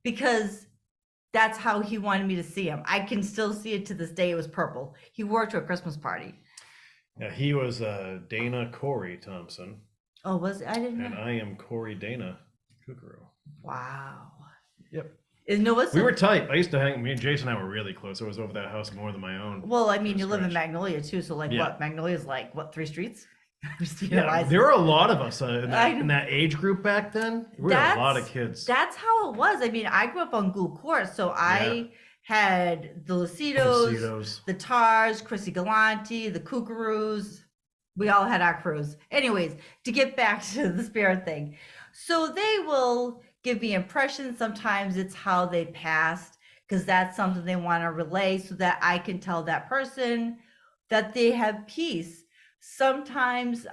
because That's how he wanted me to see him. I can still see it to this day. It was purple. He wore it to a Christmas party. Yeah, he was Dana Corey Thompson, Oh, was it? I didn't and know. I am Corey Dana Kukuru. Wow. Yep. No, what's We were tight. I used to hang. Me and Jason and I were really close. I was over that house more than my own. Well, I mean, you live in Scratch. Magnolia too, so like Yeah. what? Magnolia's like what? 3 streets? Yeah, there were a lot of us in that age group back then. We had a lot of kids. That's how it was. I mean, I grew up on Gloucester, so I had the Lucidos, the Tars, Chrissy Galante, the Kookaroos. We all had our crews. Anyways, to get back to the spirit thing. So they will give me impressions. Sometimes it's how they passed, because that's something they want to relay so that I can tell that person that they have peace. Sometimes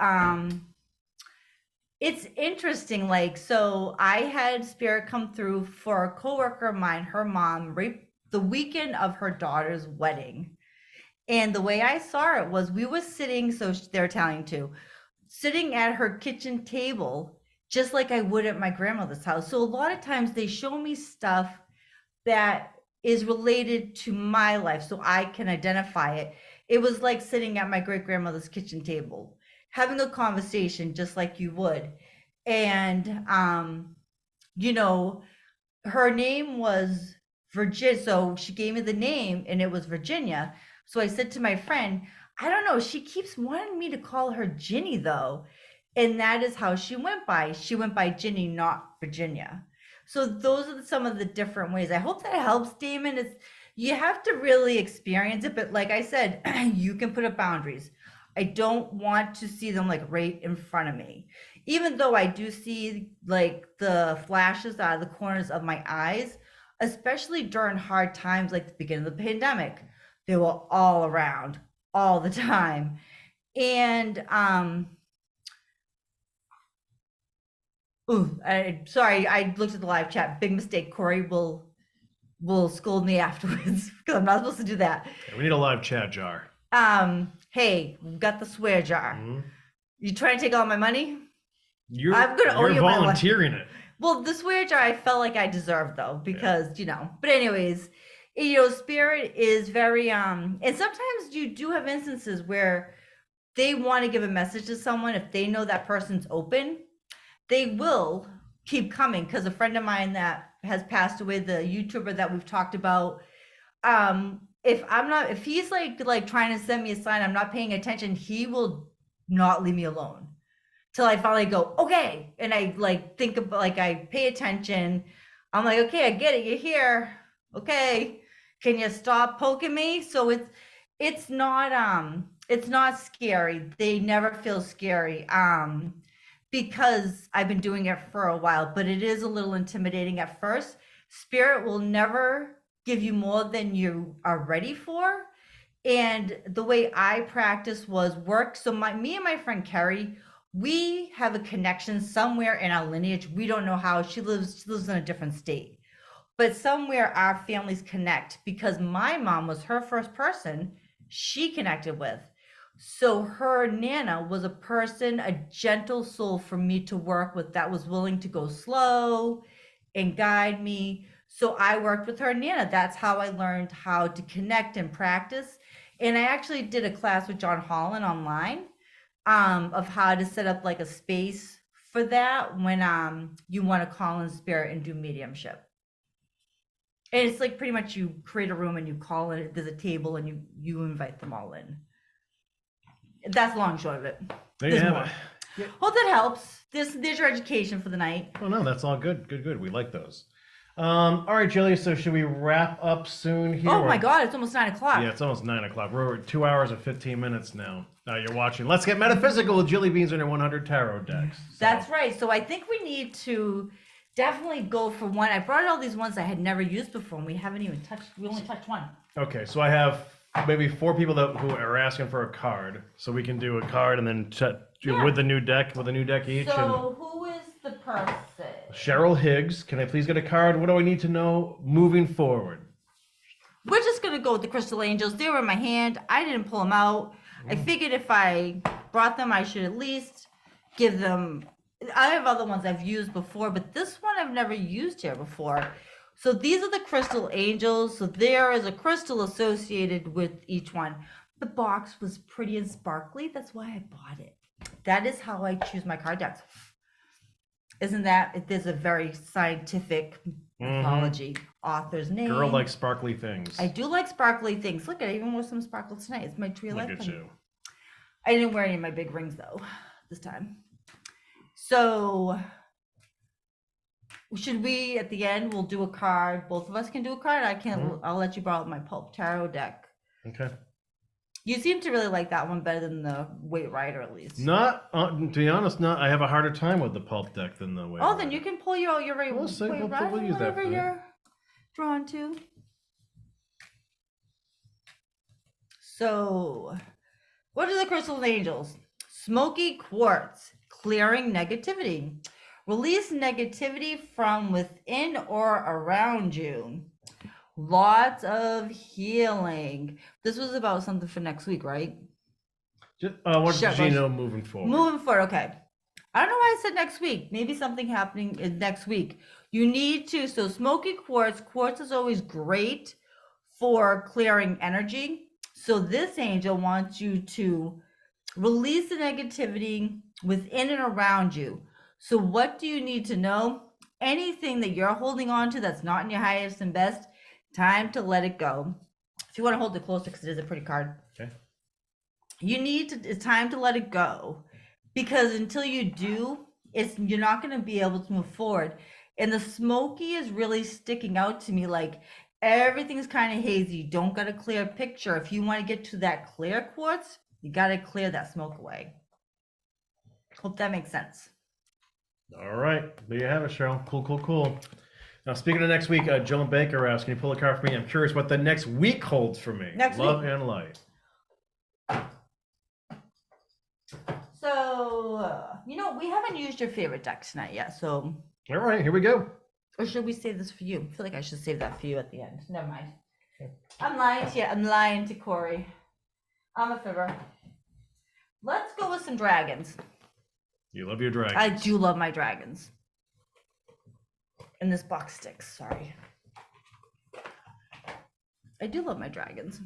it's interesting, like, so I had spirit come through for a coworker of mine, her mom, right the weekend of her daughter's wedding. And the way I saw it was we were sitting, so they're Italian too, sitting at her kitchen table, just like I would at my grandmother's house. So a lot of times they show me stuff that is related to my life so I can identify it. It was like sitting at my great grandmother's kitchen table, having a conversation just like you would. And, you know, her name was Virginia. So she gave me the name and it was Virginia. So I said to my friend, I don't know, she keeps wanting me to call her Ginny though. And that is how she went by. She went by Ginny, not Virginia. So those are some of the different ways. I hope that helps, Damon. It's, you have to really experience it, but like I said, you can put up boundaries. I don't want to see them like right in front of me. Even though I do see like the flashes out of the corners of my eyes, especially during hard times like the beginning of the pandemic. They were all around all the time. And sorry, I looked at the live chat. Big mistake. Corey will scold me afterwards because I'm not supposed to do that. Yeah, we need a live chat jar. Hey, we've got the swear jar. Mm-hmm. You trying to take all my money? I'm gonna owe you volunteering it. Well, the swear jar I felt like I deserved though, because you know. But anyways, you know, spirit is very and sometimes you do have instances where they want to give a message to someone. If they know that person's open, they will keep coming. Because a friend of mine that has passed away, the YouTuber that we've talked about, if he's like trying to send me a sign, I'm not paying attention, he will not leave me alone till I finally go, okay. And I like think about, like, I pay attention. I'm like, okay, I get it. You're here. Okay. Can you stop poking me? So it's not scary. They never feel scary. Because I've been doing it for a while, but it is a little intimidating at first. Spirit will never give you more than you are ready for. And the way I practice was work. So me and my friend Carrie, we have a connection somewhere in our lineage. We don't know how. She lives in a different state. But somewhere our families connect, because my mom was her first person she connected with. So her Nana was a person, a gentle soul for me to work with that was willing to go slow and guide me. So I worked with her Nana. That's how I learned how to connect and practice. And I actually did a class with John Holland online of how to set up like a space for that when you want to call in spirit and do mediumship. And it's like pretty much you create a room and you call it, there's a table and you invite them all in. That's the long and short of it. There you have it. Yeah. Hope that helps. There's your education for the night. Oh no, that's all good. Good. We like those. All right, Jilly, so should we wrap up soon here? Oh my God, it's almost 9 o'clock. Yeah, it's almost 9 o'clock. We're at 2 hours and 15 minutes now. You're watching Let's Get Metaphysical with Jilly Beans and her 100 tarot decks. So. That's right. So I think we need to definitely go for one. I brought all these ones I had never used before, and we haven't even touched. We only touched one. Okay, so I have maybe 4 people who are asking for a card, so we can do a card and then with a new deck each. So who is the person? Cheryl Higgs. Can I please get a card? What do I need to know moving forward? We're just gonna go with the crystal angels. They were in my hand. I didn't pull them out. I figured if I brought them, I should at least give them. I have other ones I've used before, but this one I've never used here before. So these are the crystal angels. So there is a crystal associated with each one. The box was pretty and sparkly. That's why I bought it. That is how I choose my card decks. Isn't that, there's a very scientific mythology author's name. Girl likes sparkly things. I do like sparkly things. Look, I even wore some sparkles tonight. It's my tree Look life. at you. I didn't wear any of my big rings though this time. So should we at the end we'll do a card. Both of us can do a card. I can't. I'll let you borrow my Pulp Tarot deck. Okay. You seem to really like that one better than the Weight Rider, at least. Not, to be honest, not. I have a harder time with the pulp deck than the Weight Oh, Rider. then you can pull your Weight We'll see. We'll Rider, use that whatever for you're drawn to. So, what are the crystal angels? Smoky quartz, clearing negativity. Release negativity from within or around you. Lots of healing. This was about something for next week, right? What Sure, does Gino moving forward? Moving forward, okay. I don't know why I said next week. Maybe something happening in next week. You need to, so smoky quartz. Quartz is always great for clearing energy. So this angel wants you to release the negativity within and around you. So what do you need to know? Anything that you're holding on to that's not in your highest and best, time to let it go. If you want to hold it closer, because it is a pretty card. Okay. It's time to let it go, because until you do, you're not going to be able to move forward. And the smoky is really sticking out to me, like everything's kind of hazy. You don't got a clear picture. If you want to get to that clear quartz, you got to clear that smoke away. Hope that makes sense. All right. There you have it, Cheryl. Cool. Now, speaking of next week, Joan Baker asked, can you pull a card for me? I'm curious what the next week holds for me. Love and light. So, we haven't used your favorite deck tonight yet, so. All right, here we go. Or should we save this for you? I feel like I should save that for you at the end. Never mind. Okay. I'm lying to Corey. I'm a fibber. Let's go with some dragons. You love your dragons. I do love my dragons. And this box sticks, sorry. I do love my dragons.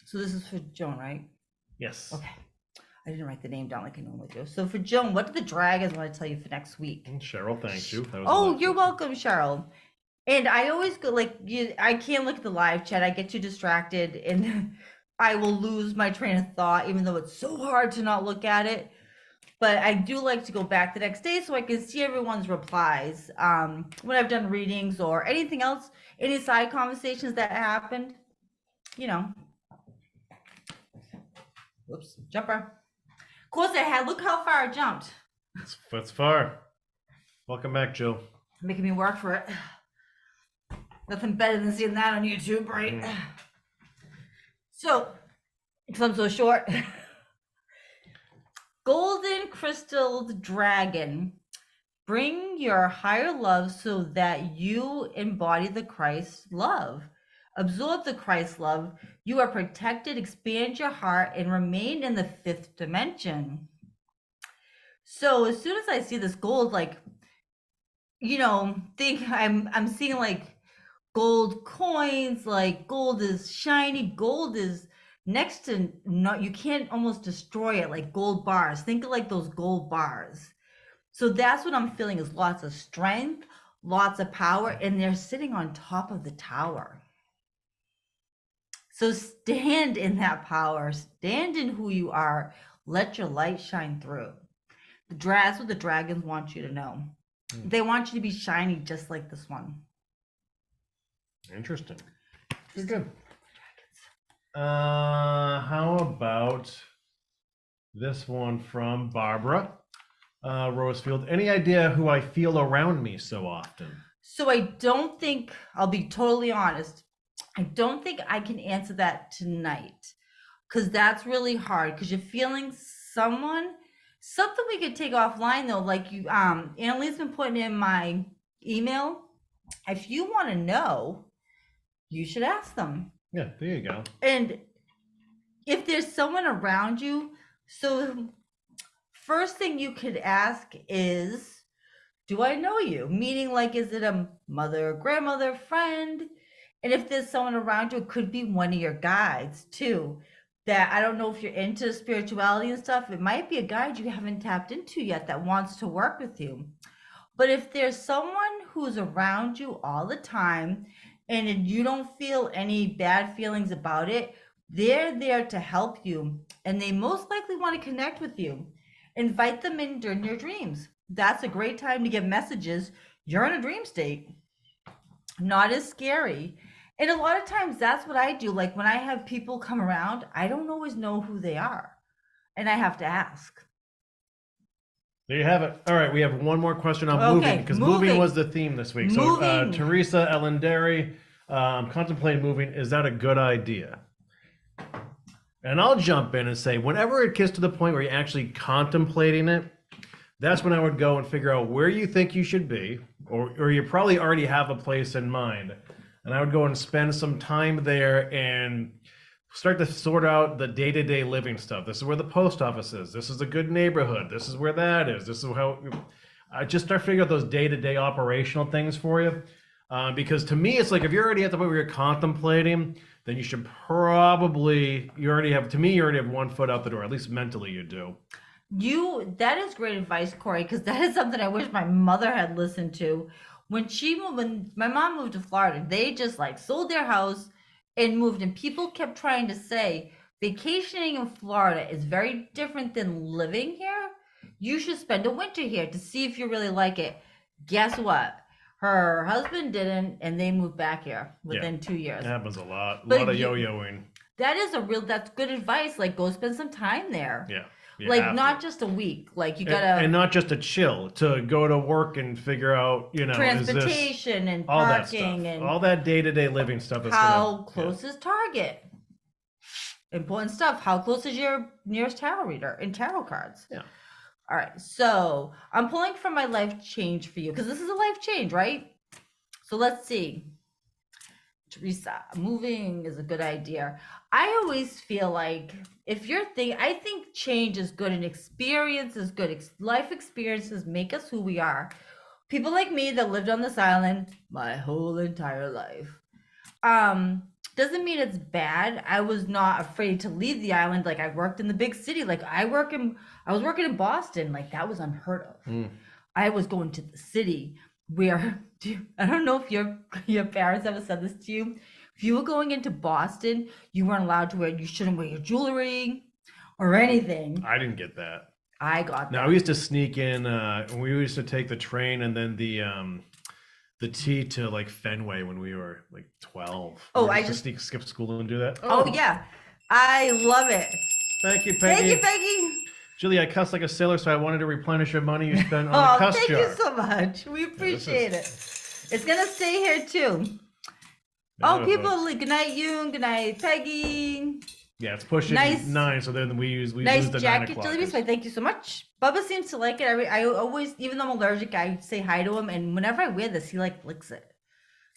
So this is for Joan, right? Yes. Okay. I didn't write the name down like I normally do. So for Joan, what do the dragons want to tell you for next week? And Cheryl, thank you. You're welcome, Cheryl. And I always go I can't look at the live chat. I get too distracted and I will lose my train of thought, even though it's so hard to not look at it. But I do like to go back the next day so I can see everyone's replies. When I've done readings or anything else, any side conversations that happened, Whoops, jumper. Of course I had. Look how far I jumped. That's far. Welcome back, Jill. Making me work for it. Nothing better than seeing that on YouTube, right? So, because I'm so short. Golden crystalled dragon. Bring your higher love so that you embody the Christ love. Absorb the Christ love. You are protected. Expand your heart and remain in the fifth dimension. So as soon as I see this gold, think I'm seeing like gold coins, like gold is shiny. Gold is next to you can't almost destroy it, like gold bars. Think of like those gold bars. So that's what I'm feeling is lots of strength, lots of power, and they're sitting on top of the tower. So stand in that power, stand in who you are, let your light shine through. That's what the dragons want you to know. They want you to be shiny just like this one. Interesting. Good. How about this one from Barbara Rosefield? Any idea who I feel around me so often? So I don't think, I'll be totally honest, I don't think I can answer that tonight because that's really hard because you're feeling something we could take offline though, like you, Annalise been putting in my email. If you want to know, you should ask them. Yeah, there you go. And if there's someone around you, so first thing you could ask is, do I know you? Meaning, like, is it a mother, grandmother, friend? And if there's someone around you, it could be one of your guides too. That I don't know if you're into spirituality and stuff. It might be a guide you haven't tapped into yet that wants to work with you. But if there's someone who's around you all the time and you don't feel any bad feelings about it, they're there to help you. And they most likely want to connect with you. Invite them in during your dreams. That's a great time to get messages. You're in a dream state. Not as scary. And a lot of times that's what I do. Like when I have people come around, I don't always know who they are. And I have to ask. There you have it. All right, we have one more question on moving, because moving was the theme this week. So Teresa Ellendary, contemplating moving. Is that a good idea? And I'll jump in and say, whenever it gets to the point where you're actually contemplating it, that's when I would go and figure out where you think you should be, or you probably already have a place in mind. And I would go and spend some time there and start to sort out the day-to-day living stuff. This is where the post office is. This is a good neighborhood. This is where that is. This is how I just start figuring out those day-to-day operational things for you. Because to me, it's like if you're already at the point where you're contemplating, then you should probably, you already have 1 foot out the door, at least mentally you do. That is great advice, Corey, because that is something I wish my mother had listened to. When my mom moved to Florida, they just like sold their house and moved, and people kept trying to say vacationing in Florida is very different than living here. You should spend a winter here to see if you really like it. Guess what? Her husband didn't, and they moved back here within 2 years. It happens a lot. A lot of yo-yoing. That's good advice. Like, go spend some time there. Yeah. Like, not just a week. Like, you gotta... And not just a chill, to go to work and figure out, transportation and parking and... all that day-to-day living stuff. How close is Target? Important stuff. How close is your nearest tarot reader and tarot cards? Yeah. All right, so I'm pulling from my life change for you because this is a life change, right? So let's see. Teresa, moving is a good idea. I always feel like I think change is good and experience is good. Life experiences make us who we are. People like me that lived on this island my whole entire life. Doesn't mean it's bad. I was not afraid to leave the island. Like I worked in the big city. Like I was working in Boston. Like that was unheard of. I was going to the city where I don't know if your parents ever said this to you. If you were going into Boston, you weren't allowed to you shouldn't wear your jewelry or anything. I didn't get that. I got that. No, we used to sneak in. We used to take the train and then the T to like Fenway when we were like 12. Oh, I just skip school and do that. Oh yeah, I love it. Thank you, Peggy. Thank you, Peggy. Jilly, I cuss like a sailor, so I wanted to replenish your money you spent on the cuss thank jar. you so much. We appreciate it. It's gonna stay here too. People, good night, Yoon. Good night, Peggy. Yeah, it's pushing 9, so then we lose the 9 o'clock. Jilly, thank you so much. Bubba seems to like it. I always, even though I'm allergic, I say hi to him, and whenever I wear this, he like licks it.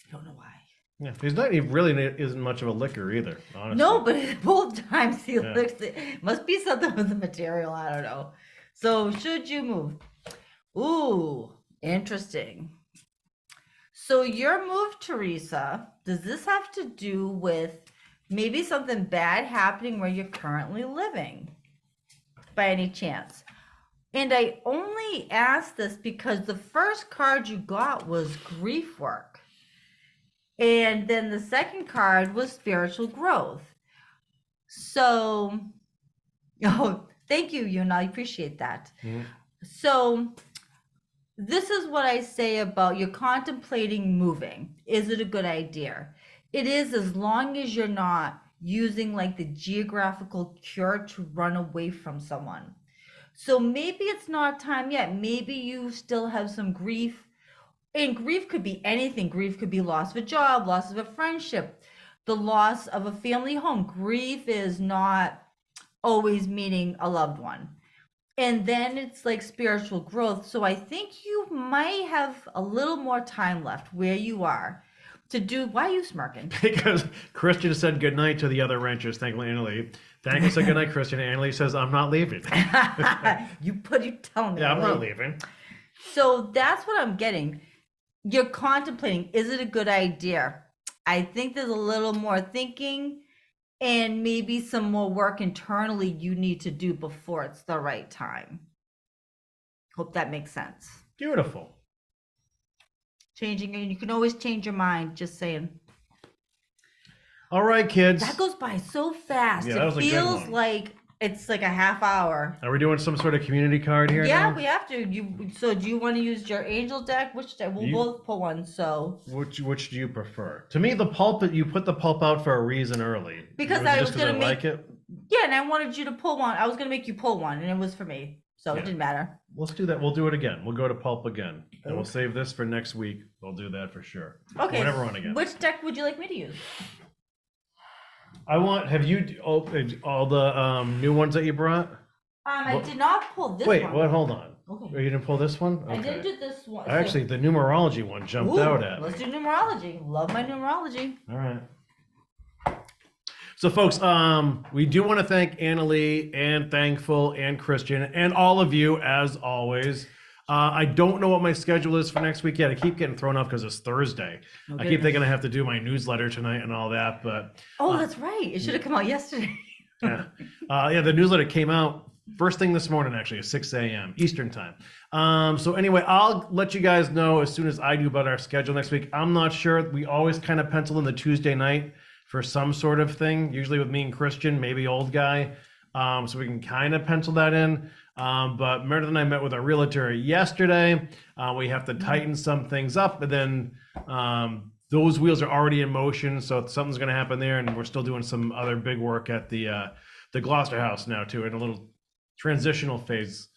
I don't know why. Yeah, he really isn't much of a licker either, honestly. No, but both times he licks it. Must be something with the material. I don't know. So should you move? Ooh, interesting. So your move, Teresa, does this have to do with maybe something bad happening where you're currently living by any chance? And I only asked this because the first card you got was grief work. And then the second card was spiritual growth. So, thank you, Yuna. I appreciate that. Mm-hmm. So, this is what I say about you're contemplating moving. Is it a good idea? It is, as long as you're not using like the geographical cure to run away from someone. So maybe it's not time yet. Maybe you still have some grief. And grief could be anything. Grief could be loss of a job, loss of a friendship, the loss of a family home. Grief is not always meaning a loved one. And then it's like spiritual growth. So I think you might have a little more time left where you are to do. Why are you smirking? Because Christian said goodnight to the other renters, thankfully Annalie. Thankfully said goodnight, Christian. And Annalie says, I'm not leaving. You tell me. Yeah, I'm not like- leaving. So that's what I'm getting. You're contemplating, is it a good idea? I think there's a little more thinking and maybe some more work internally you need to do before it's the right time. Hope that makes sense. Beautiful. Changing, and you can always change your mind, just saying. All right, kids. That goes by so fast. Yeah, that It was a good feels one. like it's like a half hour. Are we doing some sort of community card here Yeah, now? we have to. So do you want to use your angel deck? Which deck? We'll both pull one. So Which do you prefer? To me, the pulp, you put the pulp out for a reason early. Because I was just 'cause gonna make- like it. yeah, and I wanted you to pull one. I was gonna make you pull one, and it was for me, so Yeah. it didn't matter. Let's do that. We'll do it again. We'll go to pulp again, and we'll Okay. save this for next week. We'll do that for sure. Okay. Whenever on again. Which deck would you like me to use? I want. Have you opened all the new ones that you brought? I What- did not pull this Wait, one. what? Hold on. Okay. Oh, you didn't pull this one? I Okay. didn't do this one. Actually, the numerology one jumped Ooh, out at me. let's do numerology. Love my numerology. All right. So, folks, we do want to thank Annalie and Thankful and Christian and all of you, as always. I don't know what my schedule is for next week yet. I keep getting thrown off because it's Thursday. Oh, I keep thinking I have to do my newsletter tonight and all that, but Oh, that's right. It should have come out yesterday. yeah. Yeah, the newsletter came out first thing this morning, actually, at 6 a.m. Eastern time. So anyway, I'll let you guys know as soon as I do about our schedule next week. I'm not sure. We always kind of pencil in the Tuesday night for some sort of thing, usually with me and Christian, maybe old guy. So we can kind of pencil that in. But Meredith and I met with our realtor yesterday. We have to tighten some things up, but then those wheels are already in motion, so something's going to happen there. And we're still doing some other big work at the Gloucester house now too, in a little transitional phase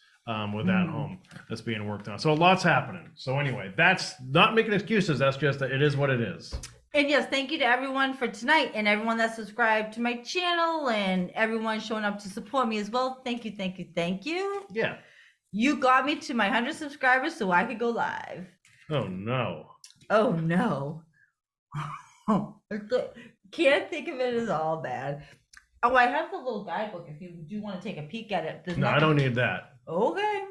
with that home that's being worked on. So a lot's happening. So anyway, that's not making excuses. That's just that it is what it is. And yes, thank you to everyone for tonight and everyone that subscribed to my channel and everyone showing up to support me as well. Thank you, thank you, thank you. Yeah. You got me to my 100 subscribers so I could go live. Oh no. Oh no. Can't think of it as all bad. Oh, I have the little guidebook if you do want to take a peek at it. There's No, I nothing- don't need that. Okay.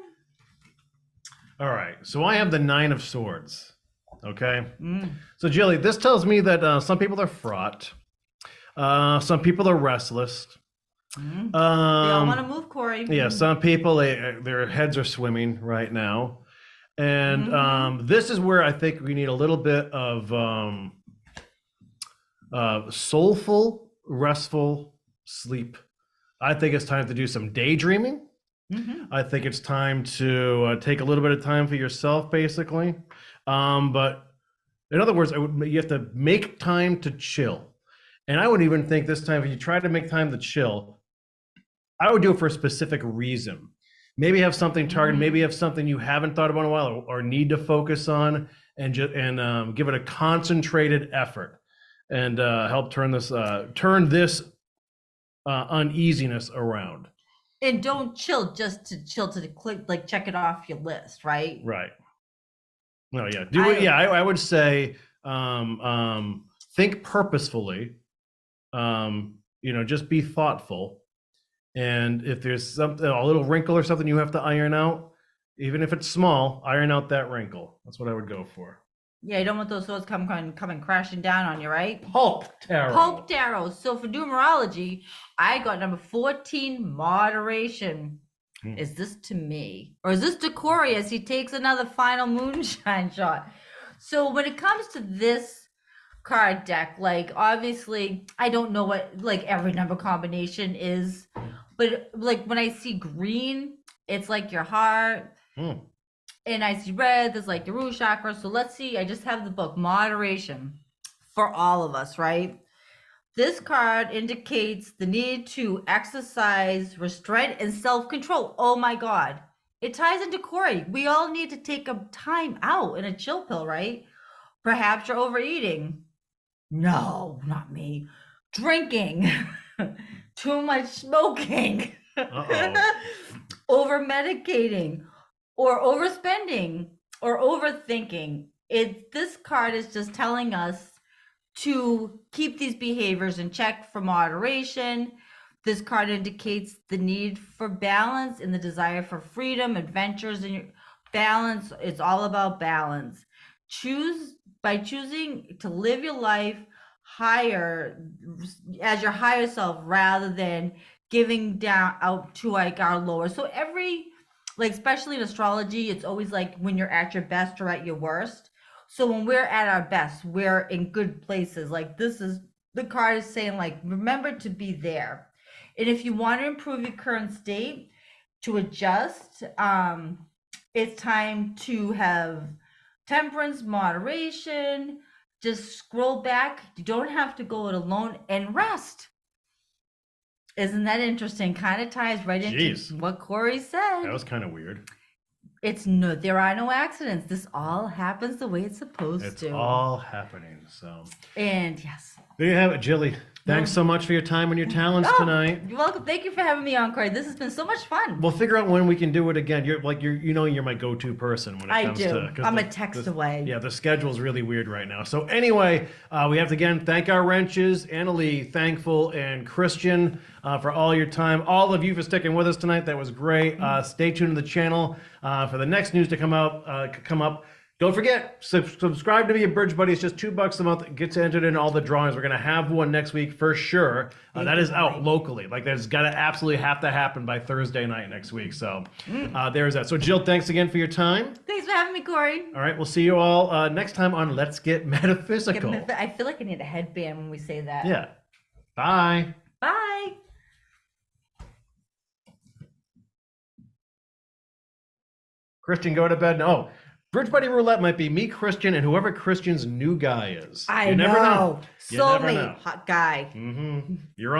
All right. So I have the 9 of Swords. Okay. Mm. So Jilly, this tells me that some people are fraught. Some people are restless. Mm. They all want to Um, move, Corey. yeah, some people, their heads are swimming right now. And this is where I think we need a little bit of soulful, restful sleep. I think it's time to do some daydreaming. Mhm. I think it's time to take a little bit of time for yourself, basically. But in other words, you have to make time to chill. And I would even think this time, if you try to make time to chill, I would do it for a specific reason. Maybe have something targeted, maybe have something you haven't thought about in a while or need to focus on, and give it a concentrated effort and help turn this uneasiness around. And don't chill just to chill to click, like check it off your list, right? Right. No, yeah. Do it. Yeah, I would say think purposefully. Just be thoughtful. And if there's something, a little wrinkle or something you have to iron out, even if it's small, iron out that wrinkle. That's what I would go for. Yeah, you don't want those swords coming crashing down on you, right? Pulp tarot. Pulp tarot. So for numerology, I got number 14, moderation. Is this to me? Or is this to Corey as he takes another final moonshine shot? So when it comes to this card deck, like obviously I don't know what like every number combination is, but like when I see green, it's like your heart. And I see red, there's like the root chakra. So let's see, I just have the book, Moderation, for all of us, right? This card indicates the need to exercise restraint and self-control. Oh my God. It ties into Corey. We all need to take a time out and a chill pill, right? Perhaps you're overeating. No, not me. Drinking. Too much smoking. Over medicating. Or overspending or overthinking. This card is just telling us to keep these behaviors in check for moderation. This card indicates the need for balance and the desire for freedom, adventures, and balance. It's all about balance. By choosing to live your life higher as your higher self rather than giving down out to like our lower. So like especially in astrology, it's always like when you're at your best or at your worst. So when we're at our best, we're in good places. Like this is the card is saying like remember to be there. And if you want to improve your current state, to adjust, it's time to have temperance, moderation. Just scroll back. You don't have to go it alone and rest. Isn't that interesting? Kind of ties right into what Corey said. That was kind of weird. There are no accidents. This all happens the way it's supposed to. It's all happening. So. And yes. There you have it, Jilly. Thanks so much for your time and your talents tonight. You're welcome. Thank you for having me on, Corey. This has been so much fun. We'll figure out when we can do it again. You're my go-to person when it comes to. I'm a text away. Yeah, the schedule's really weird right now. So anyway, we have to again thank our wrenches, Annalie, Thankful, and Christian for all your time. All of you for sticking with us tonight. That was great. Stay tuned to the channel for the next news to come up. Don't forget, subscribe to me at Bridge Buddy. It's just $2 a month. It gets entered in all the drawings. We're going to have one next week for sure. That is out locally. Like, that's got to absolutely have to happen by Thursday night next week. So there's that. So, Jill, thanks again for your time. Thanks for having me, Corey. All right, we'll see you all next time on Let's Get Metaphysical. I feel like I need a headband when we say that. Yeah. Bye. Bye. Christian, go to bed. No. Bridge Buddy Roulette might be me, Christian, and whoever Christian's new guy is. I never know. You never Soulmate, know. hot guy. You're